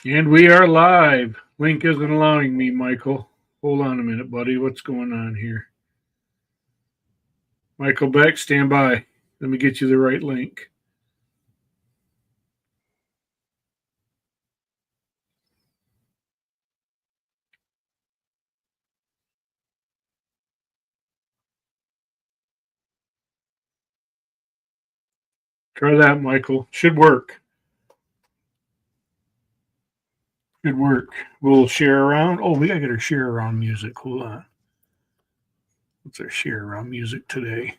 And we are live. Link isn't allowing me, Michael. Hold on a minute, buddy. What's going on here? Michael Beck, stand by. Let me get you the right link. Try that, Michael. Should work. Should work. We'll share around. Oh, we gotta get our share around music. Hold on. What's our share around music today?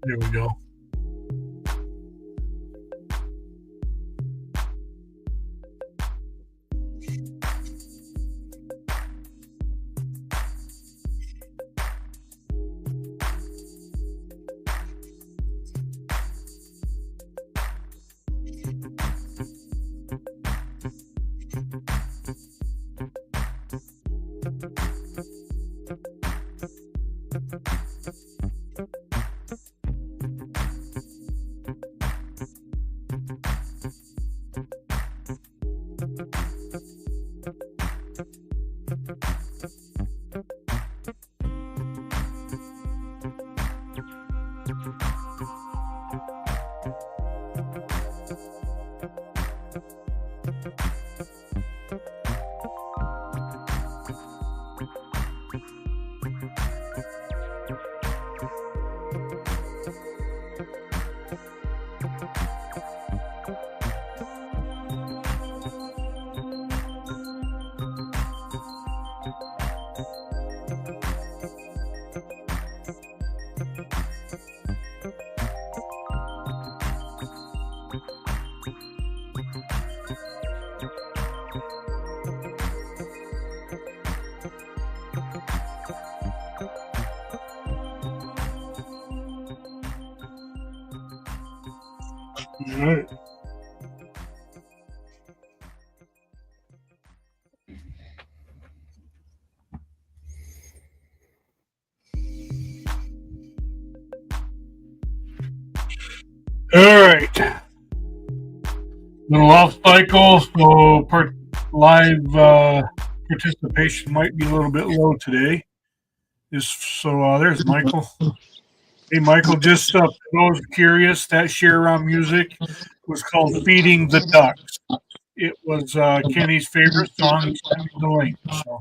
There we go. All right. All right. Little off cycle, so live participation might be a little bit low today. There's Michael. Hey, Michael, just for those curious, that share around music was called "Feeding the Ducks." It was Kenny's favorite song. He sent me the link. So.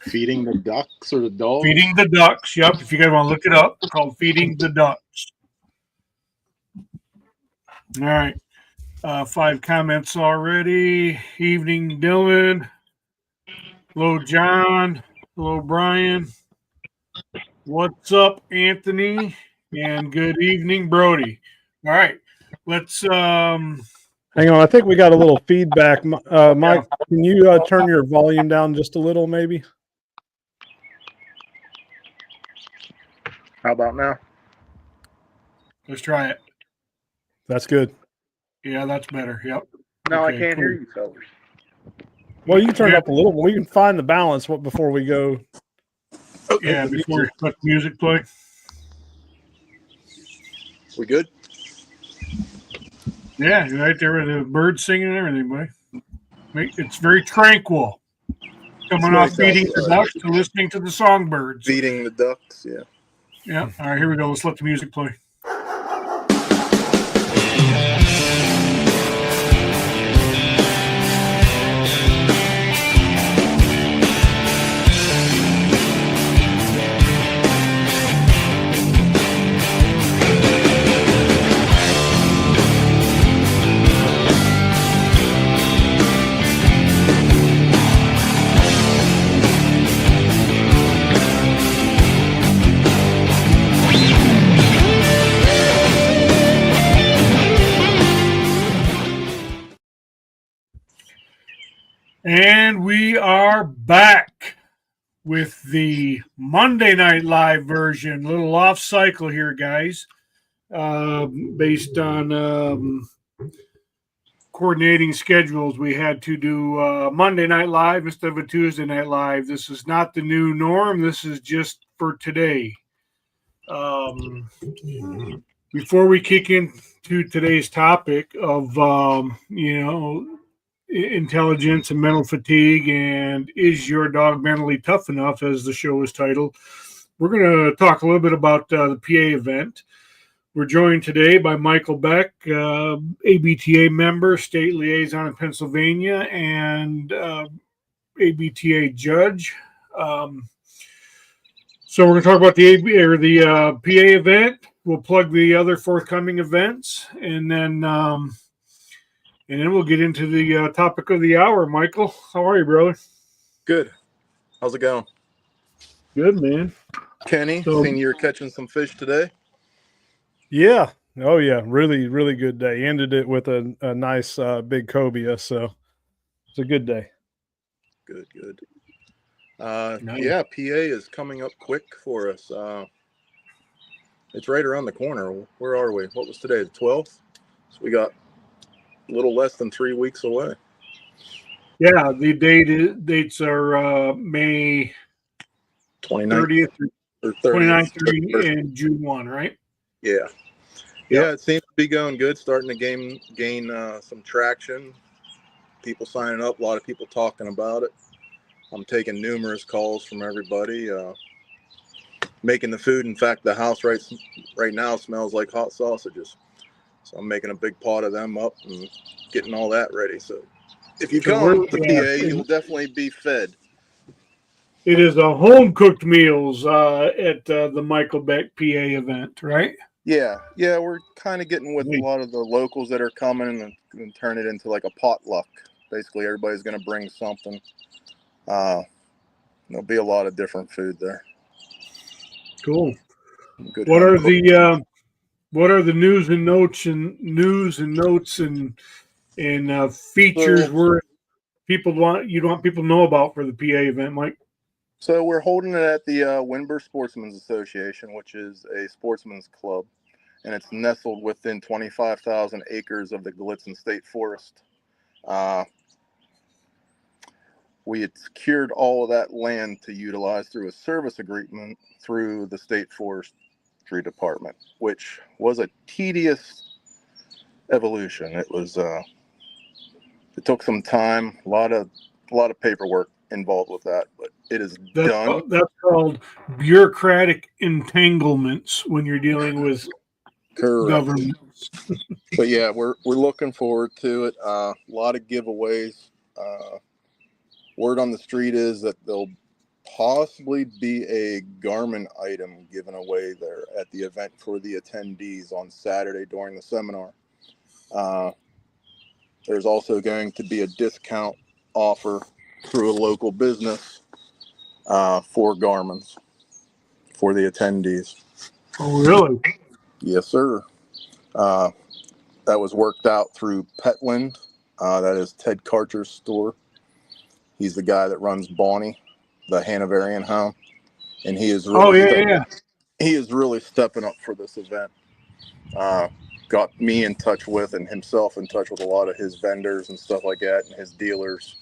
Feeding the ducks or the dogs? Feeding the Ducks. Yep. If you guys want to look it up, it's called "Feeding the Ducks." All right. 5 comments already. Evening, Dylan. Hello, John. Hello, Brian. What's up, Anthony? And good evening, Brody. All right. Let's hang on. I think we got a little feedback. Mike, can you turn your volume down just a little, maybe? How about now? Let's try it. That's good. Yeah, that's better. Yep. No, okay, I can't hear you, fellas. Well, you can turn it up a little. We can find the balance before we go. Okay. Yeah, before we let the music play. We good? Yeah, you're right there with the birds singing and everything, buddy. It's very tranquil. Coming off feeding the ducks to listening to the songbirds. Feeding the ducks, yeah. Yeah. All right, here we go. Let's let the music play. And we are back with the Monday Night Live version. A little off cycle here, guys, based on coordinating schedules, we had to do Monday Night Live instead of a Tuesday Night Live. This is not the new norm. This is just for today. Before we kick into today's topic of, intelligence and mental fatigue, and is your dog mentally tough enough, as the show is titled, we're going to talk a little bit about the PA event. We're joined today by Michael Beck, ABTA member, state liaison in Pennsylvania, and ABTA judge. So we're going to talk about the PA event. We'll plug the other forthcoming events, and then we'll get into the topic of the hour. Michael, how are you, brother? Good. How's it going? Good, man. Kenny, seen you're catching some fish today? Yeah. Oh, yeah. Really, really good day. Ended it with a nice big cobia, so it's a good day. Good. Nice. Yeah, PA is coming up quick for us. It's right around the corner. Where are we? What was today, the 12th? So we got a little less than 3 weeks away. Yeah, the dates are May 29th 30th, 30th, 29th, and June 1, right? Yeah. Yeah, it seems to be going good. Starting to gain some traction. People signing up. A lot of people talking about it. I'm taking numerous calls from everybody. Making the food. In fact, the house right now smells like hot sausages. So I'm making a big pot of them up and getting all that ready. So if you come to PA, you'll definitely be fed. It is a home cooked meals at the Michael Beck PA event, right? Yeah, we're kind of getting with a lot of the locals that are coming and turn it into like a potluck. Basically, everybody's going to bring something. There'll be a lot of different food there. Cool. Good. What are the news and notes and features where people want people to know about for the PA event, Mike? So we're holding it at the Winburn Sportsman's Association, which is a sportsman's club, and it's nestled within 25,000 acres of the Gallitzin State Forest. We had secured all of that land to utilize through a service agreement through the State Forestry Department, which was a tedious evolution. It was it took some time, a lot of paperwork involved with that, but it is done. That's called bureaucratic entanglements when you're dealing with governments. But yeah, we're looking forward to it. A lot of giveaways. Word on the street is that there'll possibly be a Garmin item given away there at the event for the attendees on Saturday during the seminar. There's also going to be a discount offer through a local business for Garmin's for the attendees. Oh, really? Yes, sir. That was worked out through Petland. That is Ted Karcher's store. He's the guy that runs Bonnie, the Hanoverian hound, and he is really he is really stepping up for this event. Got me in touch with and himself in touch with a lot of his vendors and stuff like that, and his dealers.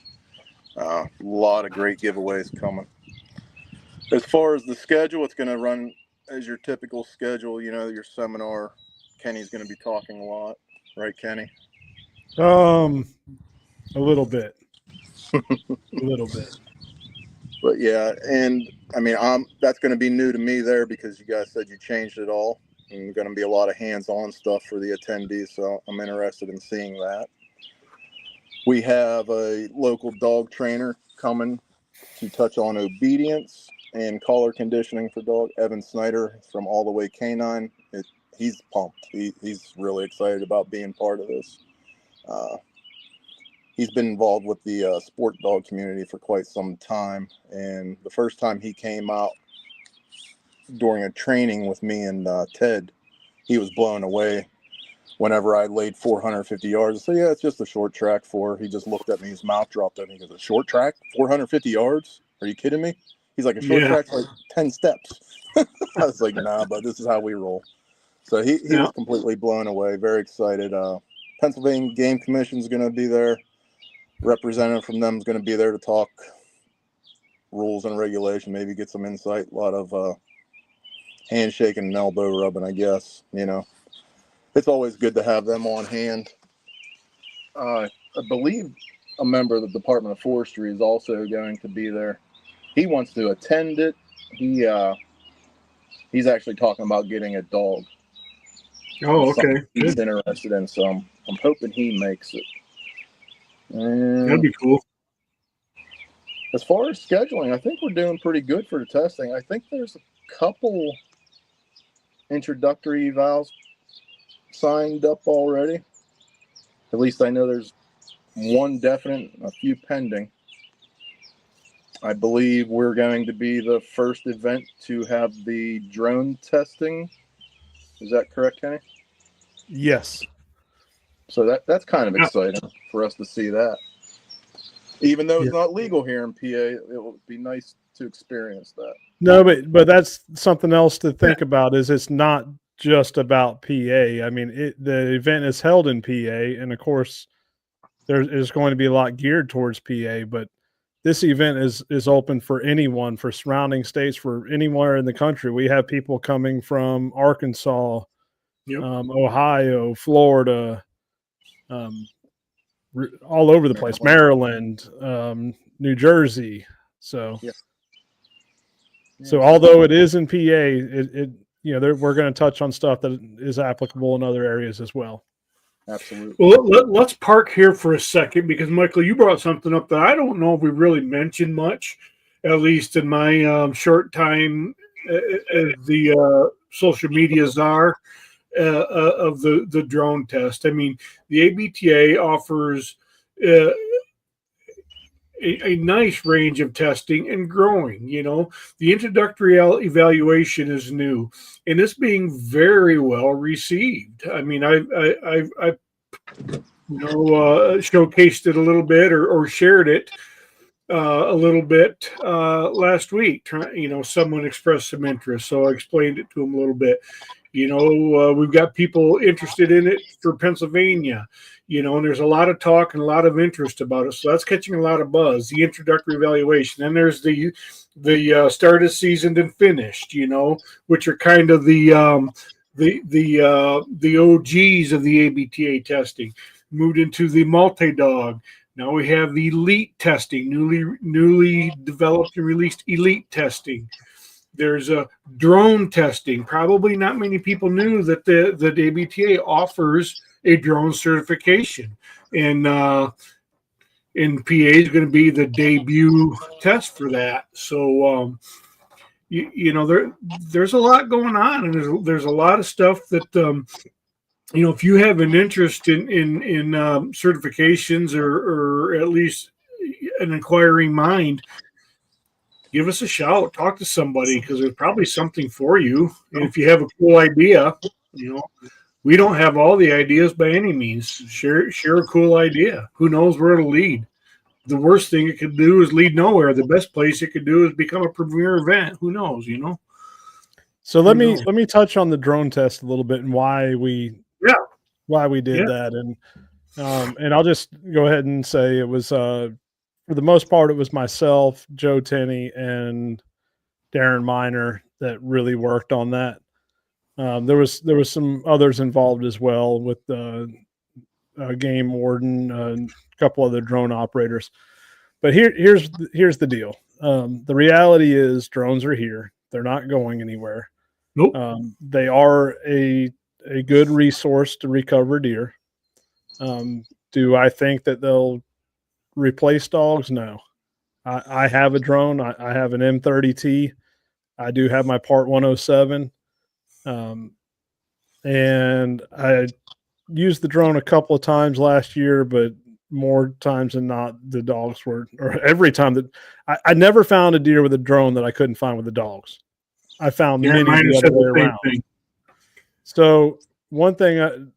A lot of great giveaways coming. As far as the schedule, it's going to run as your typical schedule. You know, your seminar. Kenny's going to be talking a lot, right, Kenny? A little bit. A little bit. But yeah, and I mean, that's going to be new to me there because you guys said you changed it all. And there's going to be a lot of hands-on stuff for the attendees, so I'm interested in seeing that. We have a local dog trainer coming to touch on obedience and collar conditioning for dog. Evan Snyder from All the Way Canine. He's pumped. He's really excited about being part of this. He's been involved with the sport dog community for quite some time. And the first time he came out during a training with me and Ted, he was blown away whenever I laid 450 yards. I said, yeah, it's just a short track he just looked at me, his mouth dropped at me. He goes, a short track? 450 yards? Are you kidding me? He's like, a short track's like 10 steps. I was like, nah, but this is how we roll. So he was completely blown away, very excited. Pennsylvania Game Commission is going to be there. Representative from them is going to be there to talk rules and regulation, maybe get some insight. A lot of handshaking and elbow rubbing, I guess. It's always good to have them on hand. I believe a member of the Department of Forestry is also going to be there. He wants to attend it. He's actually talking about getting a dog. Oh, okay. He's Good. interested in, so I'm hoping he makes it. That'd And be cool. as far as scheduling, I think we're doing pretty good for the testing. I think there's a couple introductory evals signed up already. At least I know there's one definite, a few pending. I believe we're going to be the first event to have the drone testing. Is that correct, Kenny? Yes. So that's kind of exciting for us to see that. Even though it's Yeah. not legal here in PA, it will be nice to experience that. No, but that's something else to think about. Is it's not just about PA. I mean, the event is held in PA, and of course, there is going to be a lot geared towards PA. But this event is open for anyone, for surrounding states, for anywhere in the country. We have people coming from Arkansas, Yep. Ohio, Florida, all over the place, Maryland, New Jersey. So, Yeah. so although it is in PA, we're going to touch on stuff that is applicable in other areas as well. Absolutely. Well, let's park here for a second because, Michael, you brought something up that I don't know if we really mentioned much, at least in my short time as the social media czar of the drone test. I mean, the ABTA offers a nice range of testing and growing. The introductory evaluation is new, and it's being very well received. I mean, I showcased it a little bit or shared it a little bit last week. Someone expressed some interest, so I explained it to them a little bit. We've got people interested in it for Pennsylvania, and there's a lot of talk and a lot of interest about it. So that's catching a lot of buzz, the introductory evaluation. Then there's the started, seasoned, and finished, which are kind of the OGs of the ABTA testing. Moved into the multi-dog. Now we have the elite testing, newly developed and released elite testing. There's a drone testing. Probably not many people knew that the ABTA offers a drone certification, and PA is going to be the debut test for that. So there's a lot going on, and there's a lot of stuff that if you have an interest in certifications or at least an inquiring mind, give us a shout, talk to somebody, because there's probably something for you. And if you have a cool idea, we don't have all the ideas by any means. Share a cool idea. Who knows where it'll lead? The worst thing it could do is lead nowhere. The best place it could do is become a premier event. Who knows? So let me touch on the drone test a little bit and why we did that, and I'll just go ahead and say it was for the most part, it was myself, Joe Tenney, and Darren Miner that really worked on that. There was some others involved as well with Game Warden, a couple other drone operators. But here's the deal. The reality is drones are here. They're not going anywhere. Nope. They are a good resource to recover deer. Do I think that they'll replace dogs? No. I have a drone. I have an M30T. I do have my Part 107. And I used the drone a couple of times last year, but more times than not, the dogs were, or every time that I never found a deer with a drone that I couldn't find with the dogs. I found many the other way around. So one thing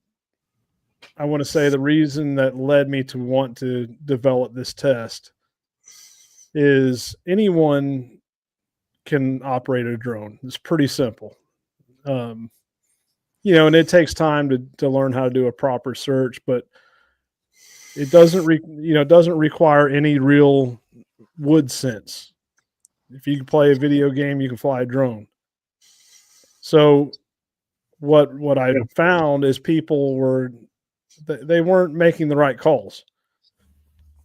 I want to say, the reason that led me to want to develop this test is anyone can operate a drone. It's pretty simple. you know, and it takes time to learn how to do a proper search, but it doesn't require any real wood sense. If you can play a video game, you can fly a drone. So what I found is people they weren't making the right calls,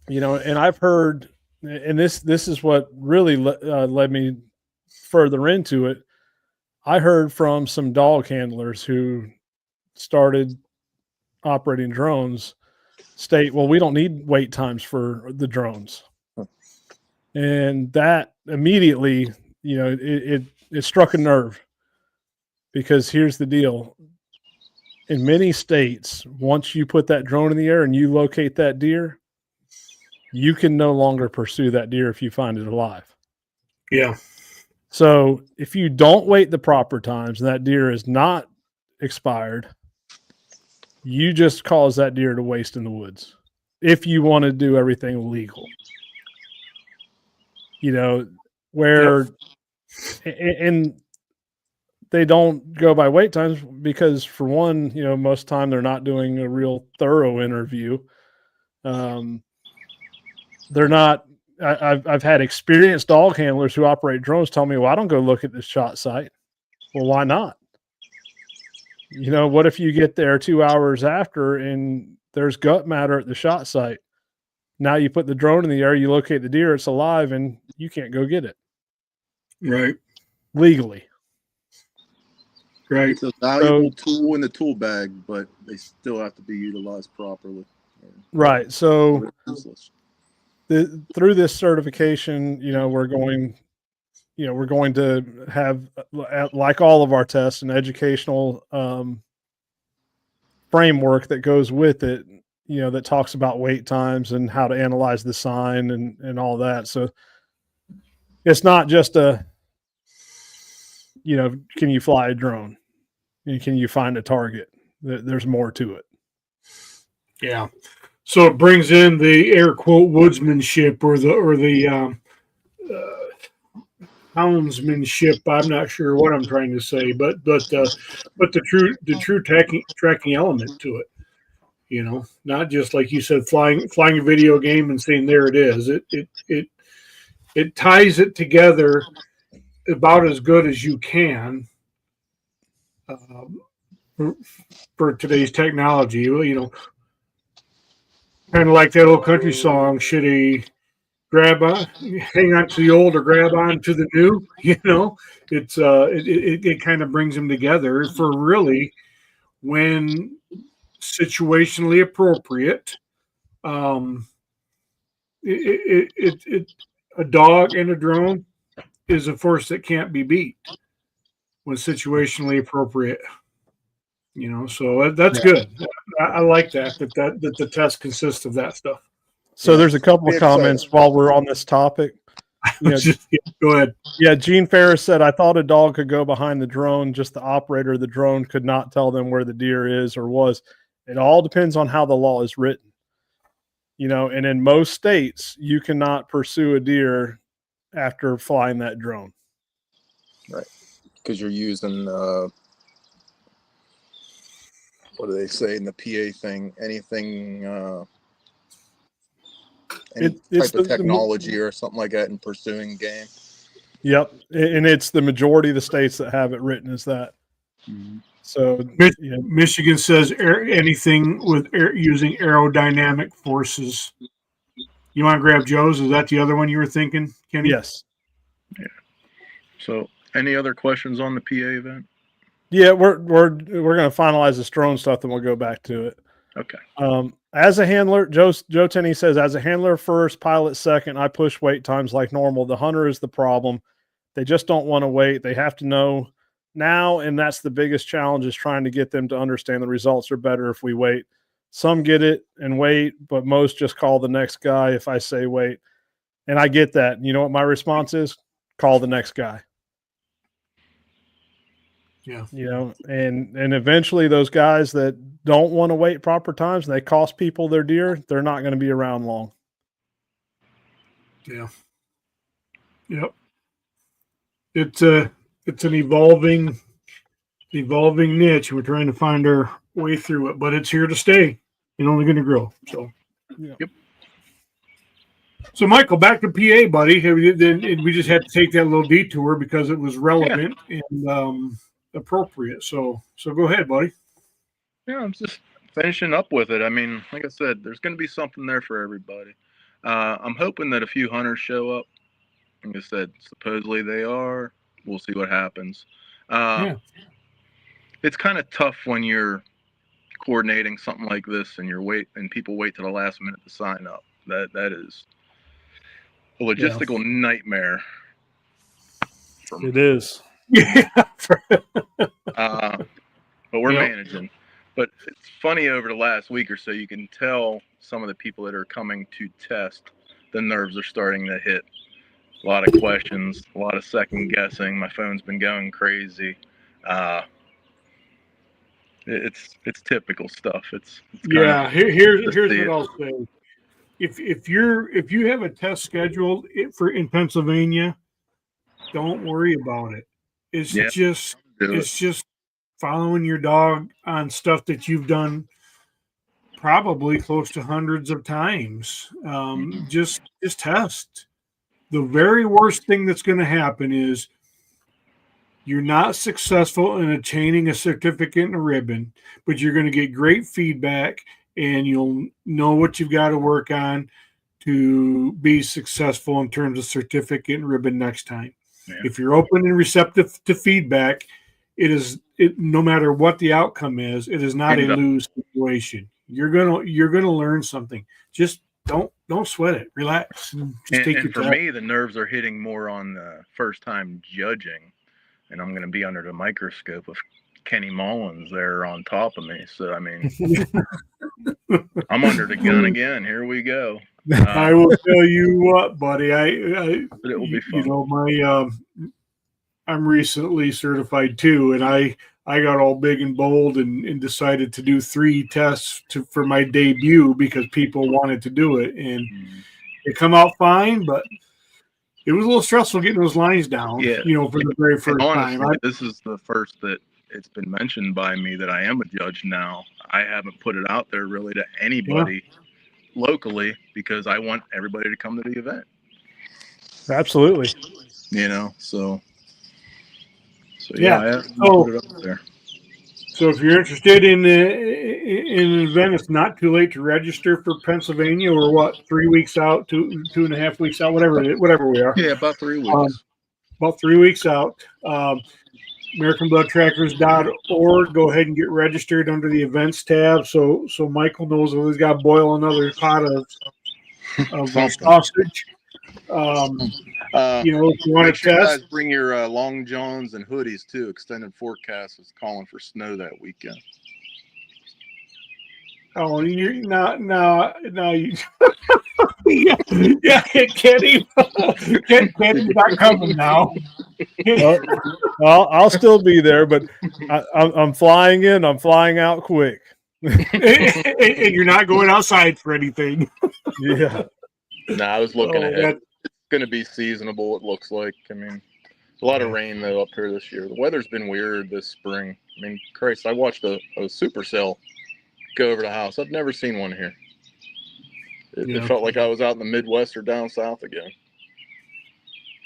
you know, and I've heard, and this is what really led me further into it. I heard from some dog handlers who started operating drones state, well, we don't need wait times for the drones. And that immediately, you know, it struck a nerve, because here's the deal. In many states, once you put that drone in the air and you locate that deer, you can no longer pursue that deer if you find it alive. Yeah. So if you don't wait the proper times and that deer is not expired, you just cause that deer to waste in the woods if you want to do everything legal. You know, where and they don't go by wait times because, for one, you know, most of the time they're not doing a real thorough interview. They're not. I've had experienced dog handlers who operate drones tell me, well, I don't go look at the shot site. Well, why not? You know, what if you get there 2 hours after and there's gut matter at the shot site? Now you put the drone in the air, you locate the deer, it's alive, and you can't go get it. Right. Legally. Right. It's a valuable tool in the tool bag, but they still have to be utilized properly. Right. So through this certification, you know, we're going to have, like all of our tests, an educational framework that goes with it, you know, that talks about wait times and how to analyze the sign and all that. So it's not just you know, can you fly a drone and can you find a target? There's more to it. Yeah. So it brings in the air quote woodsmanship or the houndsmanship. I'm not sure what I'm trying to say, but the true tracking element to it. You know, not just like you said, flying a video game and saying there it is. It ties it together about as good as you can for today's technology. You know, kind of like that old country song, should he hang on to the old or grab on to the new? You know, it kind of brings them together for really when situationally appropriate. A dog and a drone is a force that can't be beat when situationally appropriate. You know, so that's good. I like that the test consists of that stuff. So there's a couple of comments while we're on this topic. You know, go ahead. Yeah, Gene Ferris said, I thought a dog could go behind the drone, just the operator of the drone could not tell them where the deer is or was. It all depends on how the law is written. You know, and in most states, you cannot pursue a deer after flying that drone. Right. Because you're using, what do they say in the PA thing? Anything, any type of technology or something like that in pursuing game. Yep. And it's the majority of the states that have it written as that. Mm-hmm. So Michigan says anything with using aerodynamic forces. You want to grab Joe's? Is that the other one you were thinking, Kenny? Yes. Yeah. So, any other questions on the PA event? Yeah, we're going to finalize this drone stuff, then we'll go back to it. Okay. As a handler, Joe Tenney says, as a handler first, pilot second, I push wait times like normal. The hunter is the problem. They just don't want to wait. They have to know now, and that's the biggest challenge, is trying to get them to understand the results are better if we wait. Some get it and wait, but most just call the next guy if I say wait. And I get that. You know what my response is? Call the next guy. Yeah. You know, and eventually those guys that don't want to wait proper times and they cost people their deer, they're not going to be around long. Yeah. Yep. It's an evolving evolving niche. We're trying to find our way through it, but it's here to stay and only going to grow. So, Yep. So, Michael, back to PA, buddy. Then we just had to take that little detour because it was relevant and appropriate. So go ahead, buddy. Yeah, I'm just finishing up with it. I mean, like I said, there's going to be something there for everybody. I'm hoping that a few hunters show up. Like I said, supposedly they are. We'll see what happens. It's kind of tough when you're coordinating something like this and people wait to the last minute to sign up. That is a logistical nightmare. It is. Yeah. But we're managing. But it's funny, over the last week or so, you can tell some of the people that are coming to test, the nerves are starting to hit. A lot of questions, a lot of second guessing. My phone's been going crazy. It's typical stuff. It's here's what I'll say. If you have a test scheduled in Pennsylvania, don't worry about it. It's just following your dog on stuff that you've done probably close to hundreds of times. Just test. The very worst thing that's going to happen is you're not successful in obtaining a certificate and a ribbon, but you're going to get great feedback and you'll know what you've got to work on to be successful in terms of certificate and ribbon next time. Yeah. If you're open and receptive to feedback, no matter what the outcome is, it is not a lose situation. You're gonna learn something. Just don't sweat it. Relax. And for me, the nerves are hitting more on the first time judging, and I'm going to be under the microscope of Kenny Mullins there on top of me. So I mean, I'm under the gun again. Here we go. I will tell you what, buddy. But it will be fun. You know, I'm recently certified too, and I got all big and bold and decided to do 3 tests for my debut because people wanted to do it, and it come out fine, but it was a little stressful getting those lines down. Yeah. You know, for the very first honestly, time. This is the first that it's been mentioned by me that I am a judge now. I haven't put it out there really to anybody locally because I want everybody to come to the event. Absolutely. You know, so I haven't put it out there. So if you're interested in an event, it's not too late to register for Pennsylvania. Or what, 3 weeks out, 2.5 weeks out, whatever we are. Yeah, about 3 weeks. About 3 weeks out. AmericanBloodTrackers.org. Go ahead and get registered under the events tab. So Michael knows that he's got to boil another pot of sausage. You know, if you want to test, you guys bring your long johns and hoodies too. Extended forecast is calling for snow that weekend. Oh, you're not now. You, Kenny's not coming now. I'll still be there, but I'm flying in. I'm flying out quick, and you're not going outside for anything. Yeah. No, I was looking ahead. It's going to be seasonable, it looks like. I mean, a lot of rain, though, up here this year. The weather's been weird this spring. I mean, Christ, I watched a supercell go over the house. I've never seen one here. It felt like I was out in the Midwest or down south again.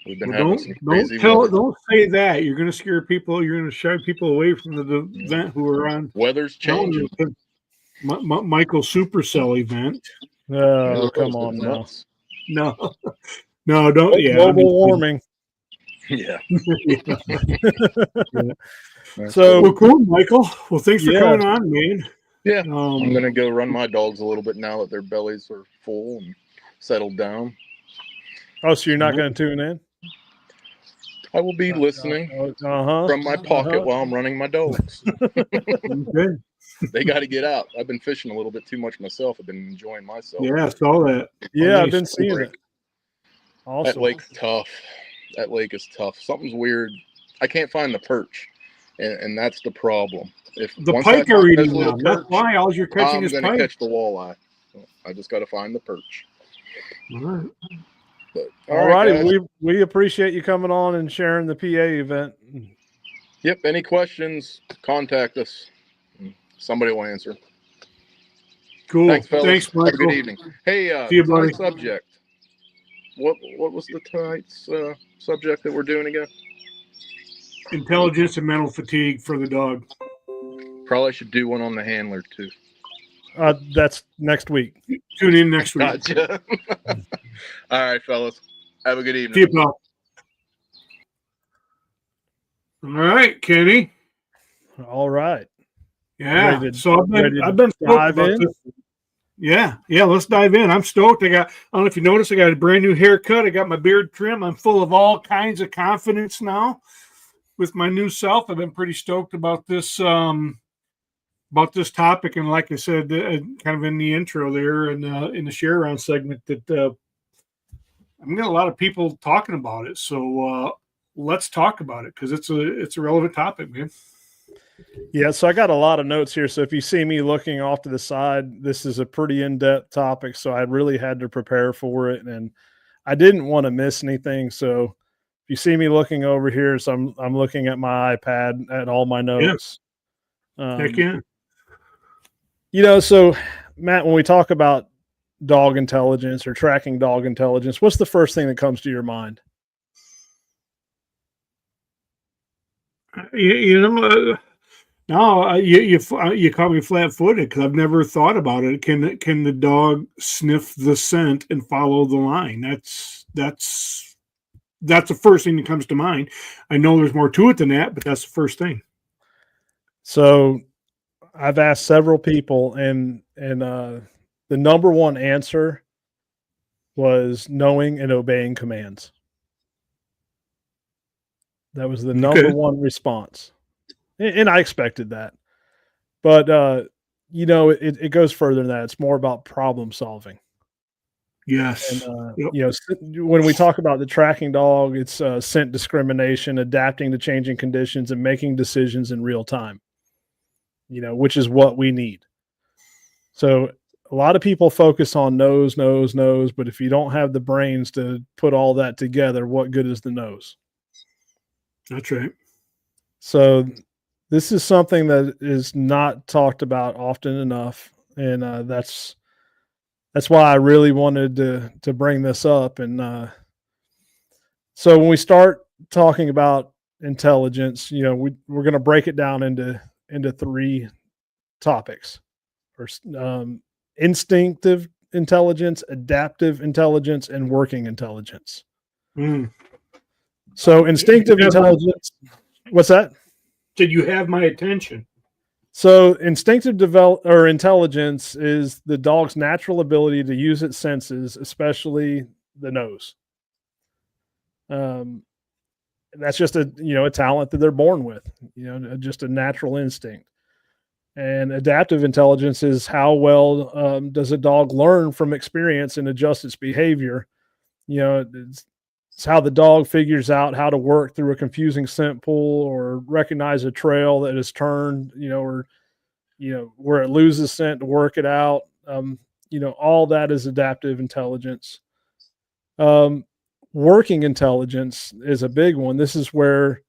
We've been having some crazy weather. Don't say that. You're going to scare people. You're going to shy people away from the event who are on. Weather's changing. Michael's supercell event. Oh, come on now. No, don't. Yeah, global warming. Yeah. So well, cool, Michael. Well, thanks for coming on, man. Yeah, I'm gonna go run my dogs a little bit now that their bellies are full and settled down. Oh, so you're not going to tune in? I will be listening from my pocket while I'm running my dogs. Okay. They got to get out. I've been fishing a little bit too much myself. I've been enjoying myself. Yeah, I saw that. Yeah, I've been seeing it. Awesome. That lake's tough. That lake is tough. Something's weird. I can't find the perch, and that's the problem. If the pike are eating them, that's why all you're catching is pike. I'm going to catch the walleye. I just got to find the perch. All right. But, all righty, we appreciate you coming on and sharing the PA event. Yep. Any questions, contact us. Somebody will answer. Cool. Thanks, fellas. Thanks, Michael. Have a good evening. Hey, See you, buddy. tonight's subject. What was the tonight's subject that we're doing again? Intelligence and mental fatigue for the dog. Probably should do one on the handler too. That's next week. Tune in next week. Gotcha. All right, fellas. Have a good evening. See you, pal. All right, Kenny. All right. Yeah. So I've been stoked about this. Yeah. Let's dive in. I'm stoked. I don't know if you noticed, I got a brand new haircut. I got my beard trim. I'm full of all kinds of confidence now with my new self. I've been pretty stoked about this topic. And like I said, kind of in the intro there and in the share around segment, that I'm getting a lot of people talking about it. So let's talk about it because it's a relevant topic, man. Yeah, so I got a lot of notes here. So if you see me looking off to the side, this is a pretty in-depth topic. So I really had to prepare for it, and I didn't want to miss anything. So if you see me looking over here, so I'm looking at my iPad at all my notes. Heck yeah. So Matt, when we talk about dog intelligence or tracking dog intelligence, what's the first thing that comes to your mind? No, you caught me flat-footed because I've never thought about it. Can the dog sniff the scent and follow the line? That's the first thing that comes to mind. I know there's more to it than that, but that's the first thing. So I've asked several people, and the number one answer was knowing and obeying commands. That was the number one response. And I expected that. But, it goes further than that. It's more about problem solving. Yes. And, when we talk about the tracking dog, it's scent discrimination, adapting to changing conditions, and making decisions in real time, which is what we need. So a lot of people focus on nose, but if you don't have the brains to put all that together, what good is the nose? That's right. So this is something that is not talked about often enough, and that's why I really wanted to bring this up. And so when we start talking about intelligence, we're going to break it down into three topics: instinctive intelligence, adaptive intelligence, and working intelligence. So instinctive intelligence. What's that? Did you have my attention? So instinctive intelligence is the dog's natural ability to use its senses, especially the nose. That's just a talent that they're born with, just a natural instinct. And adaptive intelligence is how well does a dog learn from experience and adjust its behavior. It's how the dog figures out how to work through a confusing scent pool or recognize a trail that is turned, or where it loses scent to work it out. All that is adaptive intelligence. Working intelligence is a big one. This is where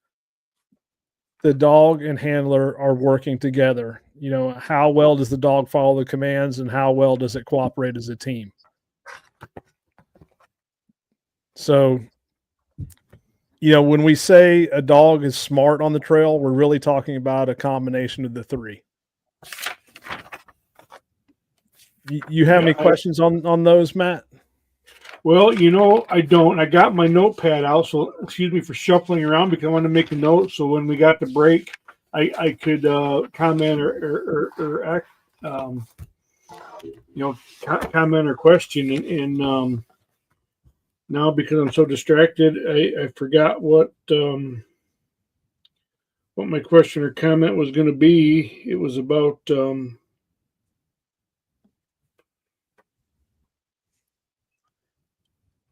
the dog and handler are working together. How well does the dog follow the commands, and how well does it cooperate as a team? So, when we say a dog is smart on the trail, we're really talking about a combination of the three. You have any questions on those, Matt? Well, I don't. I got my notepad out, so excuse me for shuffling around because I want to make a note. So when we got the break, I could comment or comment or question. And now because I'm so distracted, I forgot what my question or comment was going to be. It was about.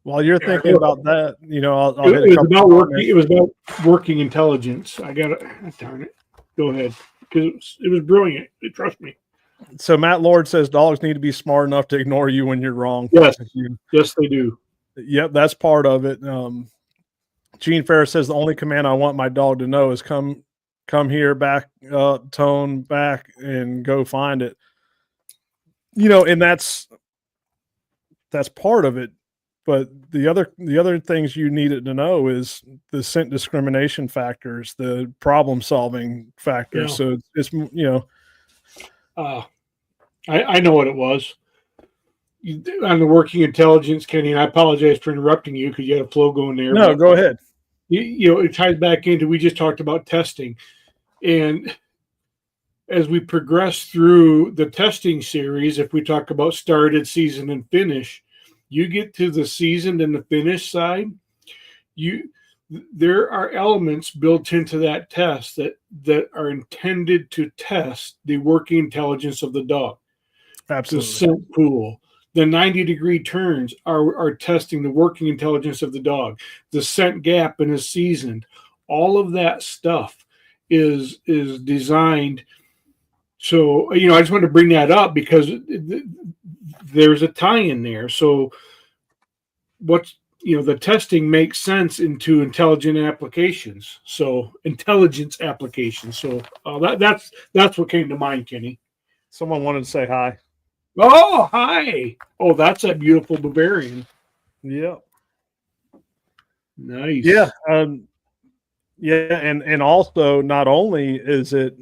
While you're thinking about that, I'll hit it was about working. It was about working intelligence. I got it. Darn it. Go ahead, because it was brilliant. Trust me. So Matt Lord says dogs need to be smart enough to ignore you when you're wrong. Yes, yes, they do. Yep, that's part of it. Gene Ferris says the only command I want my dog to know is come come here, back up, tone back, and go find it. And that's part of it. But the other things you needed to know is the scent discrimination factors, the problem solving factors. Yeah. So it's I know what it was. On the working intelligence, Kenny, and I apologize for interrupting you because you had a flow going there. No, go ahead. It ties back into, we just talked about testing. And as we progress through the testing series, if we talk about started, season, and finish, you get to the seasoned and the finish side, there are elements built into that test that are intended to test the working intelligence of the dog. Absolutely. The scent pool, the 90-degree turns are testing the working intelligence of the dog. The scent gap in a seasoned, all of that stuff is designed. So, I just wanted to bring that up because there's a tie in there. So the testing makes sense into intelligence applications. So that's what came to mind, Kenny. Someone wanted to say hi. Oh, hi. Oh, that's a beautiful Bavarian. Yeah. Nice. Yeah. And also not only is it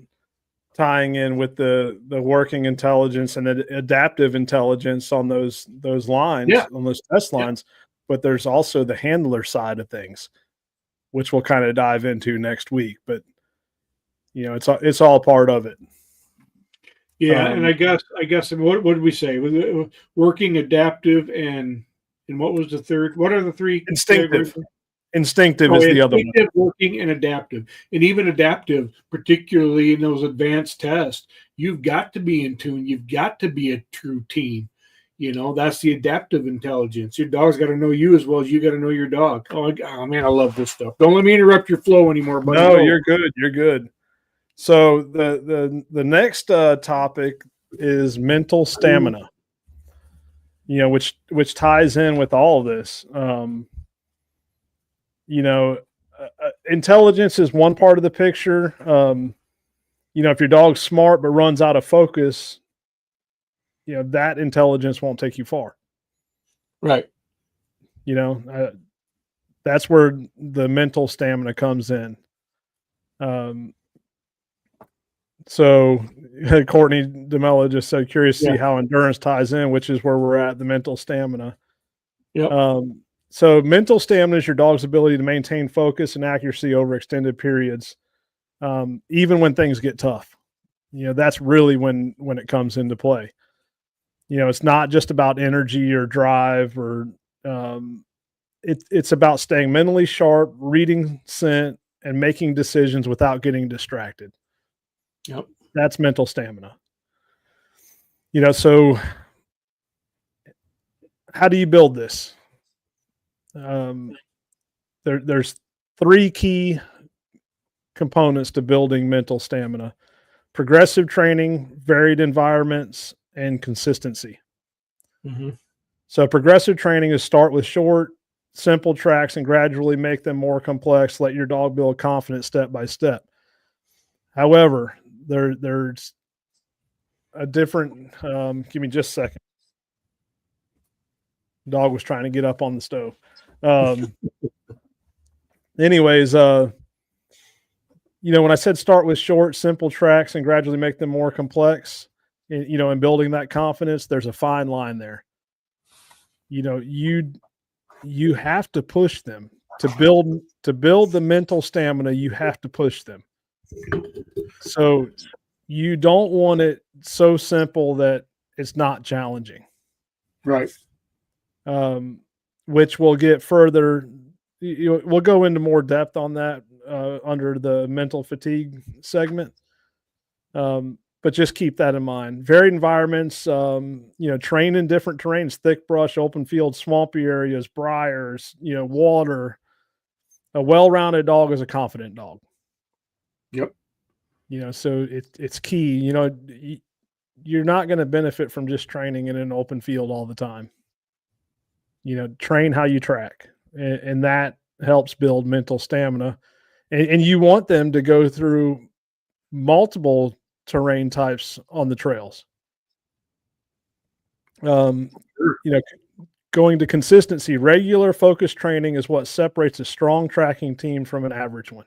tying in with the working intelligence and adaptive intelligence on those lines, on those test lines, but there's also the handler side of things, which we'll kind of dive into next week. But it's all part of it. Yeah, and I guess what did we say? Was it working, adaptive, and what was the third? What are the three? Instinctive. Instinctive is the other one. Working, and adaptive. And even adaptive, particularly in those advanced tests, you've got to be in tune. You've got to be a true team. That's the adaptive intelligence. Your dog's got to know you as well as you got to know your dog. Oh man, I love this stuff. Don't let me interrupt your flow anymore. Buddy. No, you're good. You're good. So the next topic is mental stamina. Which ties in with all of this. Intelligence is one part of the picture. If your dog's smart but runs out of focus, that intelligence won't take you far. Right. That's where the mental stamina comes in. So Courtney DeMella just said, curious to see how endurance ties in, which is where we're at, the mental stamina. Yeah. So mental stamina is your dog's ability to maintain focus and accuracy over extended periods, even when things get tough. That's really when it comes into play. It's not just about energy or drive or it's about staying mentally sharp, reading scent, and making decisions without getting distracted. Yep. That's mental stamina. So how do you build this? There's three key components to building mental stamina: progressive training, varied environments, and consistency. Mm-hmm. So progressive training is start with short, simple tracks and gradually make them more complex. Let your dog build confidence step by step. However, there's a different, give me just a second. Dog was trying to get up on the stove. Anyways, when I said start with short, simple tracks and gradually make them more complex, in building that confidence, there's a fine line there. You have to push them to build the mental stamina. You have to push them. So you don't want it so simple that it's not challenging. Right. Which we'll get further. We'll go into more depth on that under the mental fatigue segment. But just keep that in mind. Varied environments, train in different terrains, thick brush, open field, swampy areas, briars, water. A well-rounded dog is a confident dog. Yep. So it's key. You're not going to benefit from just training in an open field all the time. Train how you track, and that helps build mental stamina. And you want them to go through multiple terrain types on the trails. You know, going to consistency, regular focused training is what separates a strong tracking team from an average one.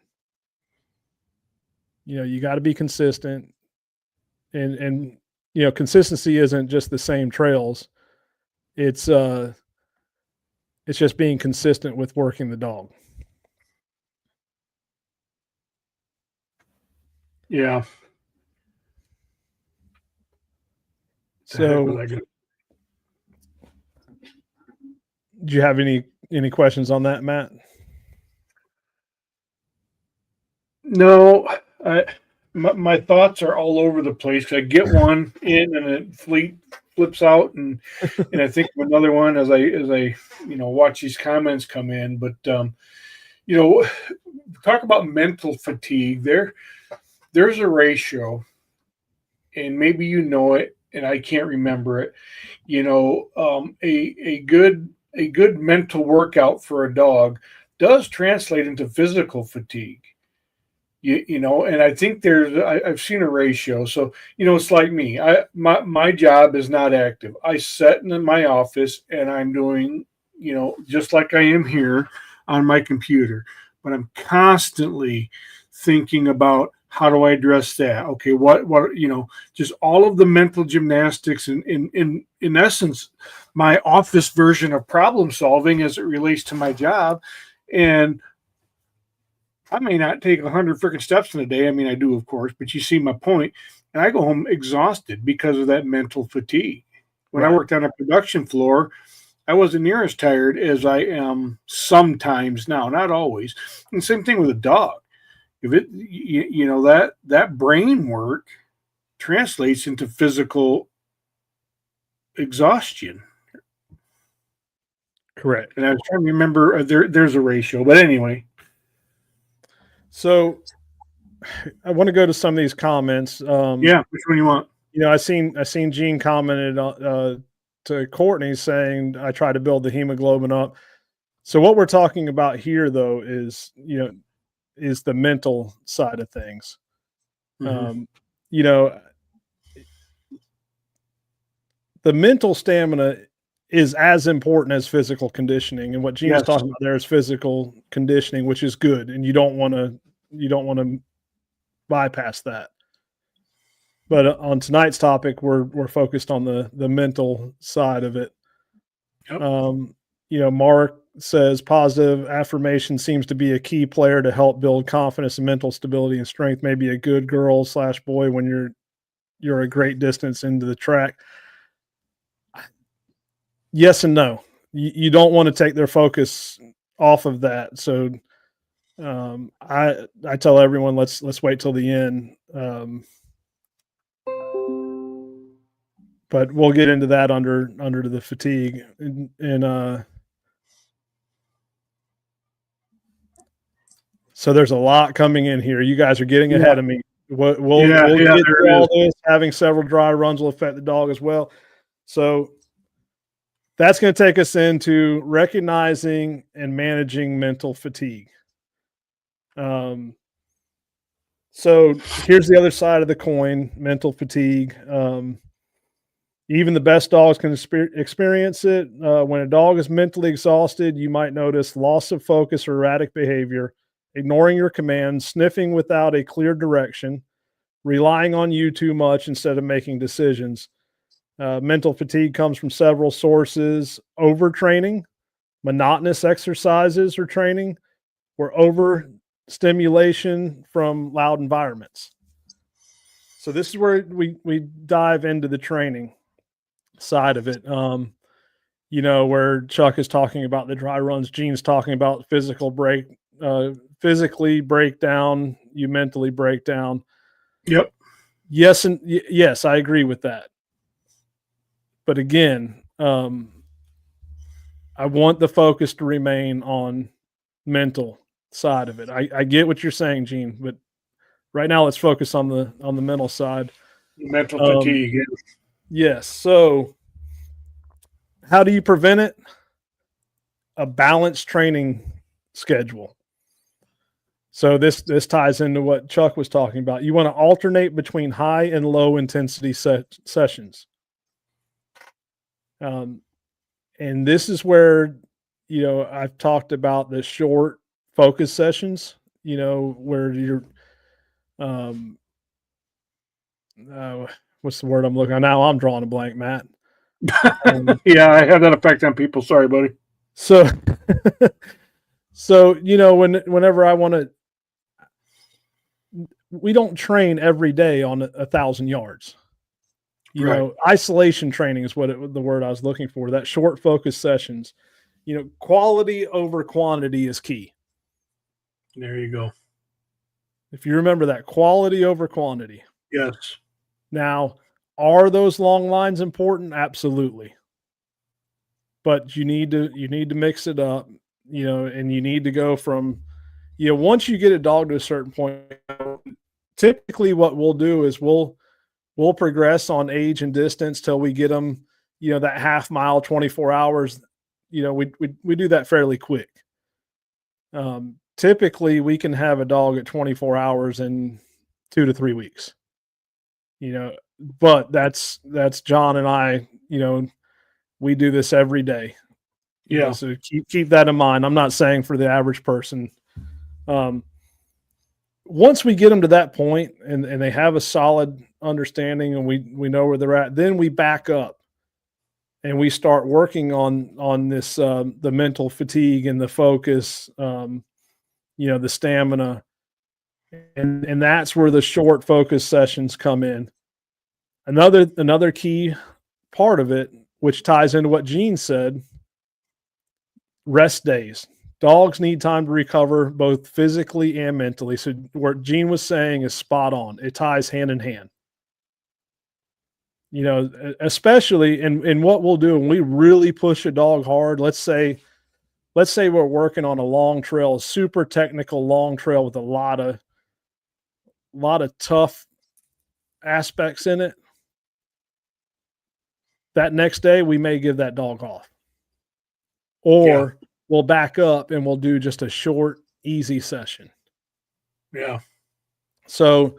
You know, you got to be consistent, and you know, consistency isn't just the same trails. It's just being consistent with working the dog. Yeah. So, do you have any questions on that, Matt? No, my thoughts are all over the place. I get one in and it flips out, and I think of another one as I watch these comments come in. But talk about mental fatigue. There's a ratio, and maybe you know it, and I can't remember it. A good mental workout for a dog does translate into physical fatigue. And I think I've seen a ratio. So, it's like me. My job is not active. I sit in my office and I'm doing, just like I am here on my computer, but I'm constantly thinking about how do I address that? Okay, what just all of the mental gymnastics and in essence, my office version of problem solving as it relates to my job. And I may not take 100 freaking steps in a day. I mean, I do, of course, but you see my point. And I go home exhausted because of that mental fatigue. When I worked on a production floor, I wasn't near as tired as I am sometimes now, not always. And same thing with a dog. If it, that brain work translates into physical exhaustion. Correct. And I was trying to remember there's a ratio, but anyway. So I want to go to some of these comments. Which one you want? I seen Gene commented to Courtney saying I try to build the hemoglobin up. So what we're talking about here, though, is the mental side of things. Mm-hmm. The mental stamina is as important as physical conditioning, and what Gene's talking about there is physical conditioning, which is good, and you don't want to bypass that. But on tonight's topic, we're focused on the mental side of it. Yep. Mark says positive affirmation seems to be a key player to help build confidence and mental stability and strength. Maybe a good girl / boy when you're a great distance into the track. Yes and no. You don't want to take their focus off of that. So I tell everyone let's wait till the end. But we'll get into that under the fatigue and so there's a lot coming in here. You guys are getting ahead of me. We'll get through all this. Having several dry runs will affect the dog as well. So that's going to take us into recognizing and managing mental fatigue. So here's the other side of the coin, mental fatigue. Even the best dogs can experience it. When a dog is mentally exhausted, you might notice loss of focus or erratic behavior, ignoring your commands, sniffing without a clear direction, relying on you too much instead of making decisions. Mental fatigue comes from several sources: overtraining, monotonous exercises or training, or overstimulation from loud environments. So this is where we dive into the training side of it. Where Chuck is talking about the dry runs, Gene's talking about physically break down, you mentally break down. Yep. Yes, and yes, I agree with that. But again, I want the focus to remain on mental side of it. I get what you're saying, Gene, but right now let's focus on the mental side. Mental fatigue. Yes. So how do you prevent it? A balanced training schedule. So this ties into what Chuck was talking about. You want to alternate between high and low intensity sessions. And this is where, I've talked about the short focus sessions, where you're, what's the word I'm looking at now? I'm drawing a blank, Matt. Yeah, I have that effect on people. Sorry, buddy. So, whenever I want to, we don't train every day on 1,000 yards. Isolation training is the word I was looking for. That short focus sessions, quality over quantity is key. There you go. If you remember that, quality over quantity. Yes. Now, are those long lines important? Absolutely. But you need to mix it up, and you need to go from, once you get a dog to a certain point, typically what we'll do is we'll progress on age and distance till we get them, that half mile, 24 hours. We do that fairly quick. Typically we can have a dog at 24 hours in 2 to 3 weeks, but that's John and I, we do this every day. Yeah. So keep that in mind. I'm not saying for the average person. Once we get them to that point and they have a solid understanding and we know where they're at, then we back up and we start working on this, the mental fatigue and the focus, the stamina. And that's where the short focus sessions come in. Another key part of it, which ties into what Gene said, rest days. Dogs need time to recover both physically and mentally. So what Gene was saying is spot on. It ties hand in hand. Especially in what we'll do when we really push a dog hard. Let's say we're working on a long trail, a super technical long trail with a lot of tough aspects in it. That next day we may give that dog off. Or we'll back up and we'll do just a short, easy session. Yeah. So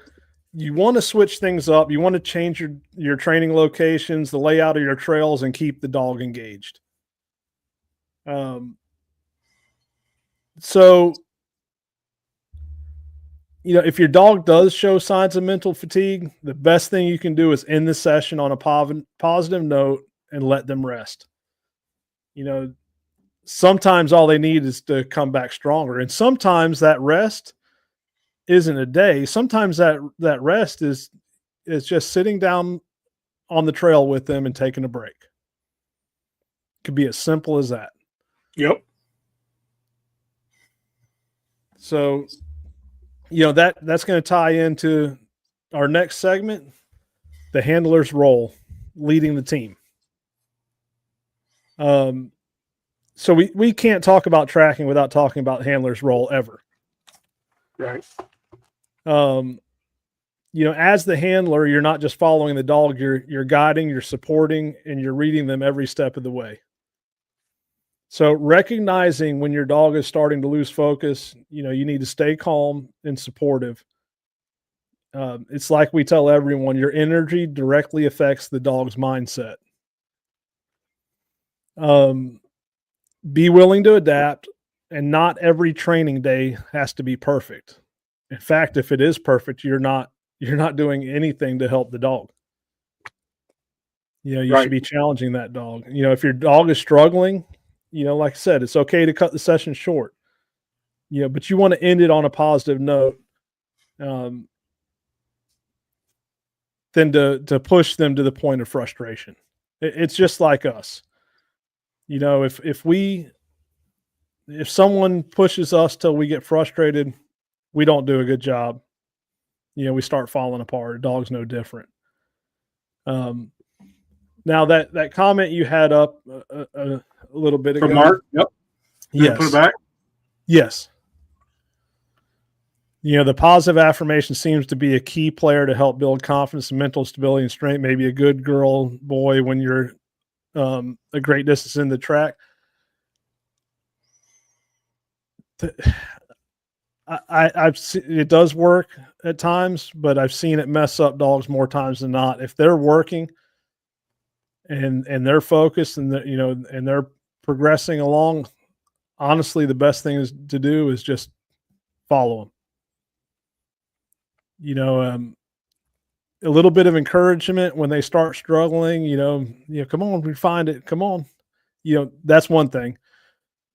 you want to switch things up. You want to change your training locations, the layout of your trails, and keep the dog engaged. So, if your dog does show signs of mental fatigue, the best thing you can do is end the session on a positive note and let them rest. Sometimes all they need is to come back stronger. And sometimes that rest isn't a day. Sometimes that rest is just sitting down on the trail with them and taking a break. Could be as simple as that. Yep. So, that's going to tie into our next segment, the handler's role, leading the team. So we can't talk about tracking without talking about handler's role ever. Right. As the handler, you're not just following the dog, you're guiding, you're supporting, and you're reading them every step of the way. So recognizing when your dog is starting to lose focus, you need to stay calm and supportive. It's like we tell everyone, your energy directly affects the dog's mindset. Be willing to adapt, and not every training day has to be perfect. In fact, if it is perfect, you're not doing anything to help the dog. You should be challenging that dog. If your dog is struggling, like I said, it's okay to cut the session short. But you want to end it on a positive note, than to push them to the point of frustration. It's just like us. If someone pushes us till we get frustrated, we don't do a good job. We start falling apart. A dog's no different. Now that comment you had up a little bit ago. From Mark? Yep. Yes. Put it back? Yes. The positive affirmation seems to be a key player to help build confidence and mental stability and strength. Maybe a good girl, boy, when you're a great distance in the track. I've seen, it does work at times, but I've seen it mess up dogs more times than not. If they're working and they're focused and and they're progressing along, honestly, the best thing to do is just follow them. A little bit of encouragement when they start struggling. Come on, we find it. Come on, that's one thing.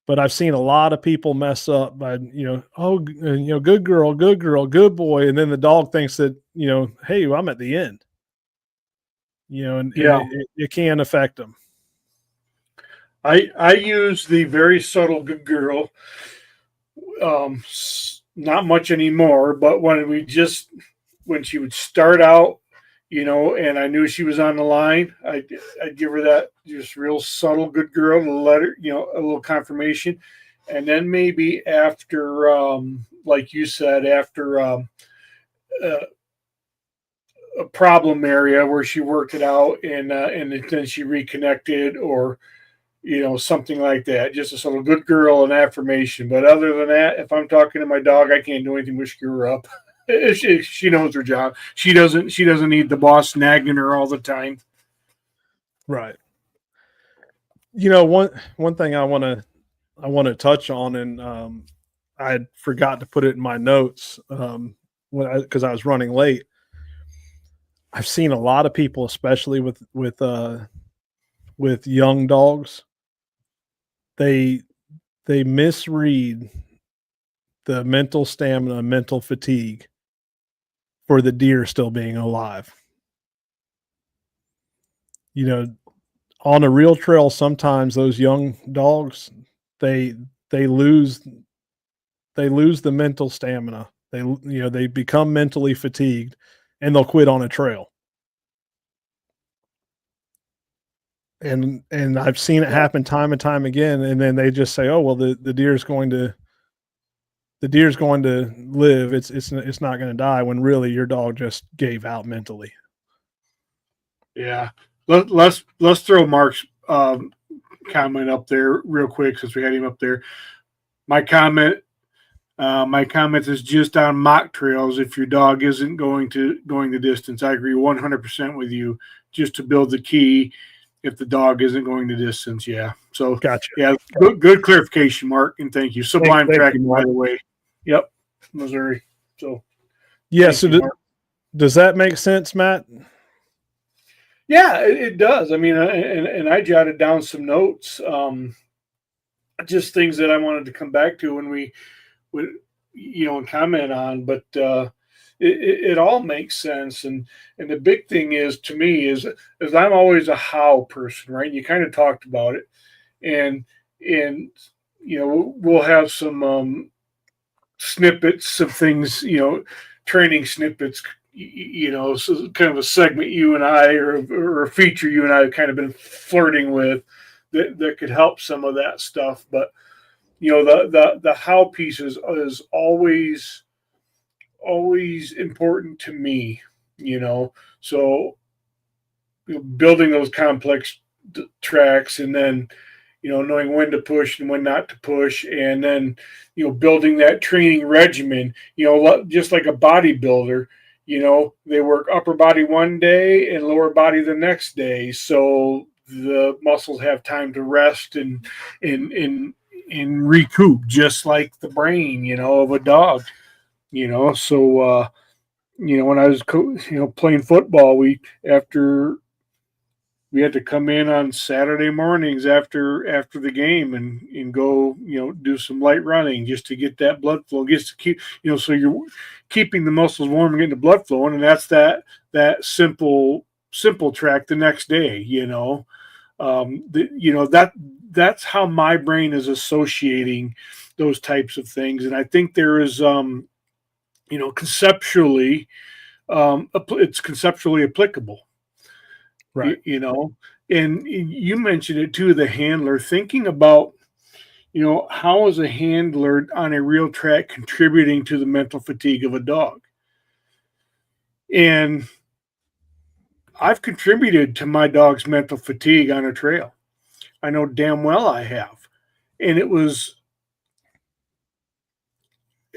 But I've seen a lot of people mess up by, good girl, good boy. And then the dog thinks that, hey, well, I'm at the end, and it can affect them. I use the very subtle good girl. Not much anymore, but when she would start out, and I knew she was on the line, I'd give her that just real subtle good girl to let her, a little confirmation. And then maybe after, like you said, after a problem area where she worked it out and then she reconnected or, something like that. Just a sort of good girl and affirmation. But other than that, if I'm talking to my dog, I can't do anything but screw her up. She knows her job. She doesn't need the boss nagging her all the time. Right. One thing I want to touch on, and I forgot to put it in my notes because I was running late. I've seen a lot of people, especially with young dogs, they misread the mental stamina, mental fatigue for the deer still being alive. On a real trail, sometimes those young dogs, they lose the mental stamina. They become mentally fatigued and they'll quit on a trail. And I've seen it happen time and time again. And then they just say, oh, well, the deer's going to live. It's not going to die, when really your dog just gave out mentally. Yeah. Let's throw Mark's comment up there real quick since we had him up there. My comment is just on mock trails. If your dog isn't going the distance, I agree 100% with you. Just to build the key, if the dog isn't going the distance, yeah. So gotcha. Yeah, good clarification, Mark, and thank you. Sublime Tracking, by the way. Yep, Missouri. So yeah. So does that make sense, Matt? Yeah, it does. I mean, and I jotted down some notes, just things that I wanted to come back to when we would, and comment on. But it all makes sense. And the big thing is, to me, is I'm always a how person, right? You kind of talked about it, and we'll have some snippets of things, training snippets. So kind of a segment you and I, or a feature you and I have kind of been flirting with that could help some of that stuff. But the how piece is always important to me. So building those complex tracks, and then knowing when to push and when not to push, and then building that training regimen. Just like a bodybuilder. They work upper body one day and lower body the next day, so the muscles have time to rest and recoup, just like the brain, of a dog. So when I was playing football, we had to come in on Saturday mornings after the game and go, do some light running just to get that blood flow, just to keep, so you're keeping the muscles warm and getting the blood flowing. And that's that simple track the next day, that's how my brain is associating those types of things. And I think there is, conceptually, it's conceptually applicable. Right. And you mentioned it too, the handler, thinking about, how is a handler on a real track contributing to the mental fatigue of a dog? And I've contributed to my dog's mental fatigue on a trail. I know damn well I have. And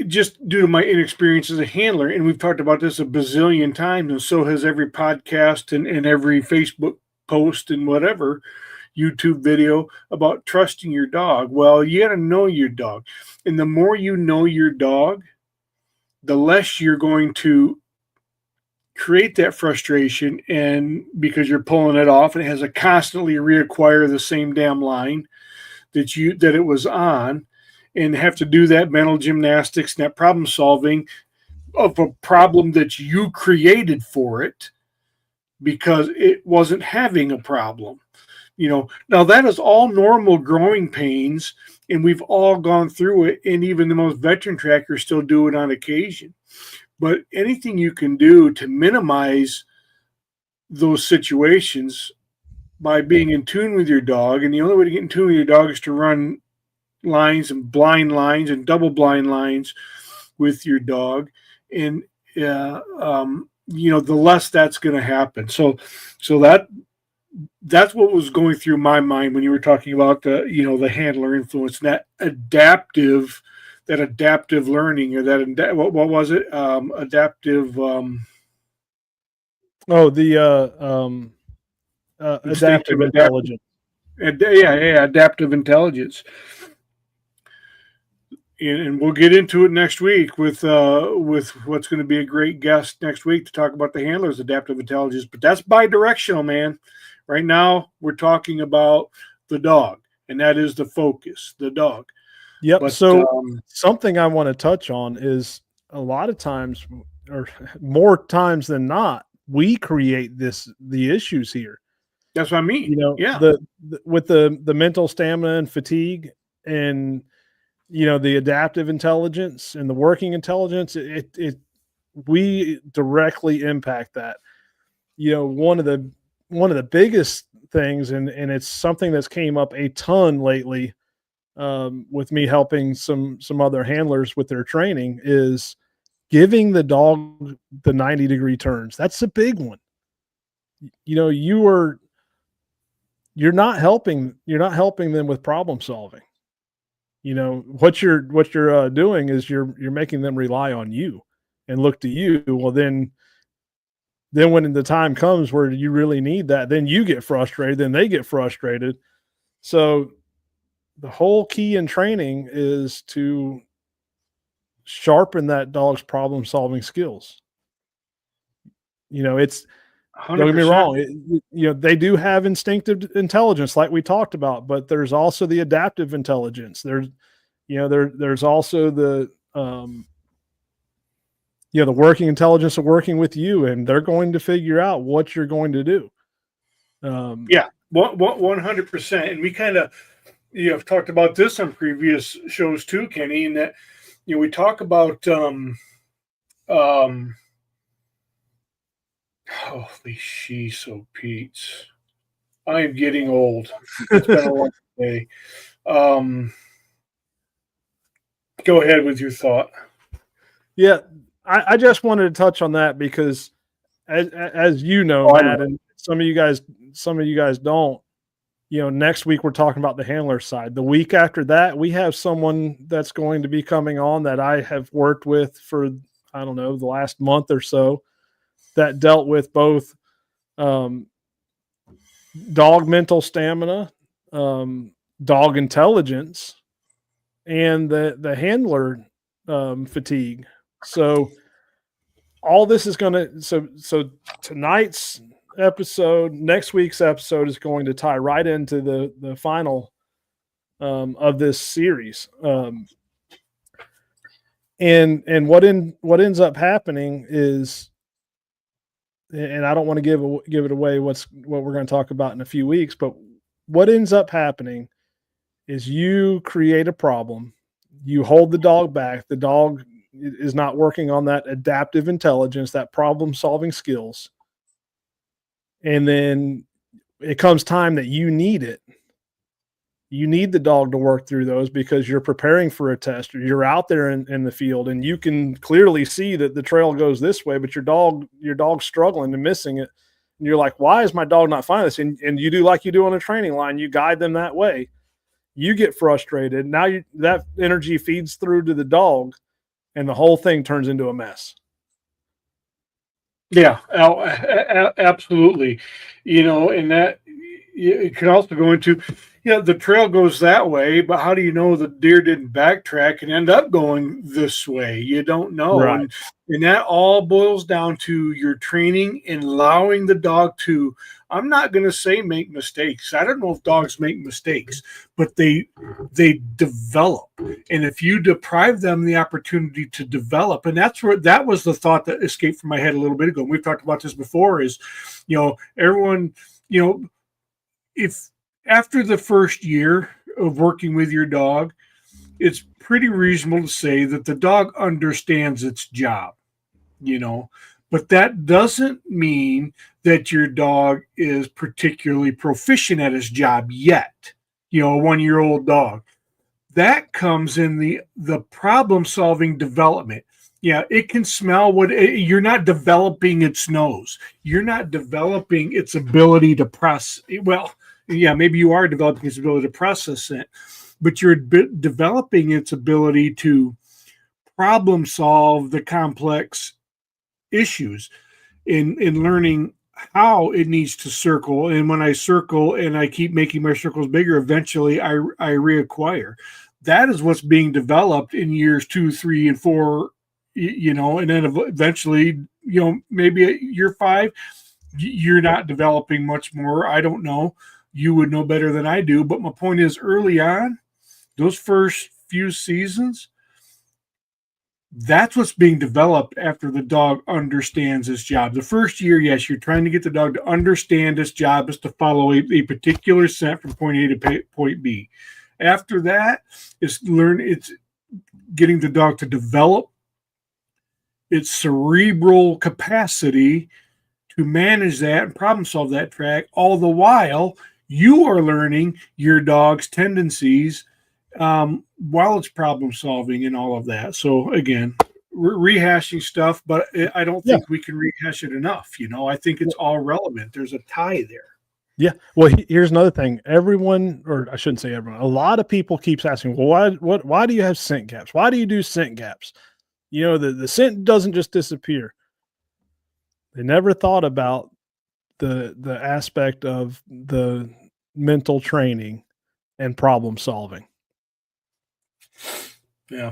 just due to my inexperience as a handler, and we've talked about this a bazillion times, and so has every podcast and every Facebook post and whatever YouTube video about trusting your dog. Well, you got to know your dog. And the more you know your dog, the less you're going to create that frustration, and because you're pulling it off and it has to constantly reacquire the same damn line that it was on, and have to do that mental gymnastics and that problem solving of a problem that you created for it because it wasn't having a problem. Now that is all normal growing pains, and we've all gone through it, and even the most veteran trackers still do it on occasion. But anything you can do to minimize those situations by being in tune with your dog, and the only way to get in tune with your dog is to run lines and blind lines and double blind lines with your dog, and the less that's going to happen. So that's what was going through my mind when you were talking about the handler influence, and that adaptive learning, or that what was it? Adaptive. Adaptive intelligence. Adaptive intelligence. And we'll get into it next week with what's going to be a great guest next week to talk about the handler's adaptive intelligence. But that's bi-directional, man. Right now, we're talking about the dog, and that is the focus, the dog. Yep. But, so something I want to touch on is a lot of times, or more times than not, we create the issues here. That's what I mean. With the mental stamina and fatigue, and the adaptive intelligence and the working intelligence, we directly impact that. One of the biggest things, and it's something that's came up a ton lately with me helping some other handlers with their training, is giving the dog the 90-degree turns. That's a big one. You're not helping them with problem solving. What you're doing is you're making them rely on you and look to you. Well, then when the time comes where you really need that, then you get frustrated, then they get frustrated. So the whole key in training is to sharpen that dog's problem solving skills. It's 100%. Don't get me wrong. They do have instinctive intelligence, like we talked about, but there's also the adaptive intelligence. There's also the the working intelligence of working with you, and they're going to figure out what you're going to do. 100%. And we kind of have talked about this on previous shows too, Kenny, and that we talk about holy sheeso Pete's. I am getting old. It's been a long day. Go ahead with your thought. Yeah, I just wanted to touch on that because, as you know, Matt, and some of you guys don't. Next week we're talking about the handler side. The week after that, we have someone that's going to be coming on that I have worked with for, I don't know, the last month or so, that dealt with both dog mental stamina, dog intelligence, and the handler fatigue. So all this is going to, so tonight's episode, next week's episode is going to tie right into the final of this series. And what ends up happening is, and I don't want to give it away what we're going to talk about in a few weeks, but what ends up happening is you create a problem, you hold the dog back, the dog is not working on that adaptive intelligence, that problem solving skills. And then it comes time that you need it. You need the dog to work through those because you're preparing for a test, or you're out there in the field and you can clearly see that the trail goes this way, but your dog's struggling and missing it. And you're like, why is my dog not finding this? And you do like you do on a training line, you guide them that way. You get frustrated. Now that energy feeds through to the dog, and the whole thing turns into a mess. Yeah, absolutely. And that it can also go into, the trail goes that way, but how do you know the deer didn't backtrack and end up going this way? You don't know. Right. And that all boils down to your training and allowing the dog to, I'm not going to say make mistakes. I don't know if dogs make mistakes, but they develop. And if you deprive them the opportunity to develop, and that was the thought that escaped from my head a little bit ago. And we've talked about this before is, everyone, if after the first year of working with your dog, it's pretty reasonable to say that the dog understands its job, but that doesn't mean that your dog is particularly proficient at his job yet. A 1-year-old dog. That comes in the problem solving development. Yeah, it can smell you're not developing its nose. You're not developing its ability to well, yeah, maybe you are developing its ability to process it, but you're developing its ability to problem solve the complex issues in learning how it needs to circle. And when I circle and I keep making my circles bigger, eventually I reacquire. That is what's being developed in years 2, 3, and 4, and then eventually, maybe at year 5, you're not developing much more. I don't know. You would know better than I do. But my point is, early on, those first few seasons, that's what's being developed after the dog understands his job. The first year, yes, you're trying to get the dog to understand his job is to follow a particular scent from point A to point B. After that, it's getting the dog to develop its cerebral capacity to manage that and problem solve that track. All the while, you are learning your dog's tendencies while it's problem solving and all of that. So again, rehashing stuff, but I don't think we can rehash it enough. I think it's all relevant. There's a tie there. Yeah. Well, here's another thing. Everyone, or I shouldn't say everyone, a lot of people keeps asking, well, why do you have scent gaps? Why do you do scent gaps? The scent doesn't just disappear. They never thought about the aspect of the mental training and problem solving. Yeah.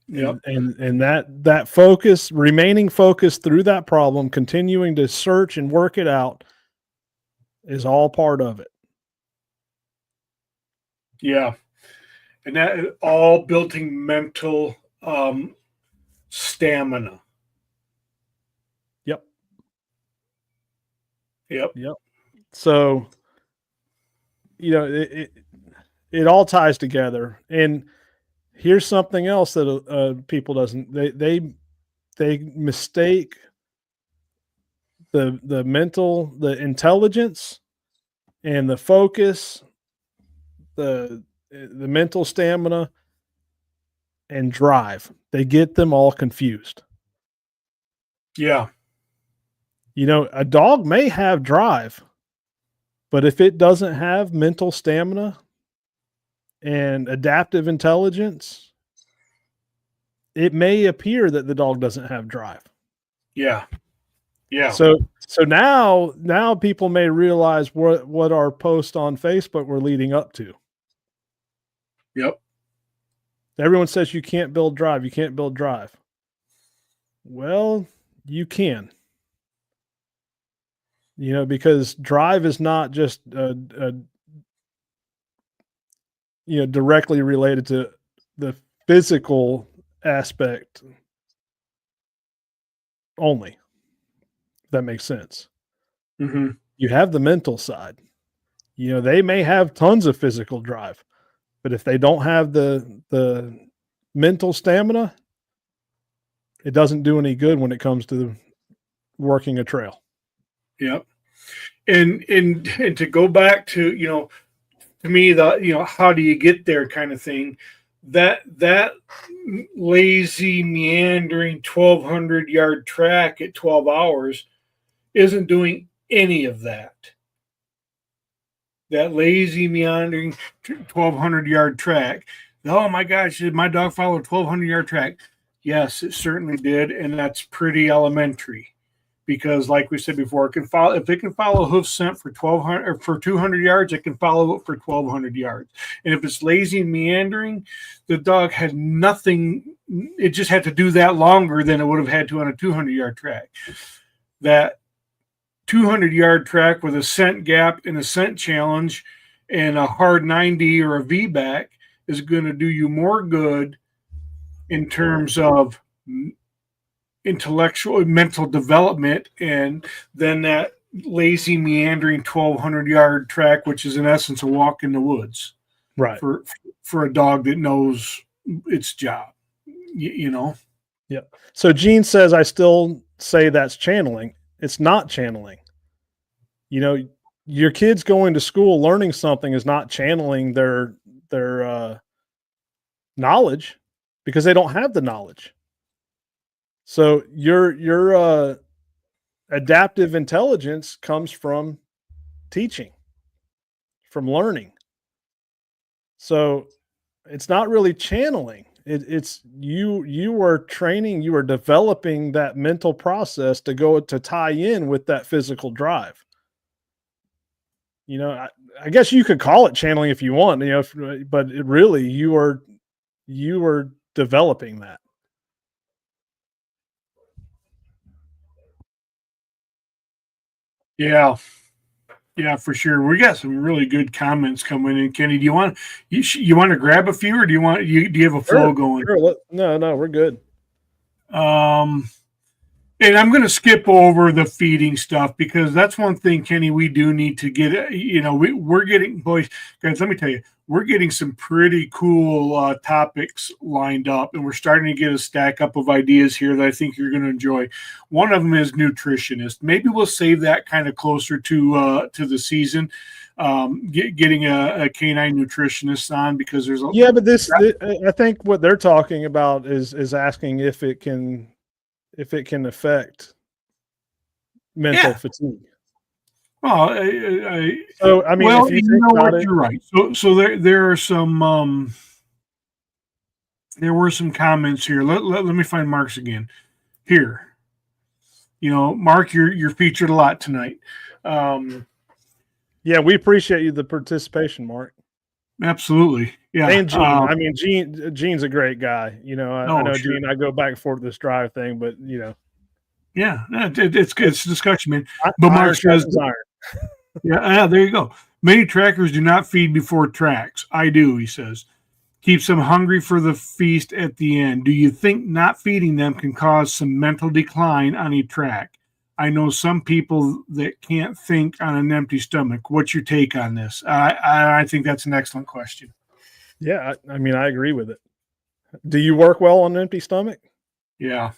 Yep. And that focus, remaining focused through that problem, continuing to search and work it out is all part of it. Yeah. And that is all building mental stamina. Yep. So, it all ties together. And here's something else that people doesn't, they mistake the mental, the intelligence and the focus, the mental stamina and drive. They get them all confused. Yeah. A dog may have drive, but if it doesn't have mental stamina and adaptive intelligence, it may appear that the dog doesn't have drive. Yeah. Yeah. So now people may realize what our post on Facebook were leading up to. Yep. Everyone says you can't build drive. You can't build drive. Well, you can. Because drive is not just directly related to the physical aspect only. If that makes sense. Mm-hmm. You have the mental side. They may have tons of physical drive, but if they don't have the mental stamina, it doesn't do any good when it comes to working a trail. Yep. And to go back to, to me, how do you get there kind of thing, that lazy meandering 1,200 yard track at 12 hours isn't doing any of that. That lazy meandering 1,200 yard track. Oh my gosh, did my dog follow a 1,200 yard track? Yes, it certainly did, and that's pretty elementary. Because, like we said before, it can follow. If it can follow hoof scent for 1,200 or for 200 yards, it can follow it for 1,200 yards. And if it's lazy and meandering, the dog has nothing. It just had to do that longer than it would have had to on a 200-yard track. That 200-yard track with a scent gap and a scent challenge and a hard 90 or a V-back is going to do you more good in terms of intellectual mental development, and then that lazy meandering 1,200-yard track, which is in essence a walk in the woods, right? For a dog that knows its job, you know. Yeah. So Gene says, I still say that's channeling. It's not channeling. You know, your kids going to school learning something is not channeling their knowledge, because they don't have the knowledge. So your adaptive intelligence comes from teaching, from learning. So it's not really channeling. It's you are training, you are developing that mental process to tie in with that physical drive. You know, I guess you could call it channeling if you want, you know, but really you are developing that. Yeah, for sure. We got some really good comments coming in. Kenny, do you want to grab a few, or do you have a flow going? Sure. No, we're good. And I'm going to skip over the feeding stuff, because that's one thing, Kenny, we do need to get. You know, we're getting, boys, guys, let me tell you, we're getting some pretty cool topics lined up, and we're starting to get a stack up of ideas here that I think you're going to enjoy. One of them is nutritionist. Maybe we'll save that kind of closer to the season. Getting a canine nutritionist on, because there's I think what they're talking about is asking if it can affect mental fatigue. Well, if you think about it, you're right. So there are some there were some comments here. Let me find Mark's again. Here, you know, Mark, you're featured a lot tonight. Yeah, we appreciate the participation, Mark. Absolutely. Yeah. And Gene, Gene's a great guy. You know, I know sure. Gene, I go back and forth this drive thing, but you know. Yeah, it's discussion, man. But Mark says, yeah, there you go. Many trackers do not feed before tracks. I do, he says. Keeps them hungry for the feast at the end. Do you think not feeding them can cause some mental decline on a track? I know some people that can't think on an empty stomach. What's your take on this? I think that's an excellent question. Yeah, I mean, I agree with it. Do you work well on an empty stomach? Yeah.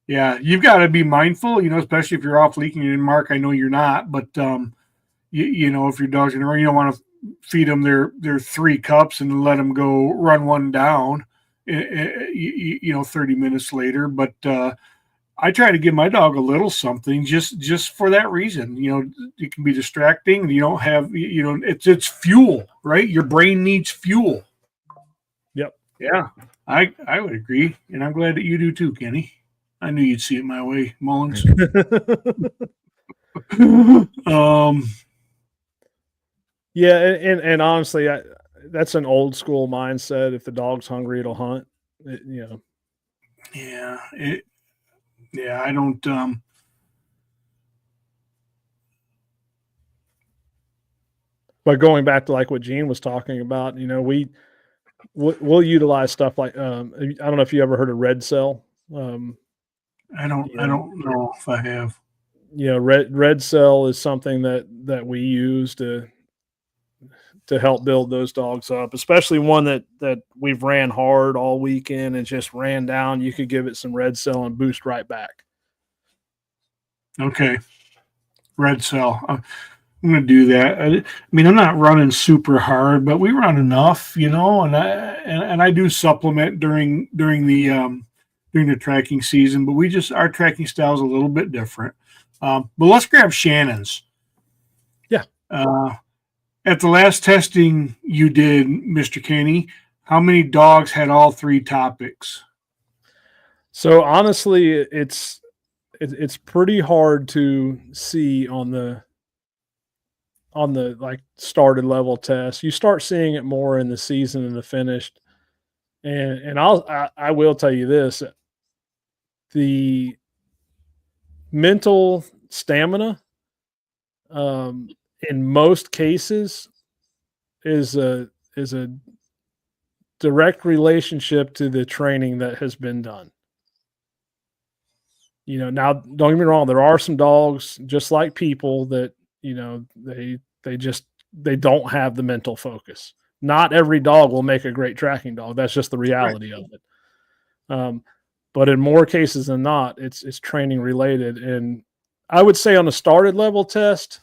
Yeah, you've got to be mindful, you know, especially if you're off leaking. And Mark, I know you're not, but you know, if your dog's in a run, you don't want to feed them their 3 cups and let them go run one down, you know, 30 minutes later. But I try to give my dog a little something just for that reason. You know, it can be distracting, and you don't have, you know, it's fuel, right? Your brain needs fuel. Yep. Yeah, I would agree, and I'm glad that you do too, Kenny. I knew you'd see it my way, Mullins. Yeah, and honestly, that's an old school mindset. If the dog's hungry, it'll hunt. You know. Yeah, I don't. But going back to like what Gene was talking about, you know, we'll utilize stuff like I don't know if you ever heard of red cell. I don't know if I have. You know, red cell is something that we use to help build those dogs up, especially one that we've ran hard all weekend and just ran down. You could give it some red cell and boost right back. Okay, red cell. I'm going to do that. I mean, I'm not running super hard, but we run enough, you know, and I do supplement during the tracking season, but our tracking style is a little bit different. But let's grab Shannon's. Yeah. At the last testing you did, Mr. Kenny, how many dogs had all 3 topics? So honestly, it's pretty hard to see on the like started level test. You start seeing it more in the season and the finished. And I will tell you this, the mental stamina in most cases is a direct relationship to the training that has been done. Now don't get me wrong, there are some dogs just like people that, they don't have the mental focus. Not every dog will make a great tracking dog. That's just the reality of it. But in more cases than not, it's training related. And I would say on a started level test,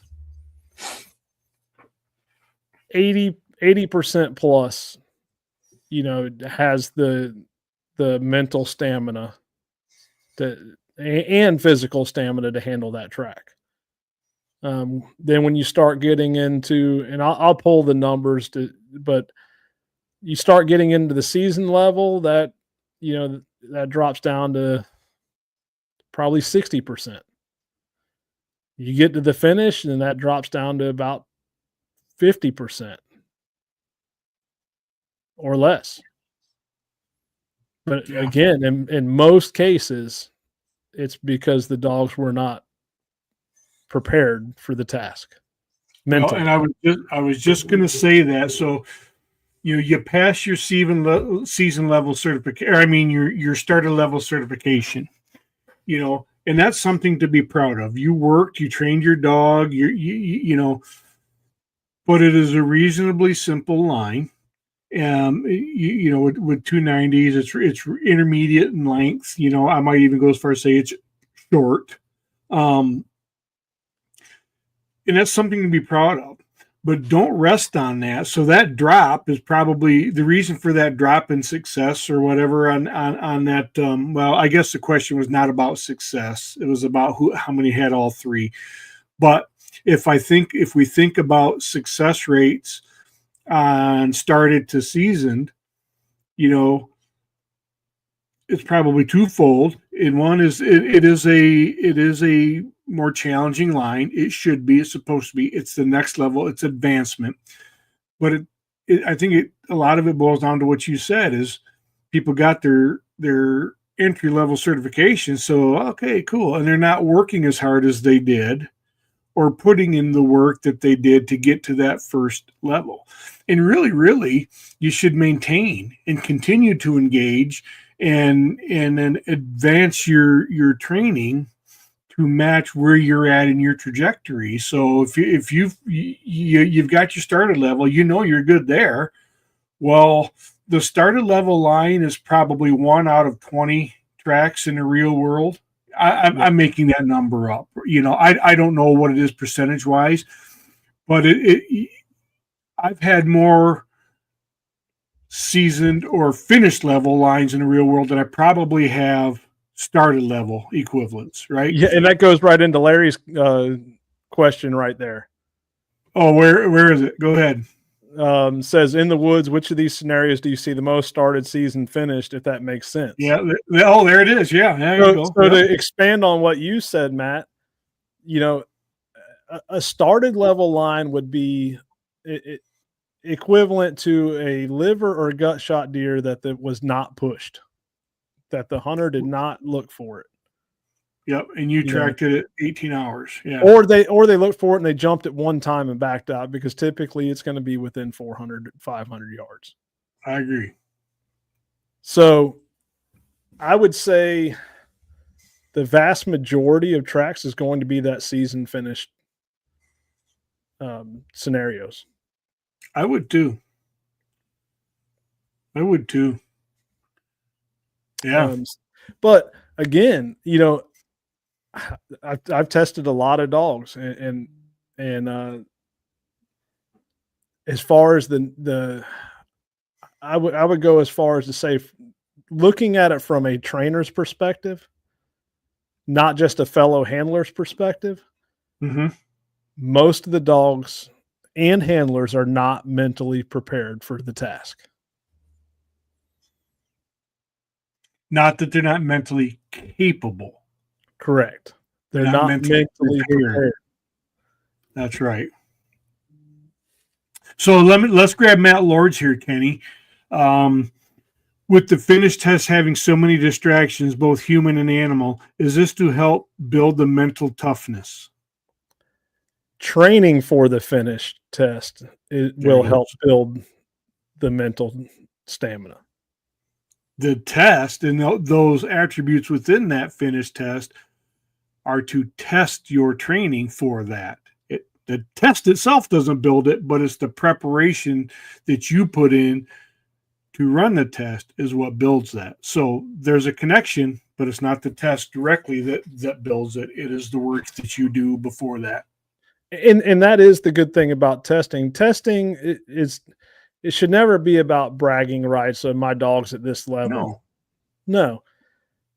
80% plus, has the mental stamina and physical stamina to handle that track. Then when you start getting into, and I'll pull the numbers but you start getting into the season level, that that drops down to probably 60%. You get to the finish, and that drops down to about 50% or less. But again, in most cases, it's because the dogs were not prepared for the task mentally. Well, and I was just going to say that. So you pass your season level certification. I mean your starter level certification. And that's something to be proud of. You worked, you trained your dog. But it is a reasonably simple line. With 290s, it's intermediate in length. I might even go as far as say it's short. And that's something to be proud of, but don't rest on that. So that drop is probably the reason for that drop in success or whatever on that. Well, I guess the question was not about success. It was about how many had all three. But if we think about success rates on started to seasoned, it's probably twofold. And one is it is a more challenging line. It should be. It's supposed to be. It's the next level. It's advancement. But I think a lot of it boils down to what you said is people got their entry level certification. So okay, cool, and they're not working as hard as they did, or putting in the work that they did to get to that first level. And really, you should maintain and continue to engage and then advance your training to match where you're at in your trajectory. So if you've got your starter level, you're good there. Well, the starter level line is probably 1 out of 20 tracks in the real world. I'm making that number up. I don't know what it is percentage wise, but I've had more seasoned or finished level lines in the real world than I probably have started level equivalents, right? Yeah, and that goes right into Larry's question right there. Oh, where is it? Go ahead. Says in the woods, which of these scenarios do you see the most started, season, finished, if that makes sense? Yeah. Oh, there it is. Yeah. There you go. So to expand on what you said, Matt, a started level line would be equivalent to a liver or gut shot deer that was not pushed, that the hunter did not look for it. Yep, and you tracked it at 18 hours. Yeah. Or they looked for it and they jumped it one time and backed out, because typically it's going to be within 400, 500 yards. I agree. So I would say the vast majority of tracks is going to be that season finished scenarios. I would too. Yeah. But again, I've tested a lot of dogs, and as far as I would go as far as to say, looking at it from a trainer's perspective, not just a fellow handler's perspective, most of the dogs and handlers are not mentally prepared for the task. Not that they're not mentally capable. Correct. They're not mentally prepared. That's right. So let's grab Matt Lords here, Kenny. With the finish test having so many distractions, both human and animal, is this to help build the mental toughness? Training for the finish test will help build the mental stamina. The test and those attributes within that finish test are to test your training for that. The test itself doesn't build it, but it's the preparation that you put in to run the test is what builds that. So there's a connection, but it's not the test directly that builds it. It is the work that you do before that. And that is the good thing about testing. Testing it should never be about bragging rights. So my dog's at this level. No.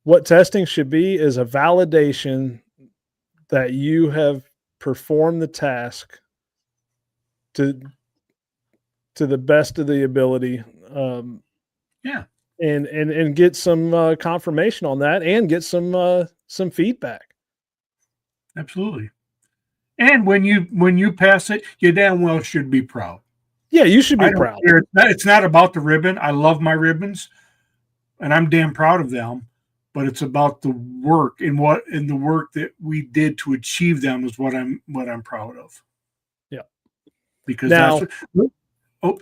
What testing should be is a validation that you have performed the task to the best of the ability. And get some confirmation on that, and get some feedback. Absolutely. And when you pass it, you damn well should be proud. Yeah, you should be proud. It's not about the ribbon. I love my ribbons, and I'm damn proud of them. But it's about the work and the work that we did to achieve them is what I'm proud of. Yeah. Because now,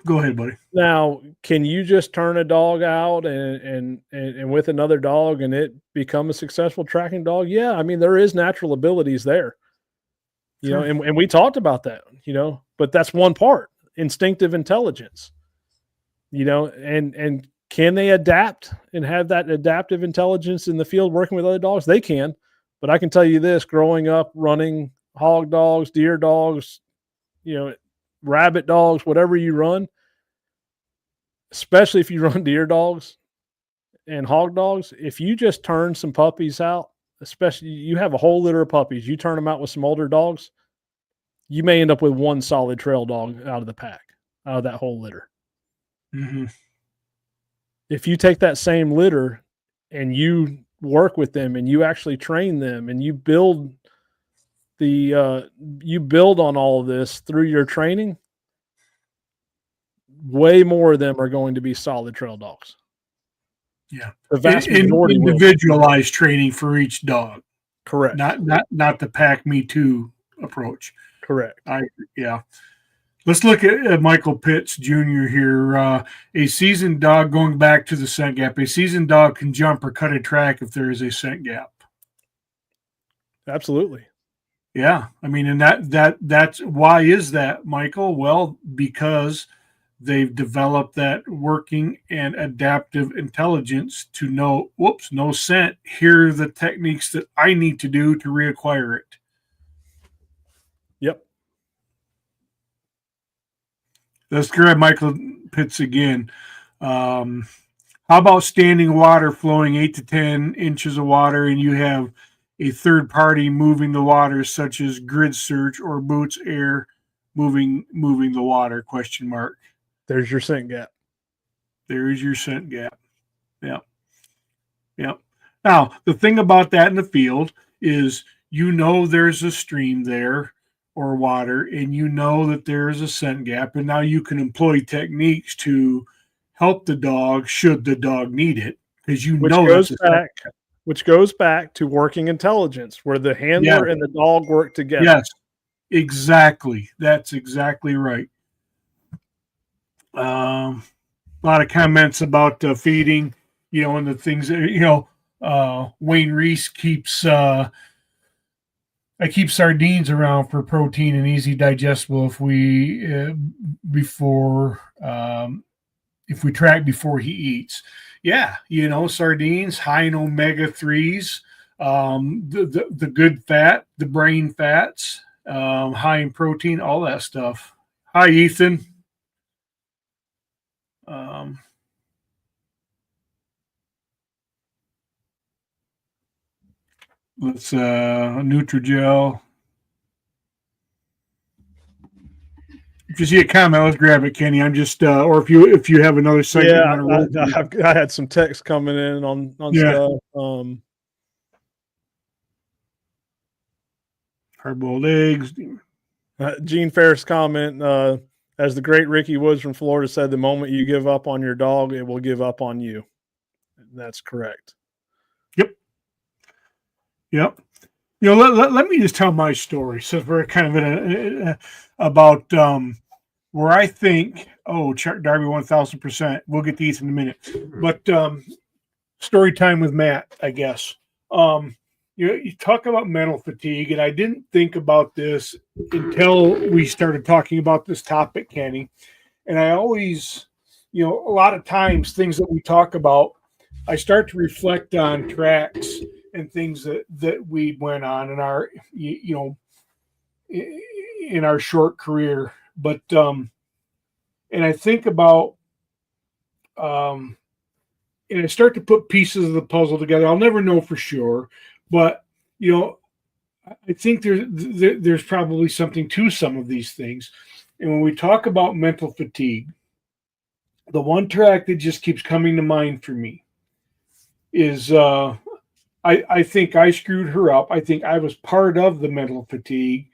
go ahead, buddy. Now, can you just turn a dog out and with another dog and it become a successful tracking dog? Yeah, I mean, there is natural abilities there. You know, and we talked about that, but that's one part, instinctive intelligence, and can they adapt and have that adaptive intelligence in the field working with other dogs? They can, but I can tell you this, growing up running hog dogs, deer dogs, rabbit dogs, whatever you run, especially if you run deer dogs and hog dogs, if you just turn some puppies out, especially you have a whole litter of puppies, you turn them out with some older dogs, you may end up with one solid trail dog out of the pack, out of that whole litter. Mm-hmm. If you take that same litter and you work with them and you actually train them and you build on all of this through your training, way more of them are going to be solid trail dogs. Yeah. The vast majority individualized training for each dog. Correct. Not the pack me too approach. Correct. Yeah. Let's look at Michael Pitts Jr. here. A seasoned dog, going back to the scent gap, a seasoned dog can jump or cut a track if there is a scent gap. Absolutely. Yeah. I mean, and that's why is that, Michael? Well, because they've developed that working and adaptive intelligence to know, no scent. Here are the techniques that I need to do to reacquire it. Yep. Let's grab Michael Pitts again. How about standing water flowing 8 to 10 inches of water, and you have a third party moving the water, such as Grid Search or Boots Air moving the water? ? There's your scent gap. There is your scent gap. Yeah. Yep. Now, the thing about that in the field is there's a stream there or water, and that there is a scent gap, and now you can employ techniques to help the dog should the dog need it, because which goes back to working intelligence, where the handler and the dog work together. Yes, exactly. That's exactly right. A lot of comments about feeding, and the things that, Wayne Reese keeps, I keep sardines around for protein and easy digestible if we track before he eats. Yeah, sardines high in omega-3s, the good fat, the brain fats, high in protein, all that stuff. Hi, Ethan. Let's Nutrigel. If you see a comment, let's grab it, Kenny. I'm just, or if you have another segment. Yeah, I had some text coming in on stuff. Hard-boiled eggs. Gene Ferris comment, as the great Ricky Woods from Florida said, the moment you give up on your dog, it will give up on you. That's correct. Yep. Let me just tell my story, since we're kind of about where I think, Chuck Darby 1000%. We'll get these in a minute. But story time with Matt, I guess. You talk about mental fatigue, and I didn't think about this until we started talking about this topic, Kenny. And I always, a lot of times things that we talk about, I start to reflect on tracks and things that we went on in our, in our short career. But, and I think about, and I start to put pieces of the puzzle together. I'll never know for sure, but, I think there's probably something to some of these things. And when we talk about mental fatigue, the one track that just keeps coming to mind for me is, I think I screwed her up. I think I was part of the mental fatigue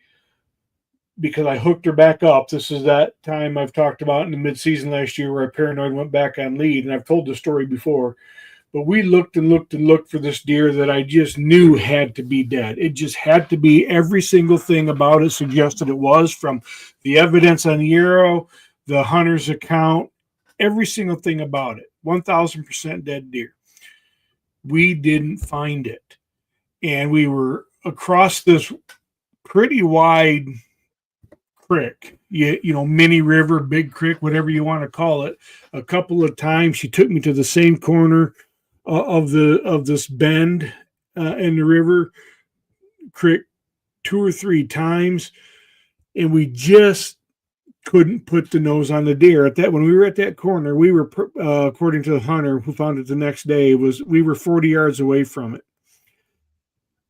because I hooked her back up. This is that time I've talked about in the midseason last year where I paranoid went back on lead, and I've told the story before. But we looked and looked and looked for this deer that I just knew had to be dead. It just had to be. Every single thing about it suggested it was, from the evidence on the arrow, the hunter's account, every single thing about it. 1,000% dead deer. We didn't find it. And we were across this pretty wide creek, mini river, big creek, whatever you want to call it. A couple of times she took me to the same corner of this bend in the river creek 2 or 3 times, and we just couldn't put the nose on the deer. When we were at that corner, we were, according to the hunter who found it the next day, we were 40 yards away from it.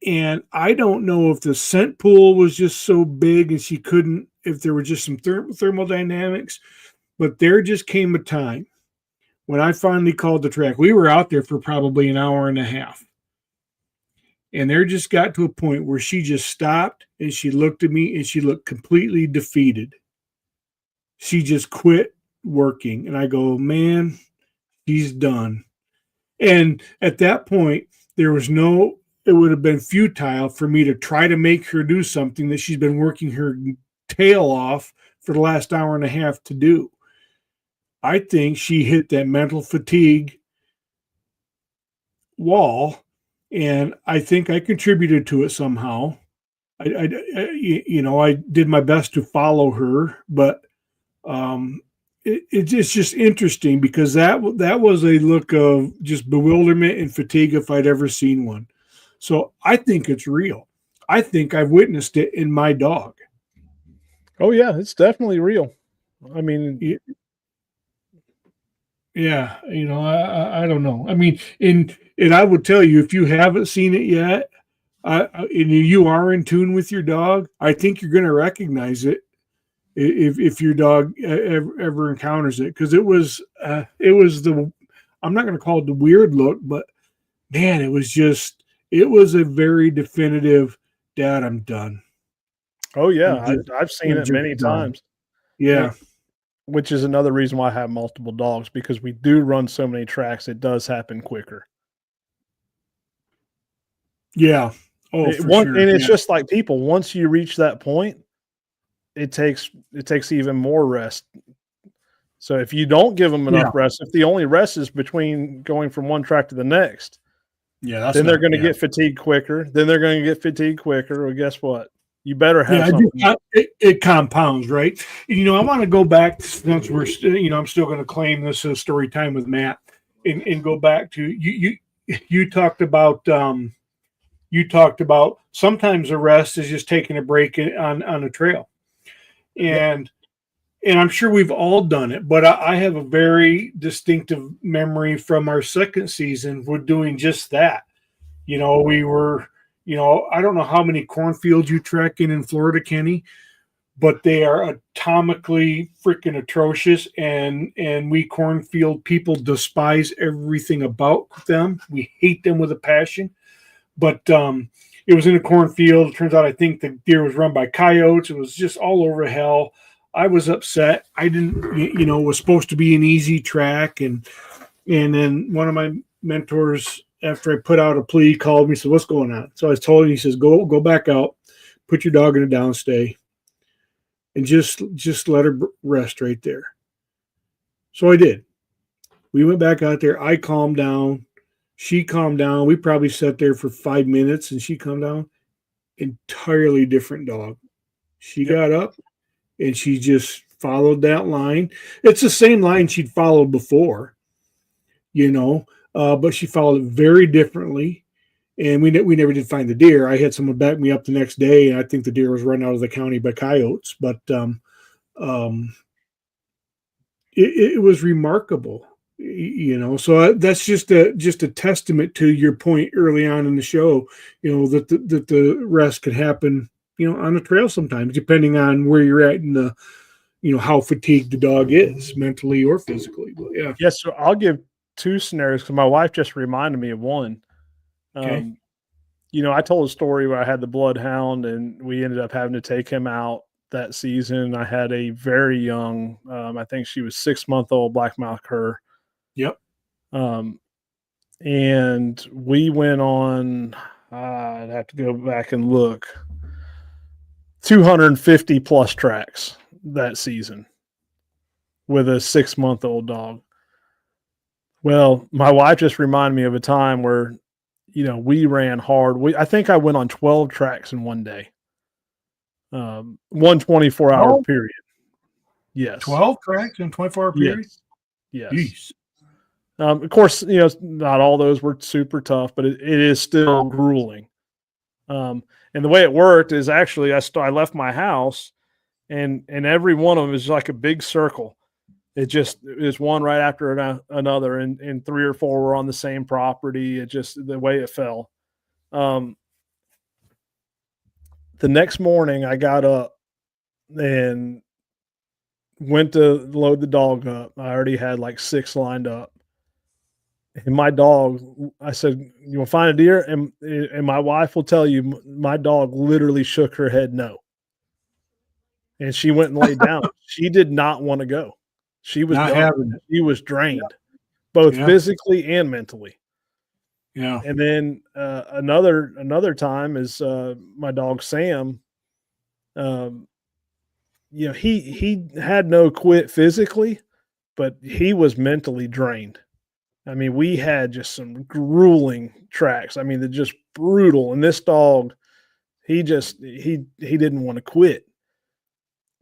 And I don't know if the scent pool was just so big and she couldn't, if there were just some thermodynamics, but there just came a time when I finally called the track. We were out there for probably an hour and a half. And there just got to a point where she just stopped and she looked at me and she looked completely defeated. She just quit working. And I go, man, she's done. And at that point, it would have been futile for me to try to make her do something that she's been working her tail off for the last hour and a half to do. I think she hit that mental fatigue wall, and I think I contributed to it somehow. I did my best to follow her, but it's just interesting because that was a look of just bewilderment and fatigue if I'd ever seen one. So I think it's real. I think I've witnessed it in my dog. Oh yeah, it's definitely real. I mean, yeah, I don't know. I mean, and I would tell you, if you haven't seen it yet, and you are in tune with your dog, I think you're going to recognize it if your dog ever encounters it, because it was I'm not going to call it the weird look, but man, it was a very definitive, Dad, I'm done. Oh yeah, I've seen it many times. Yeah. Which is another reason why I have multiple dogs, because we do run so many tracks. It does happen quicker. Yeah. Oh, for sure. And it's just like people, once you reach that point, it takes even more rest. So if you don't give them enough rest, if the only rest is between going from one track to the next, then they're going to get fatigued quicker. Well, guess what? You better have something. It compounds, right? I want to go back, since we're I'm still going to claim this as story time with Matt, and go back to you talked about sometimes a rest is just taking a break on a trail, and I'm sure we've all done it, but I have a very distinctive memory from our second season. We're doing just that. We were, I don't know how many cornfields you trek in Florida, Kenny, but they are atomically freaking atrocious, and we cornfield people despise everything about them. We hate them with a passion. But it was in a cornfield. It turns out I think the deer was run by coyotes. It was just all over hell. I was upset. I didn't, it was supposed to be an easy track, and then one of my mentors, after I put out a plea, called me, said, "What's going on?" So I told him, he says, "Go back out, put your dog in a downstay, and just let her rest right there." So I did. We went back out there. I calmed down. She calmed down. We probably sat there for 5 minutes, and she calmed down. Entirely different dog. She got up and she just followed that line. It's the same line she'd followed before, but she followed it very differently. And we never did find the deer. I had someone back me up the next day, and I think the deer was run out of the county by coyotes. But it was remarkable, So that's just a testament to your point early on in the show, that the rest could happen, on the trail sometimes, depending on where you're at in the, how fatigued the dog is, mentally or physically. But yeah. Yes. So I'll give two scenarios because my wife just reminded me of one. Okay. I told a story where I had the bloodhound and we ended up having to take him out that season. I had a very young, I think she was 6-month-old blackmouth cur. Yep. And we went on, I'd have to go back and look, 250 plus tracks that season with a 6-month-old dog. Well, my wife just reminded me of a time where, we ran hard. I think I went on 12 tracks in one day. 1 24-hour period. Yes. 12 tracks in 24-hour period? Yes. Of course, not all those were super tough, but it is still grueling. And the way it worked is actually I left my house and every one of them is like a big circle. It just is one right after another, and 3 or 4 were on the same property. It just the way it fell. The next morning I got up and went to load the dog up. I already had like 6 lined up. And my dog, I said, "You want to find a deer?" And my wife will tell you, my dog literally shook her head no. And she went and laid down. She did not want to go. She was done. She was drained, both physically and mentally. Yeah. And then another time is my dog Sam. He had no quit physically, but he was mentally drained. I mean, we had just some grueling tracks. I mean, they're just brutal. And this dog, he didn't want to quit.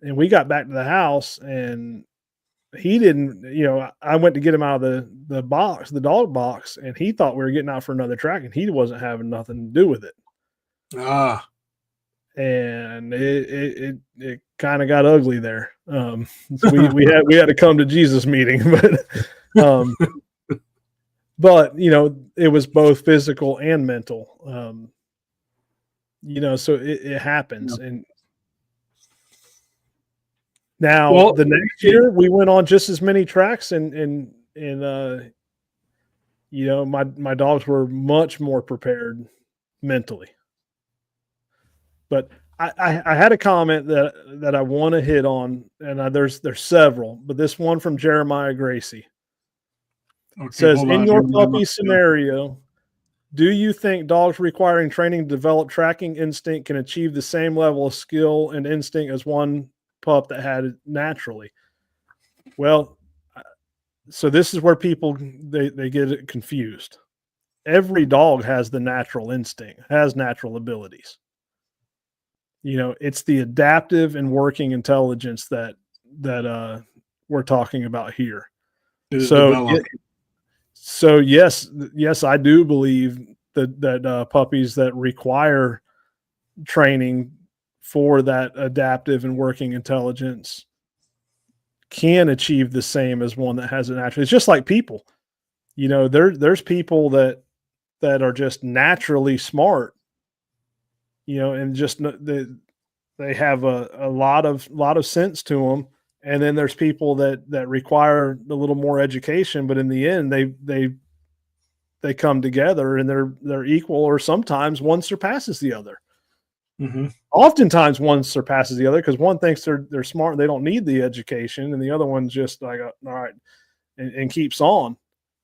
And we got back to the house and he didn't, I went to get him out of the box, the dog box, and he thought we were getting out for another track and he wasn't having nothing to do with it. And it kind of got ugly there. So we had to come to Jesus meeting, but it was both physical and mental. So it happens. Yeah. And now the next year we went on just as many tracks and my dogs were much more prepared mentally. But I had a comment that I want to hit on, and there's several, but this one from Jeremiah Gracie says, in your puppy scenario, do you think dogs requiring training to develop tracking instinct can achieve the same level of skill and instinct as one pup that had it naturally? Well, so this is where people they get it confused. Every dog has the natural instinct, has natural abilities. It's the adaptive and working intelligence that we're talking about here. So yes, I do believe that puppies that require training for that adaptive and working intelligence can achieve the same as one that has it naturally. It's just like people. There's people that are just naturally smart. And just have a lot of sense to them. And then there's people that require a little more education, but in the end, they come together and they're equal, or sometimes one surpasses the other. Mm-hmm. Oftentimes one surpasses the other because one thinks they're smart and they don't need the education, and the other one's just like, all right, and keeps on.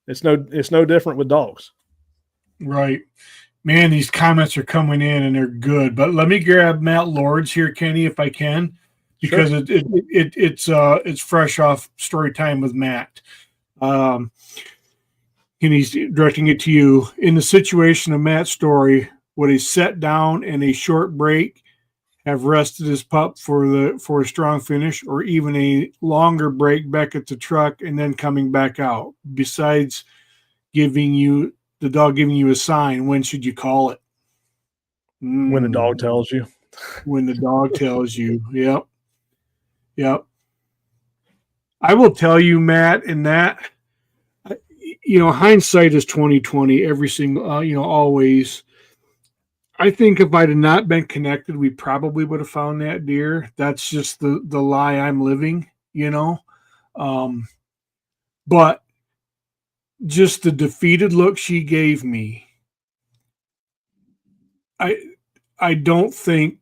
It's no different with dogs. Right. Man, these comments are coming in and they're good. But let me grab Matt Lords here, Kenny, if I can, because Sure. it's fresh off story time with Matt. And he's directing it to you. In the situation of Matt's story, would a set down and a short break have rested his pup for a strong finish, or even a longer break back at the truck and then coming back out? Besides the dog giving you a sign, when should you call it? When the dog tells you. When the dog tells you. Yep. I will tell you, Matt, in that, hindsight is 20/20. Every single, always. I think if I'd have not been connected, we probably would have found that deer. That's just the lie I'm living, But just the defeated look she gave me, I don't think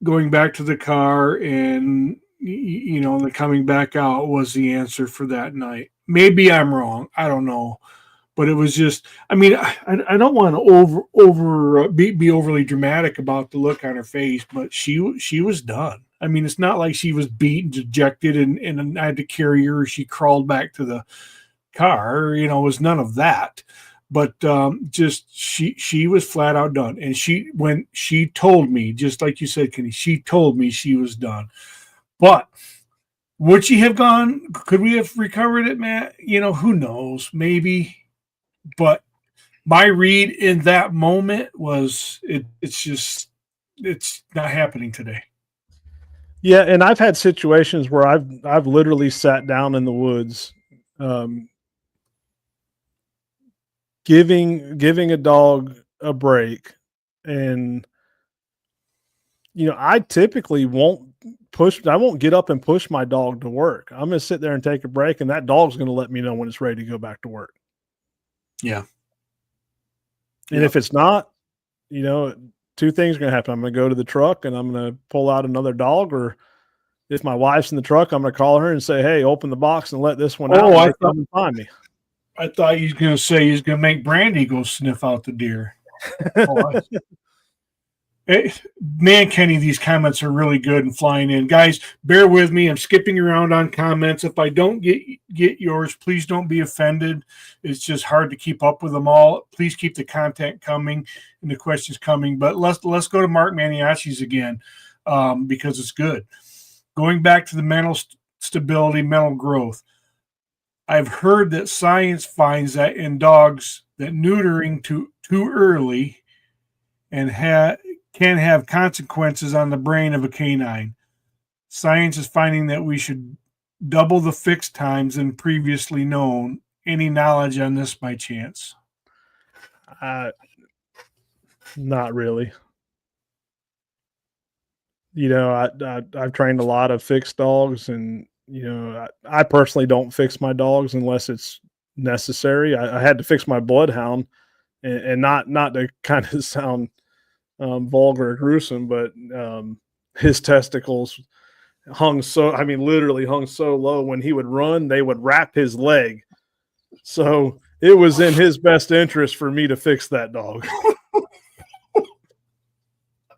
going back to the car and the coming back out was the answer for that night. Maybe I'm wrong. I don't know. But it was just, I don't want to be overly dramatic about the look on her face, but she was done. It's not like she was beat, dejected, and I had to carry her. She crawled back to the car. It was none of that. But just she was flat out done. And when she told me, just like you said, Kenny, she told me she was done. But would she have gone? Could we have recovered it, Matt? Who knows? Maybe. But my read in that moment was it's not happening today. Yeah, and I've had situations where I've literally sat down in the woods, giving a dog a break, and I typically won't get up and push my dog to work. I'm going to sit there and take a break, and that dog's going to let me know when it's ready to go back to work. Yeah. And if it's not, two things are going to happen. I'm going to go to the truck and I'm going to pull out another dog, or if my wife's in the truck, I'm going to call her and say, "Hey, open the box and let this one out. I thought, come and find me." I thought he was going to say he's going to make Brandy go sniff out the deer. Man, Kenny, these comments are really good and flying in. Guys, bear with me. I'm skipping around on comments. If I don't get yours, please don't be offended. It's just hard to keep up with them all. Please keep the content coming and the questions coming. But let's go to Mark Maniaci's again, because it's good. Going back to the mental stability, mental growth. I've heard that science finds that in dogs that neutering too early and can have consequences on the brain of a canine. Science is finding that we should double the fixed times than previously known. Any knowledge on this by chance? Not really. I've trained a lot of fixed dogs, and I personally don't fix my dogs unless it's necessary. I had to fix my bloodhound, and not to kind of sound vulgar or gruesome, but his testicles literally hung so low when he would run, they would wrap his leg. So it was in his best interest for me to fix that dog.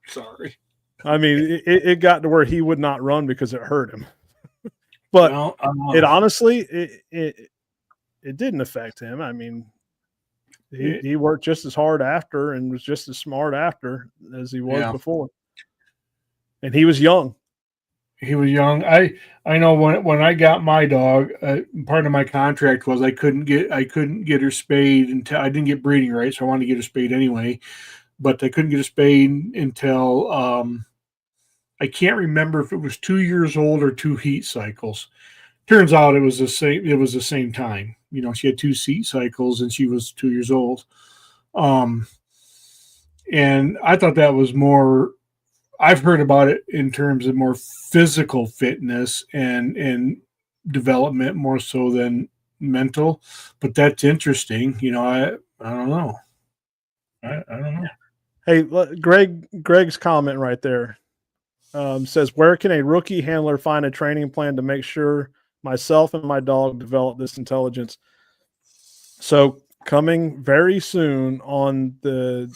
Sorry. It got to where he would not run because it hurt him. But it honestly, it didn't affect him. He worked just as hard after and was just as smart after as he was before. And he was young. He was young. I know when I got my dog, part of my contract was I couldn't get her spayed until I didn't get breeding rights. So I wanted to get her spayed anyway, but I couldn't get her spayed until I can't remember if it was 2 years old or 2 heat cycles. Turns out it was the same. It was the same time. She had 2 heat cycles and she was 2 years old. And I thought that was more. I've heard about it in terms of more physical fitness and development more so than mental, but that's interesting. I don't know. I don't know. Hey, Greg's comment right there says, "Where can a rookie handler find a training plan to make sure myself and my dog develop this intelligence?" So coming very soon on the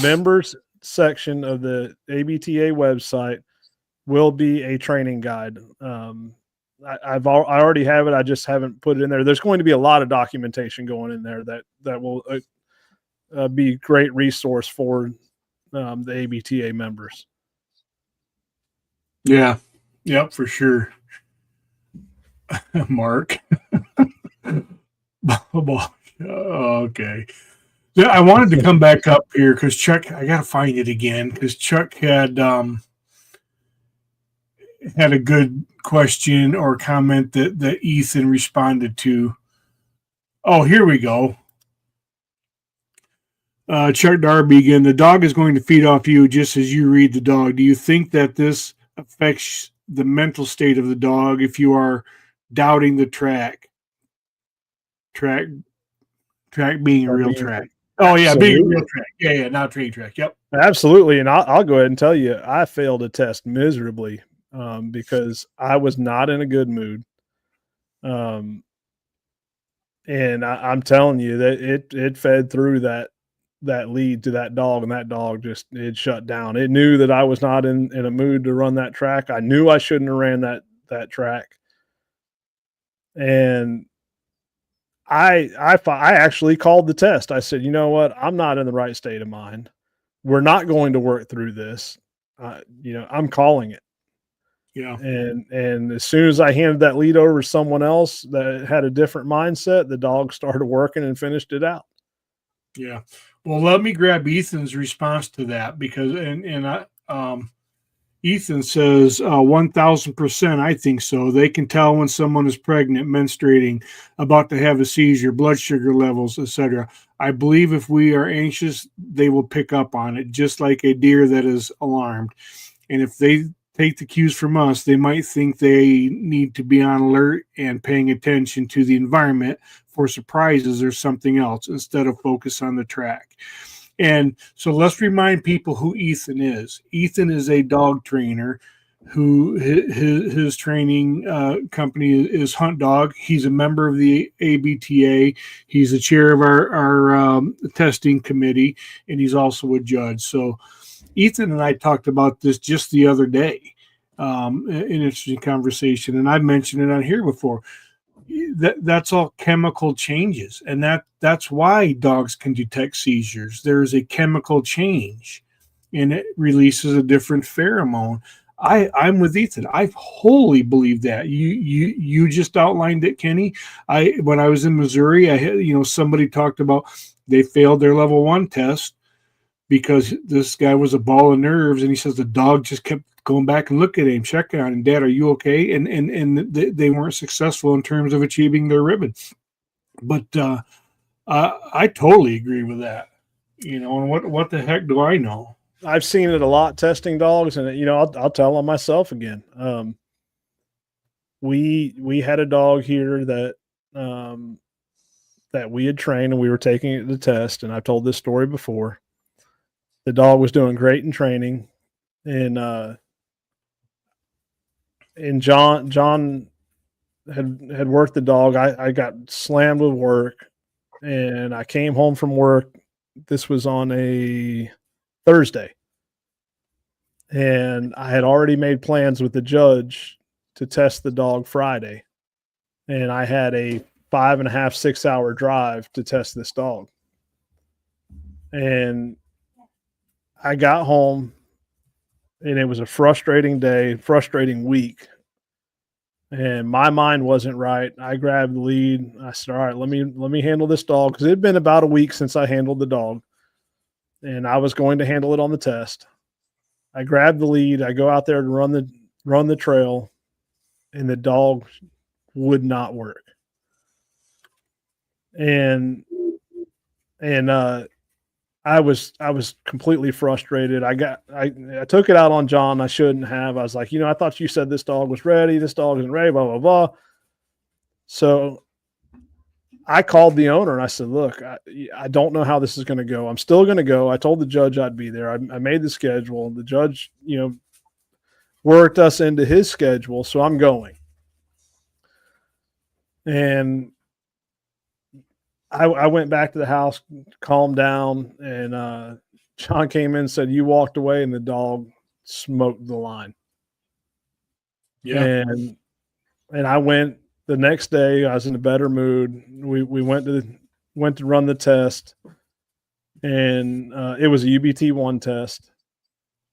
members section of the ABTA website will be a training guide. I already have it. I just haven't put it in there. There's going to be a lot of documentation going in there that will be a great resource for the ABTA members. Yeah. Yep, for sure. Mark. Okay. Yeah, I wanted to come back up here because Chuck, I got to find it again because Chuck had a good question or comment that Ethan responded to. Oh, here we go. Chuck Darby again. The dog is going to feed off you just as you read the dog. Do you think that this affects the mental state of the dog if you are doubting the track being a real track? Oh yeah, being a real track. Yeah, not train track. Yep. Absolutely. And I'll go ahead and tell you, I failed a test miserably because I was not in a good mood. And I'm telling you that it fed through that lead to that dog, and that dog it shut down. It knew that I was not in a mood to run that track. I knew I shouldn't have ran that track. And I actually called the test. I said, you know what? I'm not in the right state of mind. We're not going to work through this. I'm calling it. Yeah. And as soon as I handed that lead over to someone else that had a different mindset, the dog started working and finished it out. Yeah. Well, let me grab Ethan's response to that because, Ethan says 1,000%. I think so. They can tell when someone is pregnant, menstruating, about to have a seizure, blood sugar levels, etc. I believe if we are anxious, they will pick up on it, just like a deer that is alarmed. And if they take the cues from us, they might think they need to be on alert and paying attention to the environment for surprises or something else instead of focus on the track. And so let's remind people who Ethan is. Ethan is a dog trainer who his training company is Hunt Dog. He's a member of the ABTA. He's the chair of our testing committee, and he's also a judge. So Ethan and I talked about this just the other day, an interesting conversation, and I've mentioned it on here before. That's all chemical changes, and that's why dogs can detect seizures. There's a chemical change, and it releases a different pheromone. I'm with Ethan. I wholly believe that. You just outlined it, Kenny. When I was in Missouri, I had somebody talked about they failed their level 1 test because this guy was a ball of nerves, and he says the dog just kept going back and look at him, check on him, Dad, are you okay? And they weren't successful in terms of achieving their ribbon. But I totally agree with that. And what the heck do I know? I've seen it a lot testing dogs, and I'll tell on myself again. We had a dog here that we had trained, and we were taking it to the test. And I've told this story before. The dog was doing great in training, and John had worked the dog. I got slammed with work, and I came home from work. This was on a Thursday, and I had already made plans with the judge to test the dog Friday, and I had a 5.5, 6 hour drive to test this dog. And I got home, and it was a frustrating day, frustrating week. And my mind wasn't right. I grabbed the lead. I said, all right, let me handle this dog. Cause it had been about a week since I handled the dog, and I was going to handle it on the test. I grabbed the lead. I go out there to run the trail, and the dog would not work. And I I was completely frustrated. I took it out on John. I shouldn't have. I was like, I thought you said this dog was ready. This dog isn't ready, blah, blah, blah. So I called the owner and I said, look, I don't know how this is going to go. I'm still going to go. I told the judge I'd be there. I made the schedule. The judge, worked us into his schedule. So I'm going. And I went back to the house, calmed down, and John came in and said, you walked away and the dog smoked the line. Yeah. And I went the next day. I was in a better mood. We went to run the test, and it was a UBT1 test.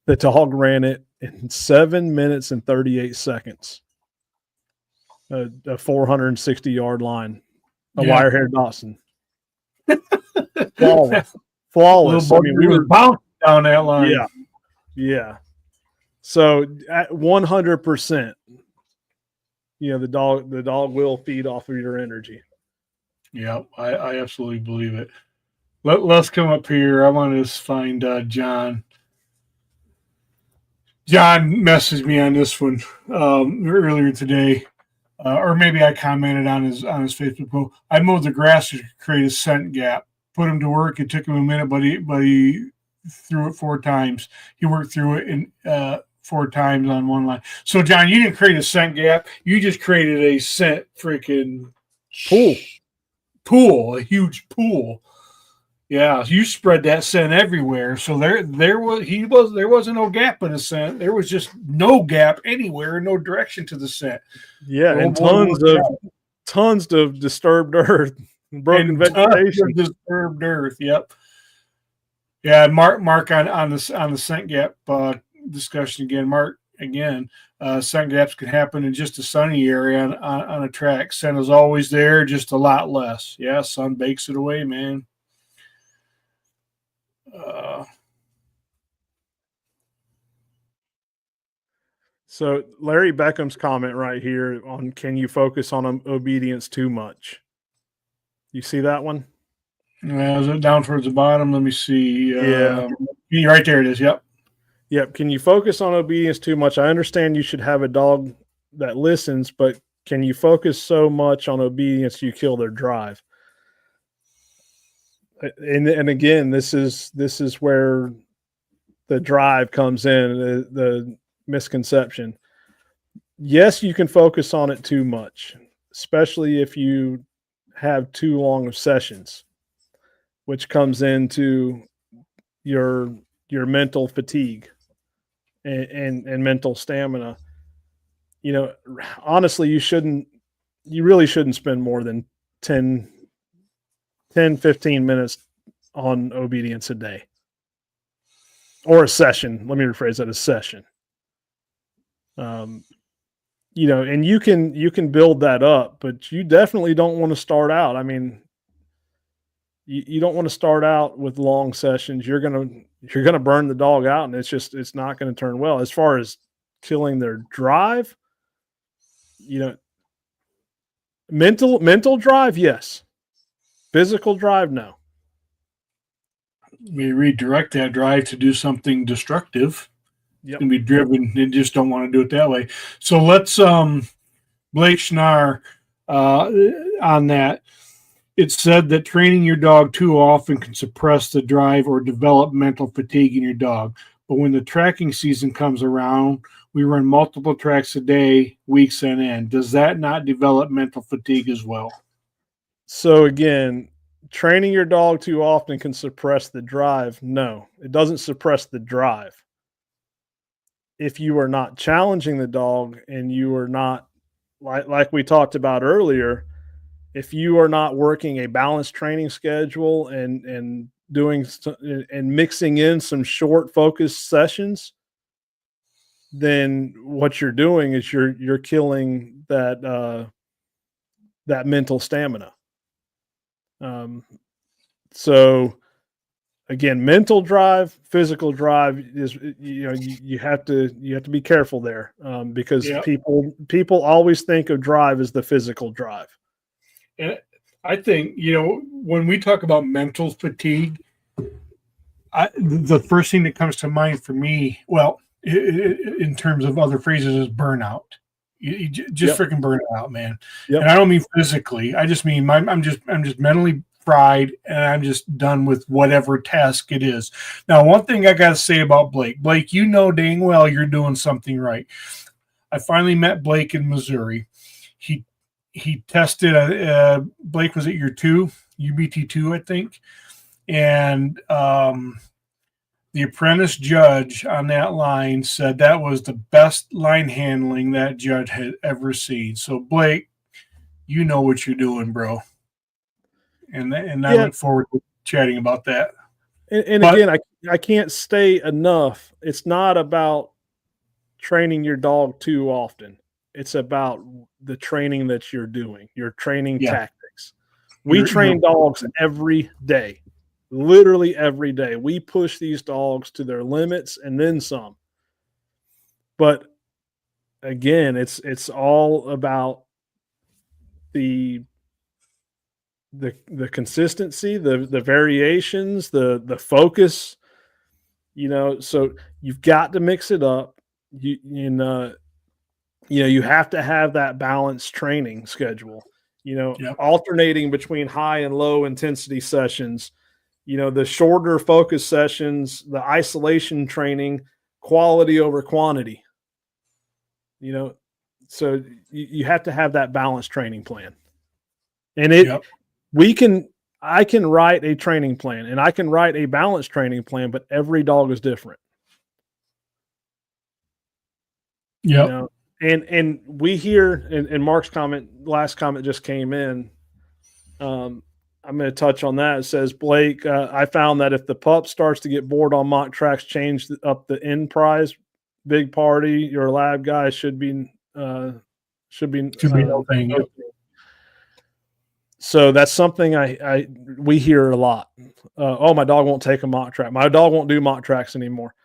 The dog ran it in 7 minutes and 38 seconds. A 460-yard line. A wire-haired Dachshund. Flawless. I mean, we were bouncing down that line. Yeah. So at 100%, the dog will feed off of your energy. Yeah, I absolutely believe it. Let's come up here. I want to find John. John messaged me on this one earlier today. Or maybe I commented on his Facebook post. I mowed the grass to create a scent gap. Put him to work. It took him a minute, but he threw it 4 times. He worked through it in 4 times on one line. So, John, you didn't create a scent gap. You just created a scent freaking pool, a huge pool. Yeah, you spread that scent everywhere. So there wasn't no gap in the scent. There was just no gap anywhere, no direction to the scent. Yeah, and tons of disturbed earth, broken vegetation, disturbed earth. Yep. Yeah, Mark on the scent gap discussion again. Mark again. Scent gaps can happen in just a sunny area on a track. Scent is always there, just a lot less. Yeah, sun bakes it away, man. So Larry Beckham's comment right here on, can you focus on obedience too much? You see that one? Is it down towards the bottom? Let me see. Yeah. Right there it is. Yep. Can you focus on obedience too much? I understand you should have a dog that listens, but can you focus so much on obedience you kill their drive? And again, this is where the drive comes in, the misconception. Yes, you can focus on it too much, especially if you have too long of sessions, which comes into your mental fatigue and mental stamina. Honestly, you really shouldn't spend more than 10, 15 minutes on obedience a day. Or a session. Let me rephrase that, a session. And you can build that up, but you definitely don't want to start out. I mean, you don't want to start out with long sessions. You're gonna burn the dog out, and it's not going to turn well. As far as killing their drive, mental drive, yes. Physical drive, no. We redirect that drive to do something destructive. Yep. And be driven. They just don't want to do it that way. So let's Blake Schnarr on that. It said that training your dog too often can suppress the drive or develop mental fatigue in your dog. But when the tracking season comes around, we run multiple tracks a day, weeks on end. Does that not develop mental fatigue as well? So again, training your dog too often can suppress the drive. No, it doesn't suppress the drive. If you are not challenging the dog and you are not, like we talked about earlier, if you are not working a balanced training schedule and doing and mixing in some short focused sessions, then what you're doing is you're killing that mental stamina. So again, mental drive, physical drive is, you have to be careful there, because people always think of drive as the physical drive. And I think, when we talk about mental fatigue, the first thing that comes to mind for me, well, in terms of other phrases, is burnout. You just freaking burn it out, man. Yep. And I don't mean physically. I just mean I'm just mentally fried, and I'm just done with whatever task it is. Now, one thing I got to say about Blake, you know dang well you're doing something right. I finally met Blake in Missouri. He tested. Blake was at year 2, UBT 2, I think, and the apprentice judge on that line said that was the best line handling that judge had ever seen. So, Blake, you know what you're doing, bro. And I look forward to chatting about that. And again, I can't say enough. It's not about training your dog too often. It's about the training that you're doing, your training tactics. We train dogs every day. Literally every day. We push these dogs to their limits and then some. But again, it's all about the consistency, the variations, the focus, so you've got to mix it up. You have to have that balanced training schedule, alternating between high and low intensity sessions, the shorter focus sessions, the isolation training, quality over quantity, so you have to have that balanced training plan. And I can write a training plan, and I can write a balanced training plan, but every dog is different. Yeah. And we hear, and Mark's last comment just came in. I'm going to touch on that. It says, Blake, I found that if the pup starts to get bored on mock tracks, change up the end prize. Big party, your lab guy should be no thing. So that's something we hear a lot. My dog won't take a mock track. My dog won't do mock tracks anymore.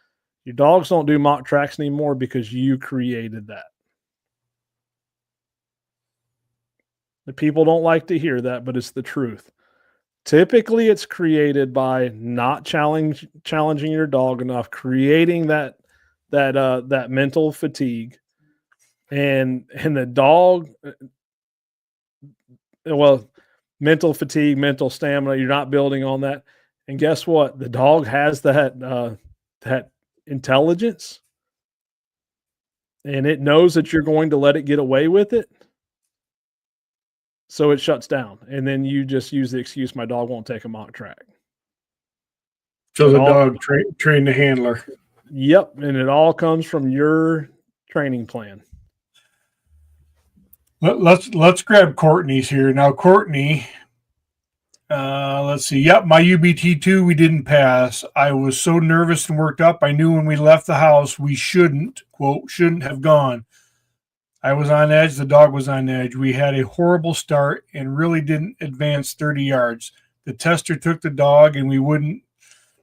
Your dogs don't do mock tracks anymore because you created that. The people don't like to hear that, but it's the truth. Typically, it's created by not challenging your dog enough, creating that mental fatigue, and the dog. Well, mental fatigue, mental stamina. You're not building on that, and guess what? The dog has that intelligence, and it knows that you're going to let it get away with it. So it shuts down, and then you just use the excuse, my dog won't take a mock track. So the dog trained the handler. Yep, and it all comes from your training plan. Let's grab Courtney's here. Now, Courtney, let's see. Yep, my UBT2, we didn't pass. I was so nervous and worked up. I knew when we left the house, we shouldn't have gone. I was on edge. The dog was on edge. We had a horrible start and really didn't advance 30 yards. The tester took the dog and we wouldn't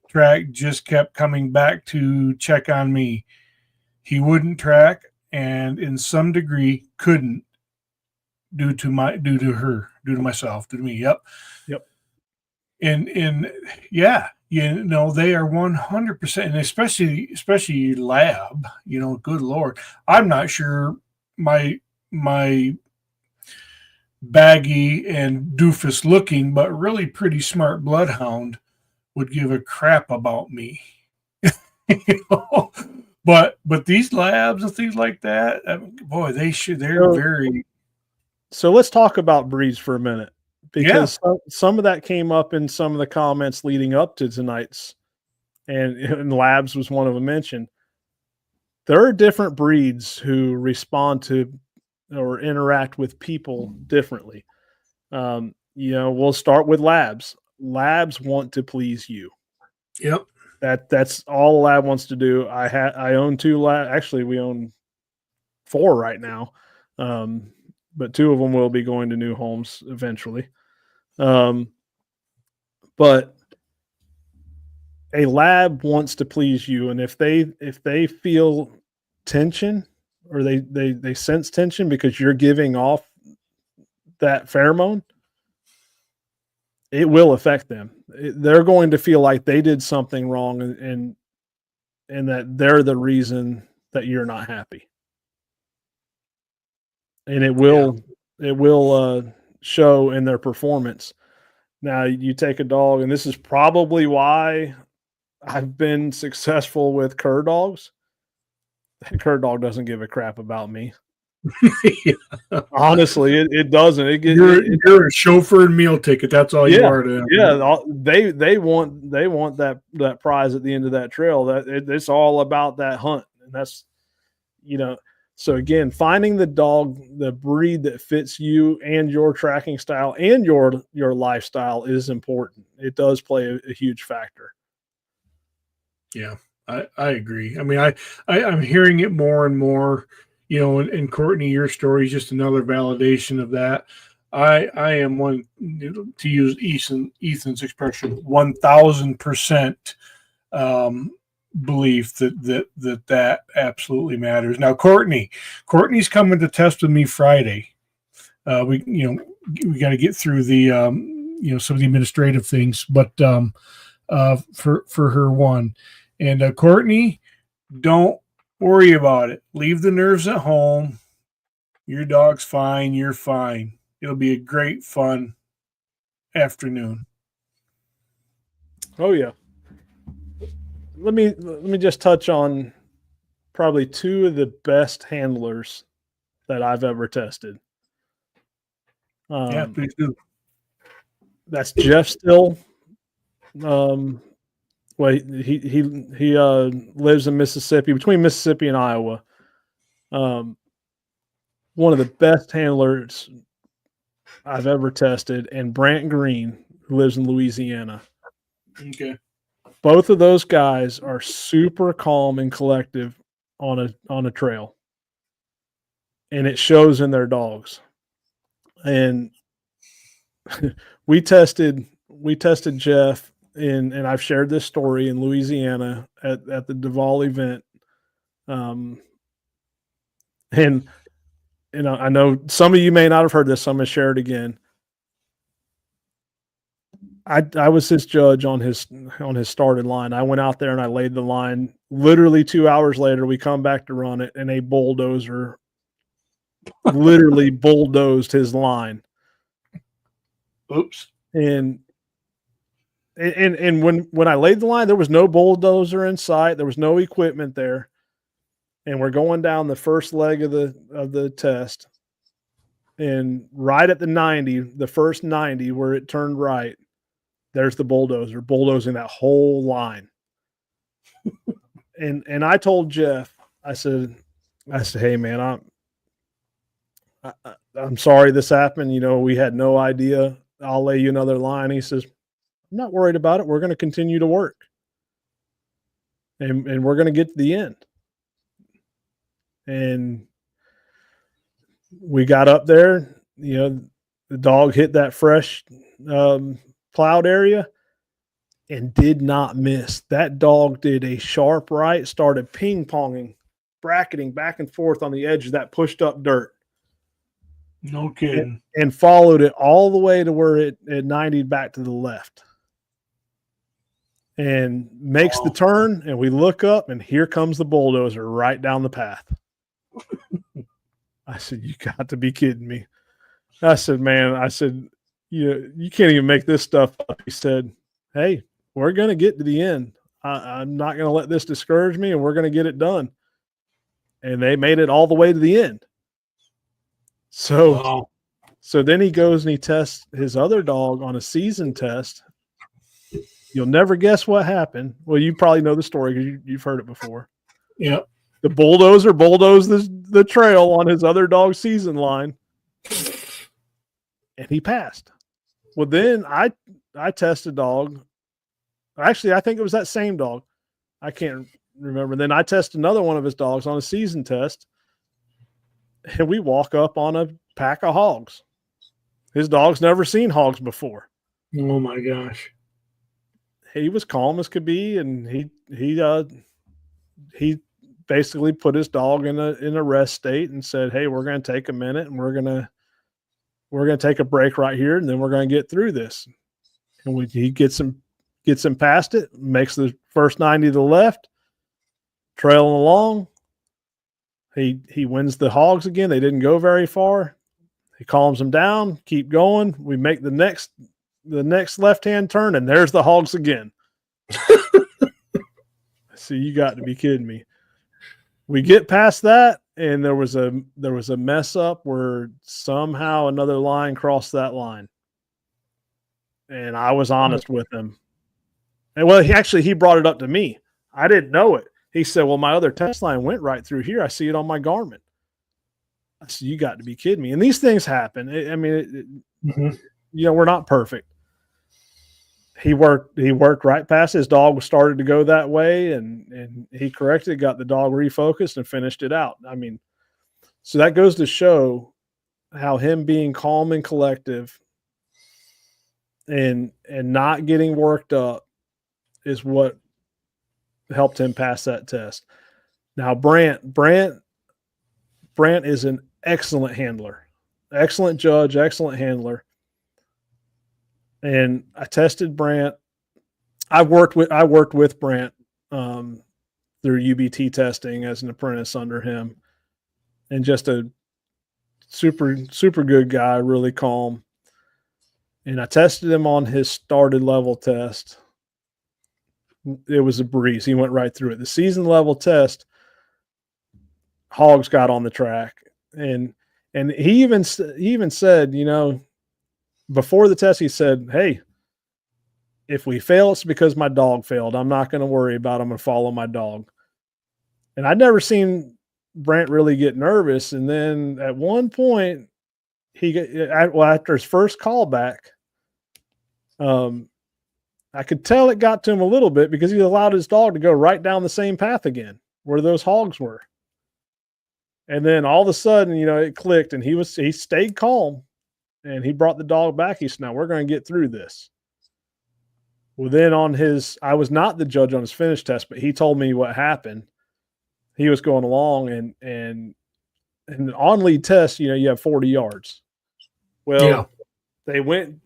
track, just kept coming back to check on me. He wouldn't track and in some degree couldn't due to myself, due to me. Yep. And yeah, they are 100%, and especially lab, good Lord. I'm not sure my baggy and doofus looking, but really pretty smart bloodhound would give a crap about me. But these labs and things like that, boy, they're very. So let's talk about breeds for a minute, because some of that came up in some of the comments leading up to tonight's, and labs was one of them mentioned. There are different breeds who respond to or interact with people differently. We'll start with labs. Labs want to please you. Yep. That's all a lab wants to do. I own 2 labs. Actually, we own 4 right now. But 2 of them will be going to new homes eventually. But a lab wants to please you, and if they feel tension or they sense tension because you're giving off that pheromone, it will affect them. They're going to feel like they did something wrong, and that they're the reason that you're not happy. And it will show in their performance. Now you take a dog, and this is probably why I've been successful with cur dogs. That cur dog doesn't give a crap about me. Yeah. Honestly, it doesn't. You're a chauffeur and meal ticket. That's all you are to them. Yeah, they want that prize at the end of that trail. It's all about that hunt, and that's So again, finding the breed that fits you and your tracking style and your lifestyle is important. It does play a huge factor. Yeah, I agree. I mean, I'm hearing it more and more, and Courtney, your story is just another validation of that. I am one, to use Ethan's expression, 1,000% belief that absolutely matters. Now, Courtney's coming to test with me Friday. We got to get through the some of the administrative things, but for her one. And Courtney, don't worry about it. Leave the nerves at home. Your dog's fine. You're fine. It'll be a great, fun afternoon. Oh yeah. Let me just touch on probably two of the best handlers that I've ever tested. Yeah, please do. That's Jeff Still. Well, he lives in Mississippi, between Mississippi and Iowa. One of the best handlers I've ever tested, and Brant Green, who lives in Louisiana. Okay. Both of those guys are super calm and collective on a trail, and it shows in their dogs. And we tested Jeff and I've shared this story in Louisiana at the Duval event. And I know some of you may not have heard this, so I'm going to share it again. I was his judge on his started line. I went out there and I laid the line. Literally 2 hours later, we come back to run it, and a bulldozer literally bulldozed his line. Oops. And when I laid the line, there was no bulldozer in sight. There was no equipment there. And we're going down the first leg of the test. And right at the first 90 where it turned right, there's the bulldozer bulldozing that whole line. and I told Jeff, I said, hey man, I'm sorry this happened. We had no idea. I'll lay you another line. He says, I'm not worried about it. We're going to continue to work. And we're going to get to the end. And we got up there, the dog hit that fresh plowed area and did not miss. That dog did a sharp right, started ping-ponging, bracketing back and forth on the edge of that pushed up dirt. No kidding. And followed it all the way to where it 90'd back to the left. And makes the turn, and we look up, and here comes the bulldozer right down the path. I said, you got to be kidding me. I said, man, you can't even make this stuff up. He said, hey, we're going to get to the end. I'm not going to let this discourage me, and we're going to get it done. And they made it all the way to the end. So then he goes and he tests his other dog on a season test. You'll never guess what happened. Well, you probably know the story because you've heard it before. Yeah. The bulldozer bulldozed the trail on his other dog's season line, and he passed. Well, then I tested a dog. Actually, I think it was that same dog. I can't remember. Then I tested another one of his dogs on a season test, and we walk up on a pack of hogs. His dog's never seen hogs before. Oh my gosh. He was calm as could be, and he basically put his dog in a rest state and said, hey, we're going to take a minute and we're going to take a break right here, and then we're going to get through this. And he gets him past it, makes the first 90 to the left, trailing along. He wins the hogs again. They didn't go very far. He calms them down, keep going. We make the next left-hand turn, and there's the hogs again. So you got to be kidding me. We get past that, and there was a mess up where somehow another line crossed that line. And I was honest with him. And well, he brought it up to me. I didn't know it. He said, well, my other test line went right through here. I see it on my Garmin. I said, you got to be kidding me. And these things happen. We're not perfect. He worked right past his dog started to go that way, and he corrected, got the dog refocused, and finished it out. I mean, so that goes to show how him being calm and collective and not getting worked up is what helped him pass that test. Now, Brant is an excellent handler, excellent judge, excellent handler. And I tested Brant. I worked with Brant through UBT testing as an apprentice under him, and just a super, super good guy, really calm. And I tested him on his started level test. It was a breeze. He went right through it. The season level test, hogs got on the track, and he even said, before the test, he said, hey, if we fail, it's because my dog failed. I'm not going to worry about him and follow my dog. And I'd never seen Brant really get nervous. And then at one point, after his first callback, I could tell it got to him a little bit because he allowed his dog to go right down the same path again where those hogs were. And then all of a sudden, it clicked, and he stayed calm, and he brought the dog back. He said, now we're going to get through this. Well, then I was not the judge on his finish test, but he told me what happened. He was going along, and on lead test, you have 40 yards. Well, they went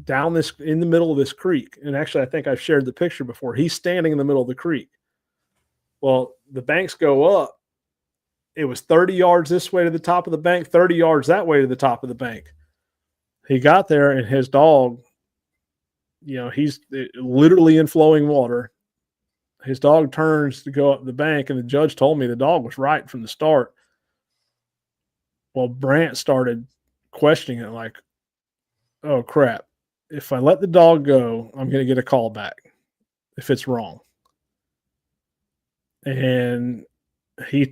down this in the middle of this creek. And actually, I think I've shared the picture before. He's standing in the middle of the creek. Well, the banks go up. It was 30 yards this way to the top of the bank, 30 yards that way to the top of the bank. He got there, and his dog, he's literally in flowing water. His dog turns to go up the bank, and the judge told me the dog was right from the start. Well, Brant started questioning it like, oh, crap. If I let the dog go, I'm going to get a call back if it's wrong. And he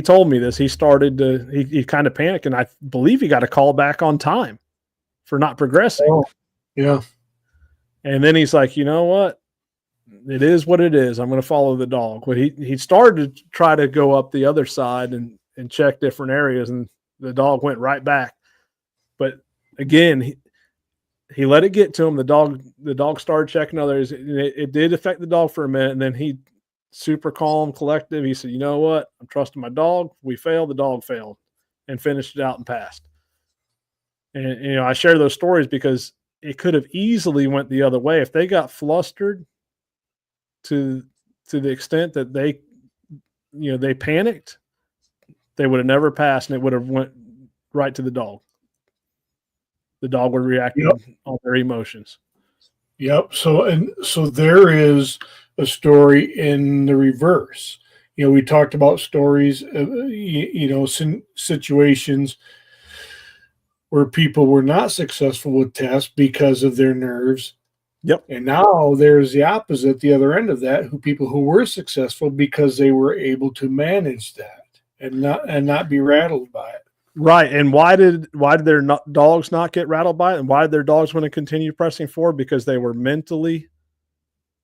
told me this. He started to he kind of panicked, and I believe he got a call back on time for not progressing. Oh, yeah. And then he's like, you know what? It is what it is. I'm going to follow the dog. Well, he started to try to go up the other side and check different areas, and the dog went right back. But again, he let it get to him. The dog started checking others. It did affect the dog for a minute, and then he super calm, collective. He said, you know what? I'm trusting my dog. We failed. The dog failed, and finished it out and passed. And, I share those stories because it could have easily went the other way. If they got flustered to the extent that they panicked, they would have never passed, and it would have went right to the dog. The dog would react on their emotions. Yep. So there is a story in the reverse. We talked about stories, situations where people were not successful with tests because of their nerves. Yep. And now there's the opposite, the other end of that, people who were successful because they were able to manage that and not be rattled by it. Right. And why did their dogs not get rattled by it? And why did their dogs want to continue pressing forward? Because they were mentally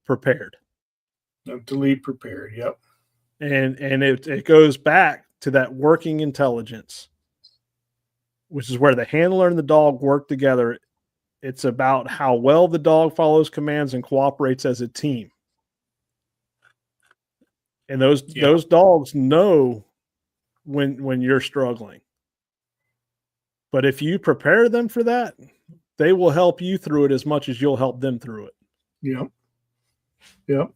prepared. Mentally prepared. Yep. And it goes back to that working intelligence, which is where the handler and the dog work together. It's about how well the dog follows commands and cooperates as a team. And those dogs know when you're struggling. But if you prepare them for that, they will help you through it as much as you'll help them through it. Yep. Yep.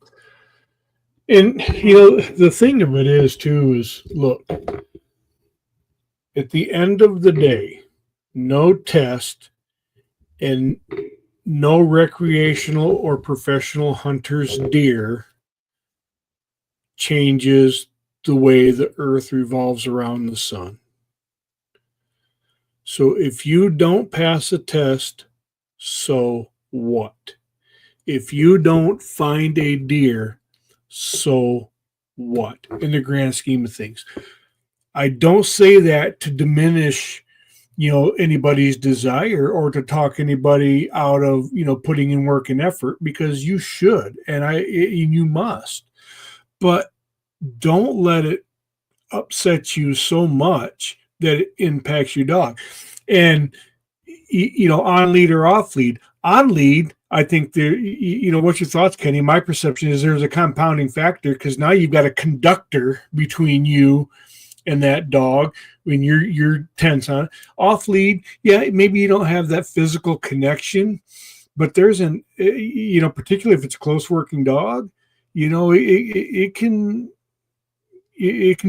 And, the thing of it is, too, is look, at the end of the day, no test and no recreational or professional hunter's deer changes the way the earth revolves around the sun. So if you don't pass a test, so what? If you don't find a deer, so what? In the grand scheme of things. I don't say that to diminish, anybody's desire or to talk anybody out of, putting in work and effort, because you should, and you must. But don't let it upset you so much that it impacts your dog. And, on lead or off lead. On lead, I think there, what's your thoughts, Kenny? My perception is there's a compounding factor, because now you've got a conductor between you and that dog when you're tense on it. Off lead, yeah, maybe you don't have that physical connection, but there's particularly if it's a close working dog, it can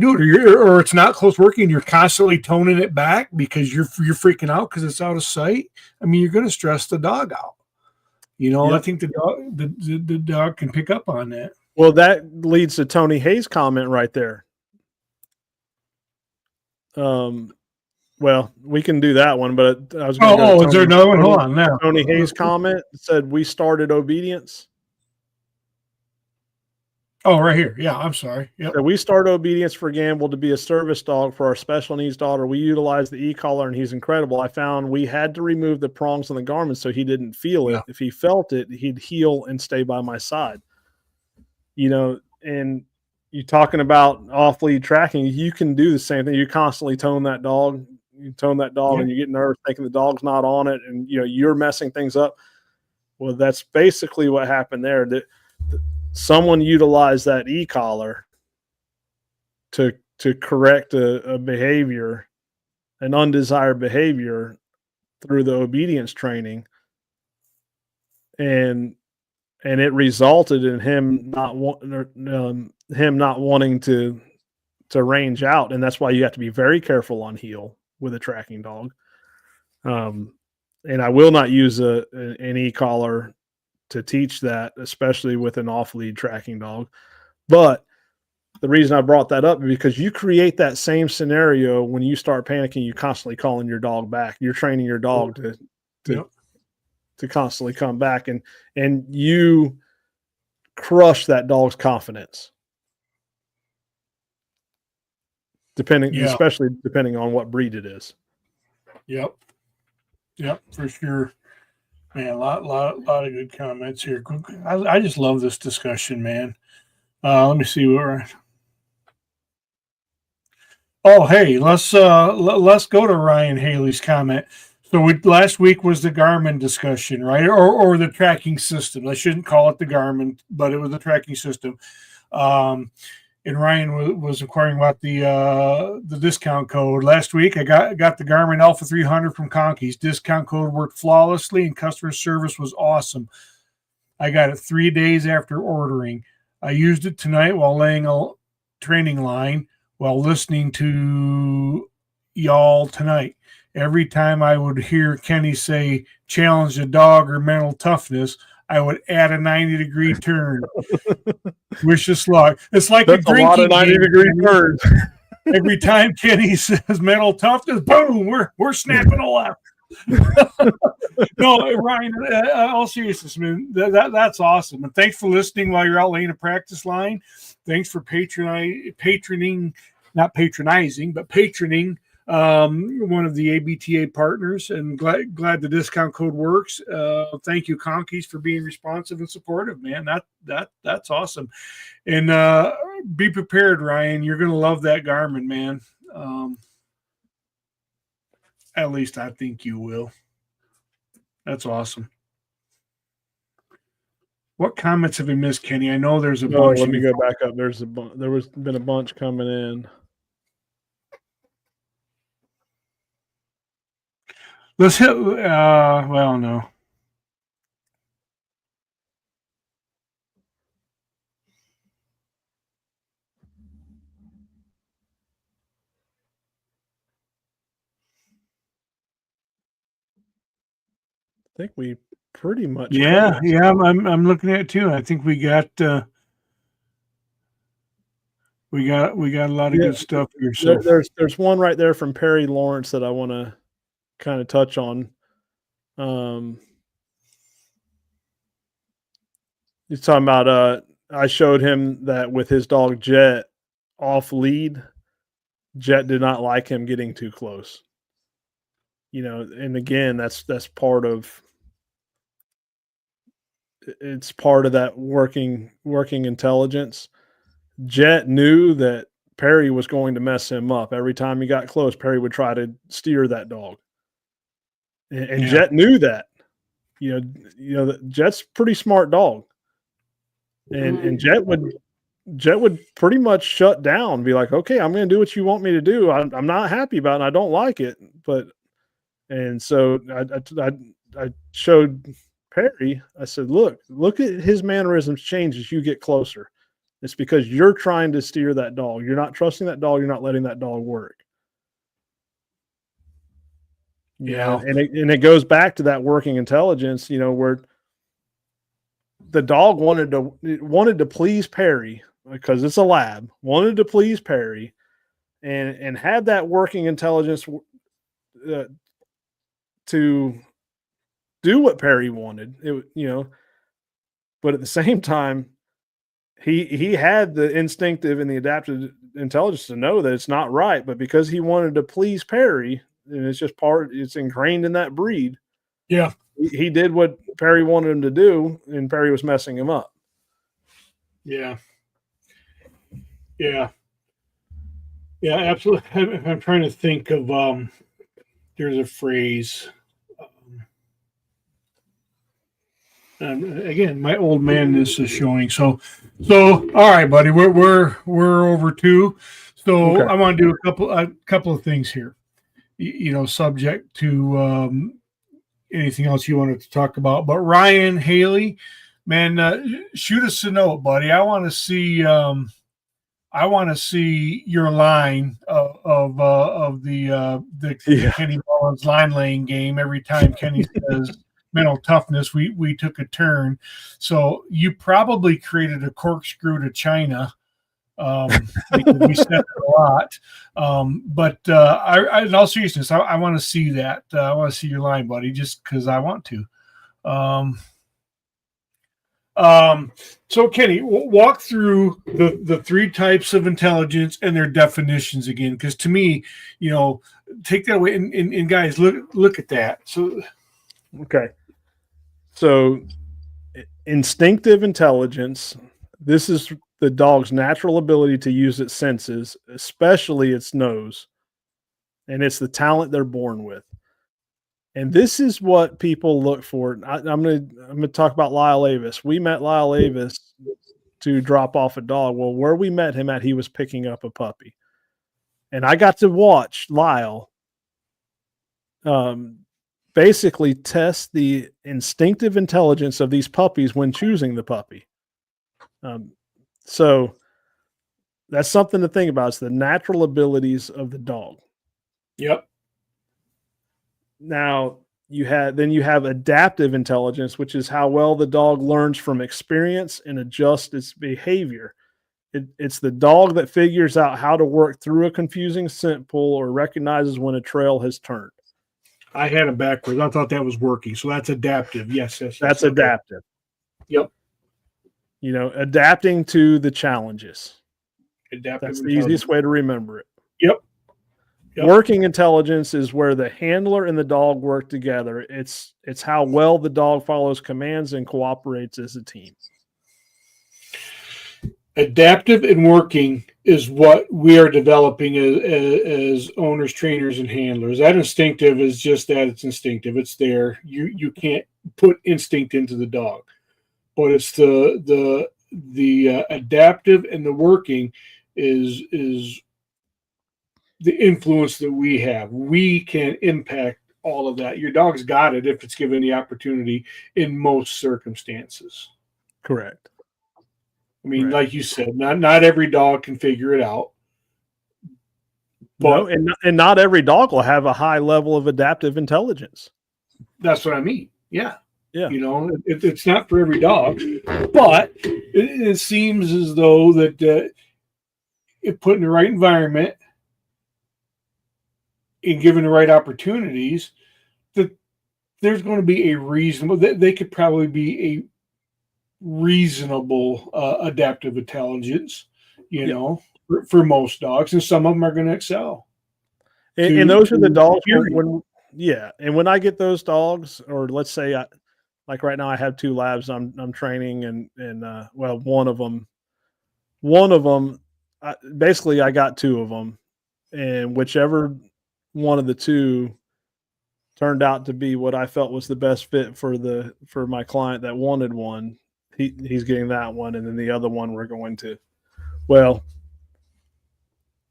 do it, or it's not close working. You're constantly toning it back because you're freaking out because it's out of sight. I mean, you're going to stress the dog out. Yep. I think the dog can pick up on that. Well, that leads to Tony Hayes' comment right there. Well, we can do that one, but I was going to go. Is there another one? Hold on now. Tony Hayes' comment said, "We started obedience." Oh, right here. Yeah, I'm sorry. Yep. So we started obedience for Gamble to be a service dog for our special needs daughter. We utilized the e-collar, and he's incredible. I found we had to remove the prongs on the garment so he didn't feel it. Yeah. If he felt it, he'd heel and stay by my side. And you're talking about off-lead tracking. You can do the same thing. You constantly tone that dog. You tone that dog, and you get nervous thinking the dog's not on it, and you're messing things up. Well, that's basically what happened there. Someone utilized that e-collar to correct a behavior, an undesired behavior, through the obedience training, and it resulted in him not wanting to range out, and that's why you have to be very careful on heel with a tracking dog. And I will not use an e-collar to teach that, especially with an off-lead tracking dog. But the reason I brought that up is because you create that same scenario when you start panicking. You constantly calling your dog back. You're training your dog to constantly come back, and you crush that dog's confidence. Especially depending on what breed it is. Yep, for sure. Man, a lot of good comments here. I just love this discussion, man. Let me see where we're at. Oh, hey, let's go to Ryan Haley's comment. So last week was the Garmin discussion, right? Or the tracking system. I shouldn't call it the Garmin, but it was the tracking system. And Ryan was inquiring about the discount code. Last week, I got the Garmin Alpha 300 from Conkeys. Discount code worked flawlessly, and customer service was awesome. I got it 3 days after ordering. I used it tonight while laying a training line while listening to y'all tonight. Every time I would hear Kenny say, challenge the dog or mental toughness, I would add a 90-degree turn. Wish us luck. It's like that's a lot of 90-degree turns. Every time Kenny says mental toughness, boom, we're snapping a left. No, Ryan, all seriousness, man, that's awesome. And thanks for listening while you're out laying a practice line. Thanks for patroning, not patronizing, but patroning one of the ABTA partners, and glad the discount code works. Thank you, Conkeys, for being responsive and supportive, man. That's awesome. And be prepared, Ryan. You're gonna love that Garmin, man. At least I think you will. That's awesome. What comments have we missed, Kenny? I know there's a bunch. Let me go back up. There was been a bunch coming in. Let's hit. Well, no. I think we pretty much. Yeah. I'm looking at it too. I think we got a lot of good stuff here. So there's one right there from Perry Lawrence that I want to kind of touch on. He's talking about I showed him that with his dog Jet off lead, Jet did not like him getting too close. And again, that's part of that working intelligence. Jet knew that Perry was going to mess him up. Every time he got close, Perry would try to steer that dog. And Jet knew that. Jet's a pretty smart dog. And Jet would pretty much shut down, be like, okay, I'm going to do what you want me to do. I'm not happy about it, and I don't like it. And so I showed Perry, I said, look at his mannerisms change as you get closer. It's because you're trying to steer that dog. You're not trusting that dog. You're not letting that dog work. And it goes back to that working intelligence, where the dog wanted to please Perry because it's a lab, wanted to please Perry and had that working intelligence to do what Perry wanted. But at the same time, he had the instinctive and the adaptive intelligence to know that it's not right, but because he wanted to please Perry, and it's ingrained in that breed. Yeah. He did what Perry wanted him to do, and Perry was messing him up. Yeah. Yeah. Yeah, absolutely. I'm trying to think of there's a phrase. Again, my old manness is showing. So all right, buddy, we're over 2. So okay. I want to do a couple of things here. Subject to anything else you wanted to talk about. But Ryan Haley, man, shoot us a note, buddy. I want to see your line of the Kenny Mullins line laying game. Every time Kenny says mental toughness, we took a turn. So you probably created a corkscrew to China. Because we said it a lot. But in all seriousness, I want to see that. I want to see your line, buddy, just because I want to. So Kenny, walk through the 3 types of intelligence and their definitions again, because to me, take that away and guys, look at that. So, okay. So instinctive intelligence, this is the dog's natural ability to use its senses, especially its nose, and it's the talent they're born with. And this is what people look for. I'm gonna talk about Lyle Avis. We met Lyle Avis to drop off a dog. Well, where we met him at, he was picking up a puppy, and I got to watch Lyle basically test the instinctive intelligence of these puppies when choosing the puppy. So that's something to think about. It's the natural abilities of the dog. Yep. Now you have adaptive intelligence, which is how well the dog learns from experience and adjusts its behavior. It's the dog that figures out how to work through a confusing scent pull or recognizes when a trail has turned. I had it backwards. I thought that was working. So that's adaptive. Yes. That's adaptive. Yep. Adapting to the challenges. Adaptive. That's the easiest way to remember it. Yep. Working intelligence is where the handler and the dog work together. It's how well the dog follows commands and cooperates as a team. Adaptive and working is what we are developing as owners, trainers, and handlers. That instinctive is just that. It's instinctive. It's there. You can't put instinct into the dog, but it's the adaptive and the working is the influence that we have. We can impact all of that. Your dog's got it if it's given the opportunity in most circumstances. Correct. I mean, like you said, not every dog can figure it out. But no, and not every dog will have a high level of adaptive intelligence. That's what I mean. Yeah. Yeah. You know, it's not for every dog, but it seems as though that if put in the right environment and given the right opportunities, that there's going to be a reasonable, they could probably be a reasonable adaptive intelligence, you know, for most dogs, and some of them are going to excel. And those are the dogs and when I get those dogs, or let's say like right now I have 2 labs I'm training, and well, one of them basically I got 2 of them, and whichever one of the 2 turned out to be what I felt was the best fit for my client that wanted one, he's getting that one, and then the other one we're going to, well,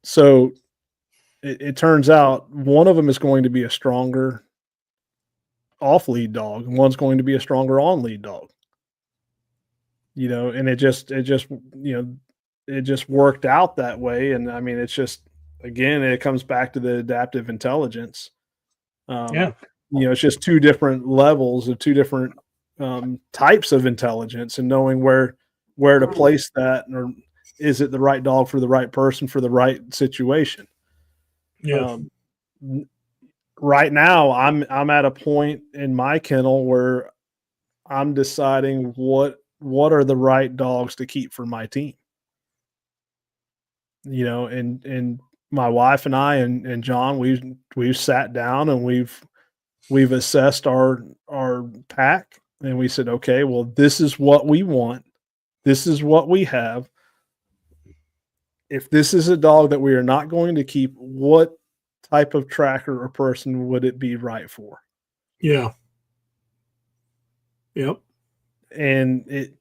so it turns out one of them is going to be a stronger off lead dog, and one's going to be a stronger on lead dog. You know, and it just worked out that way. And I mean, it's just, again, it comes back to the adaptive intelligence. You know, it's just 2 different levels of 2 different types of intelligence, and knowing where to place that, or is it the right dog for the right person for the right situation. Yeah. Right now, I'm at a point in my kennel where I'm deciding what are the right dogs to keep for my team. You know, and my wife and I and John, we've sat down and we've assessed our pack, and we said, okay, well, this is what we want. This is what we have. If this is a dog that we are not going to keep, what type of tracker or person would it be right for? Yeah. Yep. And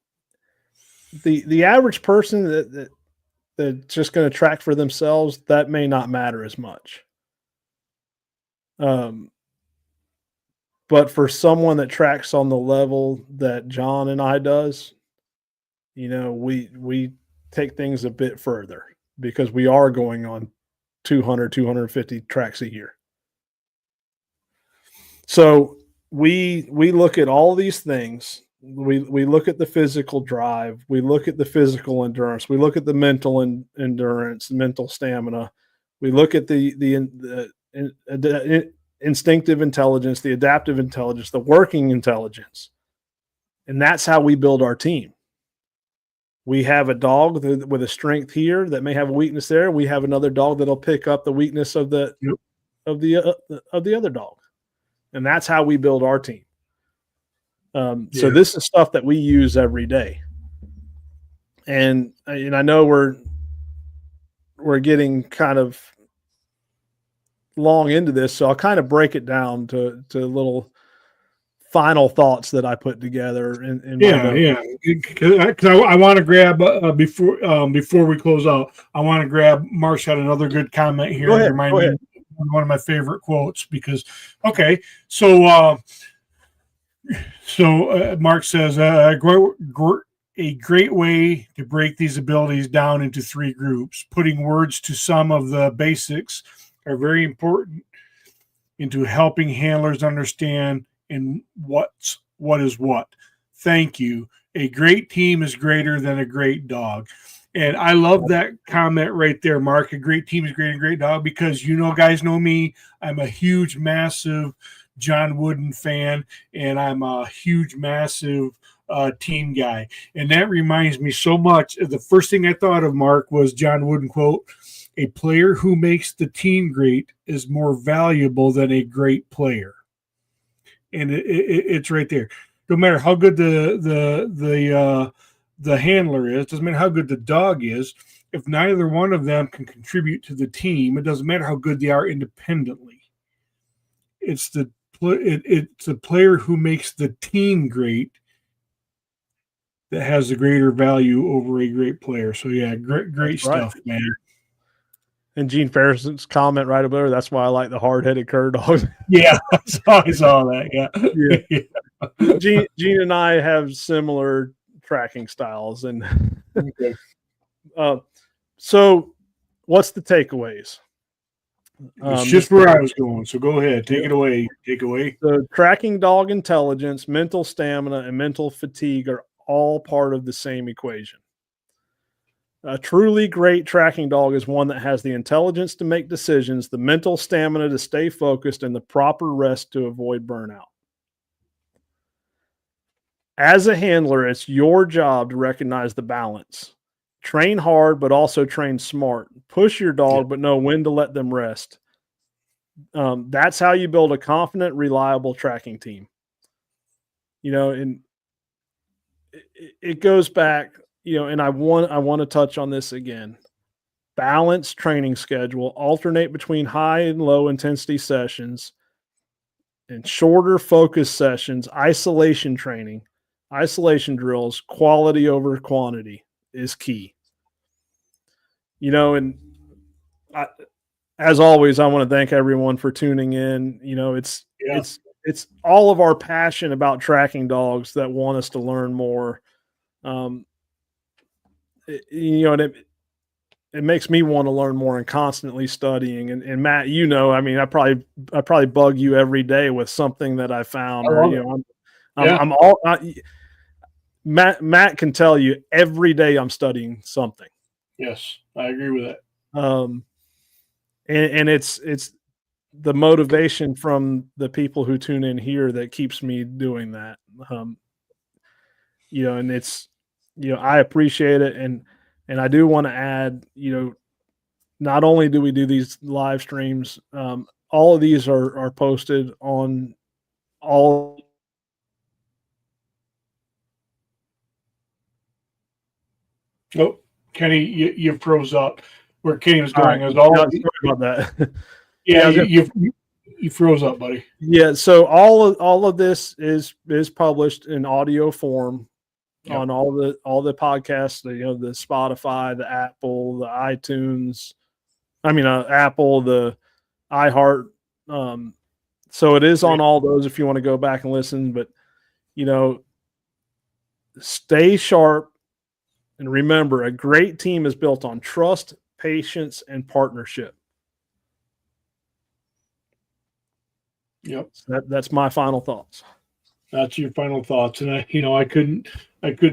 the average person that's just going to track for themselves, that may not matter as much. But for someone that tracks on the level that John and I does, you know, we take things a bit further, because we are going on 200, 250 tracks a year. So we look at all these things. We look at the physical drive. We look at the physical endurance. We look at the mental endurance, mental stamina. We look at the instinctive intelligence, the adaptive intelligence, the working intelligence. And that's how we build our team. We have a dog with a strength here that may have a weakness there. We have another dog that'll pick up the weakness of the other dog, and that's how we build our team. So this is stuff that we use every day, and I know we're getting kind of long into this, so I'll kind of break it down to little final thoughts that I put together. Because I want to grab before we close out, I want to grab. Mark's had another good comment here. Go ahead. One of my favorite quotes, because so Mark says a great way to break these abilities down into 3 groups. Putting words to some of the basics are very important into helping handlers understand and what is what. Thank you. A great team is greater than a great dog. And I love that comment right there, Mark. A great team is greater than a great dog, because guys know me. I'm a huge, massive John Wooden fan, and I'm a huge, massive team guy. And that reminds me so much. The first thing I thought of, Mark, was John Wooden quote: "A player who makes the team great is more valuable than a great player." And it's right there. No matter how good the handler is, doesn't matter how good the dog is, if neither one of them can contribute to the team, it doesn't matter how good they are independently. It's the player who makes the team great that has the greater value over a great player. So yeah, great stuff, man. And Gene Ferrison's comment right over there, that's why I like the hard-headed cur dogs. Yeah, I saw that. Yeah. Gene and I have similar tracking styles. And Okay. So what's the takeaways? It's just where I was going. So go ahead. Take it away. Take away. So tracking dog intelligence, mental stamina, and mental fatigue are all part of the same equation. A truly great tracking dog is one that has the intelligence to make decisions, the mental stamina to stay focused, and the proper rest to avoid burnout. As a handler, it's your job to recognize the balance. Train hard, but also train smart. Push your dog, but know when to let them rest. That's how you build a confident, reliable tracking team. And it goes back, and I want to touch on this again. Balanced training schedule, alternate between high and low intensity sessions and shorter focus sessions, isolation training, isolation drills, quality over quantity is key. As always, I want to thank everyone for tuning in. It's all of our passion about tracking dogs that want us to learn more. It makes me want to learn more and constantly studying. And Matt, I probably bug you every day with something that I found. Matt can tell you every day I'm studying something. Yes, I agree with that. And it's the motivation from the people who tune in here that keeps me doing that. And it's, I appreciate it. And I do want to add, not only do we do these live streams, all of these are posted on all. Oh, Kenny, you froze up. Where Kenny was going Sorry about that. You froze up, buddy. Yeah, so all of this is published in audio form on all the podcasts, the Spotify, the Apple, the iTunes, Apple, the iHeart. So it is on all those if you want to go back and listen, but stay sharp and remember, a great team is built on trust, patience, and partnership. Yep. So that's my final thoughts. That's your final thoughts. And I couldn't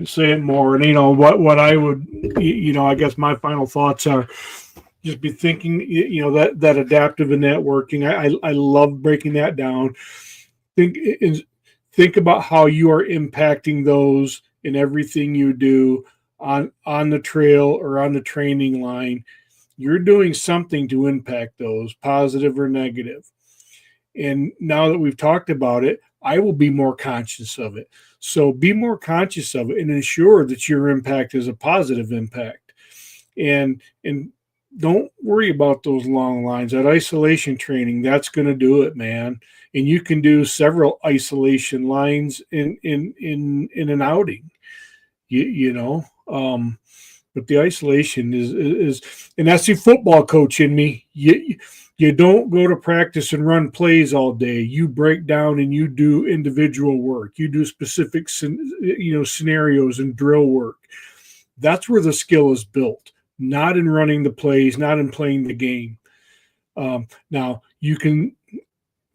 say it more. And what I would, I guess my final thoughts are just be thinking, that adaptive and networking. I love breaking that down. Think about how you are impacting those in everything you do on the trail or on the training line. You're doing something to impact those, positive or negative. And now that we've talked about it, I will be more conscious of it. So be more conscious of it and ensure that your impact is a positive impact. And don't worry about those long lines. That isolation training, that's going to do it, man. And you can do several isolation lines in an outing. But the isolation is, and that's the football coach in me. You don't go to practice and run plays all day. You break down and you do individual work. You do specific, scenarios and drill work. That's where the skill is built, not in running the plays, not in playing the game. Now, you can